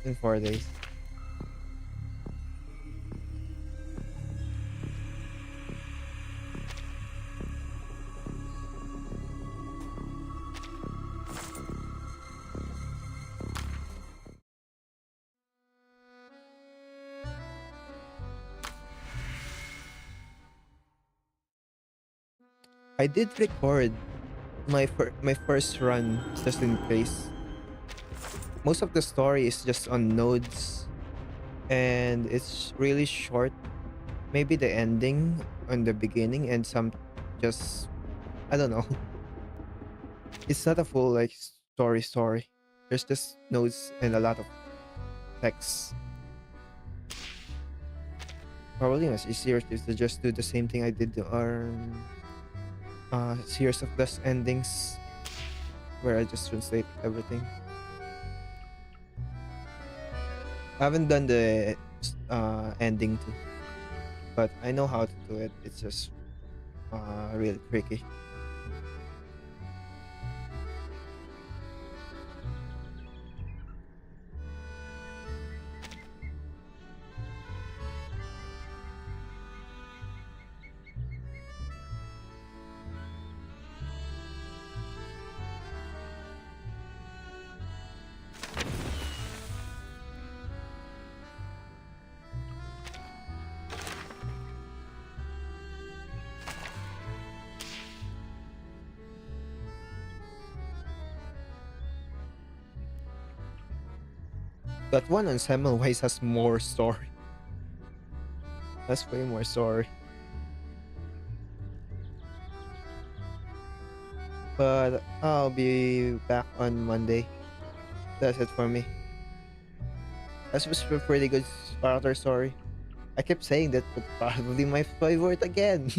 In 4 days. I did record my first run just in case. Most of the story is just on nodes and it's really short. Maybe the ending on the beginning and some just I don't know. It's not a full like story. There's just nodes and a lot of text. Probably much easier to just do the same thing I did on Series of Dust endings where I just translate everything. I haven't done the ending too, but I know how to do it. It's just really tricky. That one on Semmelweis has more story. That's way more story. But I'll be back on Monday. That's it for me. That was a pretty good character story. I kept saying that, but probably my favorite again.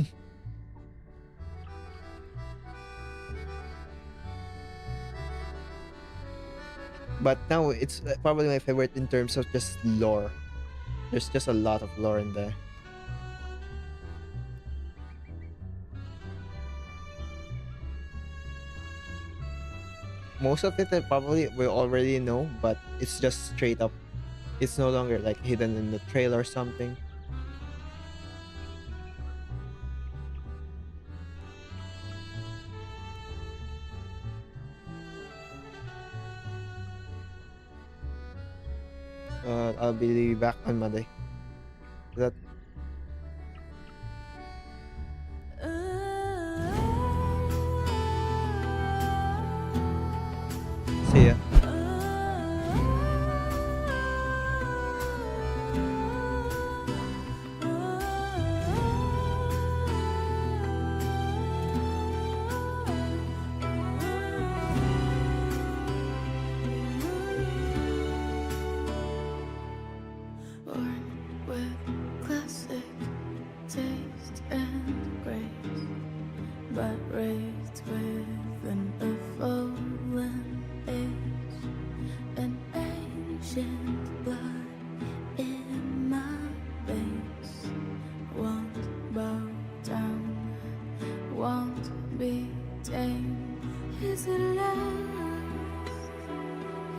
But now it's probably my favorite in terms of just lore. There's just a lot of lore in there. Most of it I probably will already know, but it's just straight up. It's no longer like hidden in the trailer or something. I'll be back on Monday. Is that see ya. Born with classic taste and grace, but raised within a fallen age, an ancient blood in my veins. Won't bow down, won't be tamed. Is it love?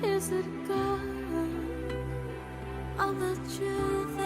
Is it God? All the truth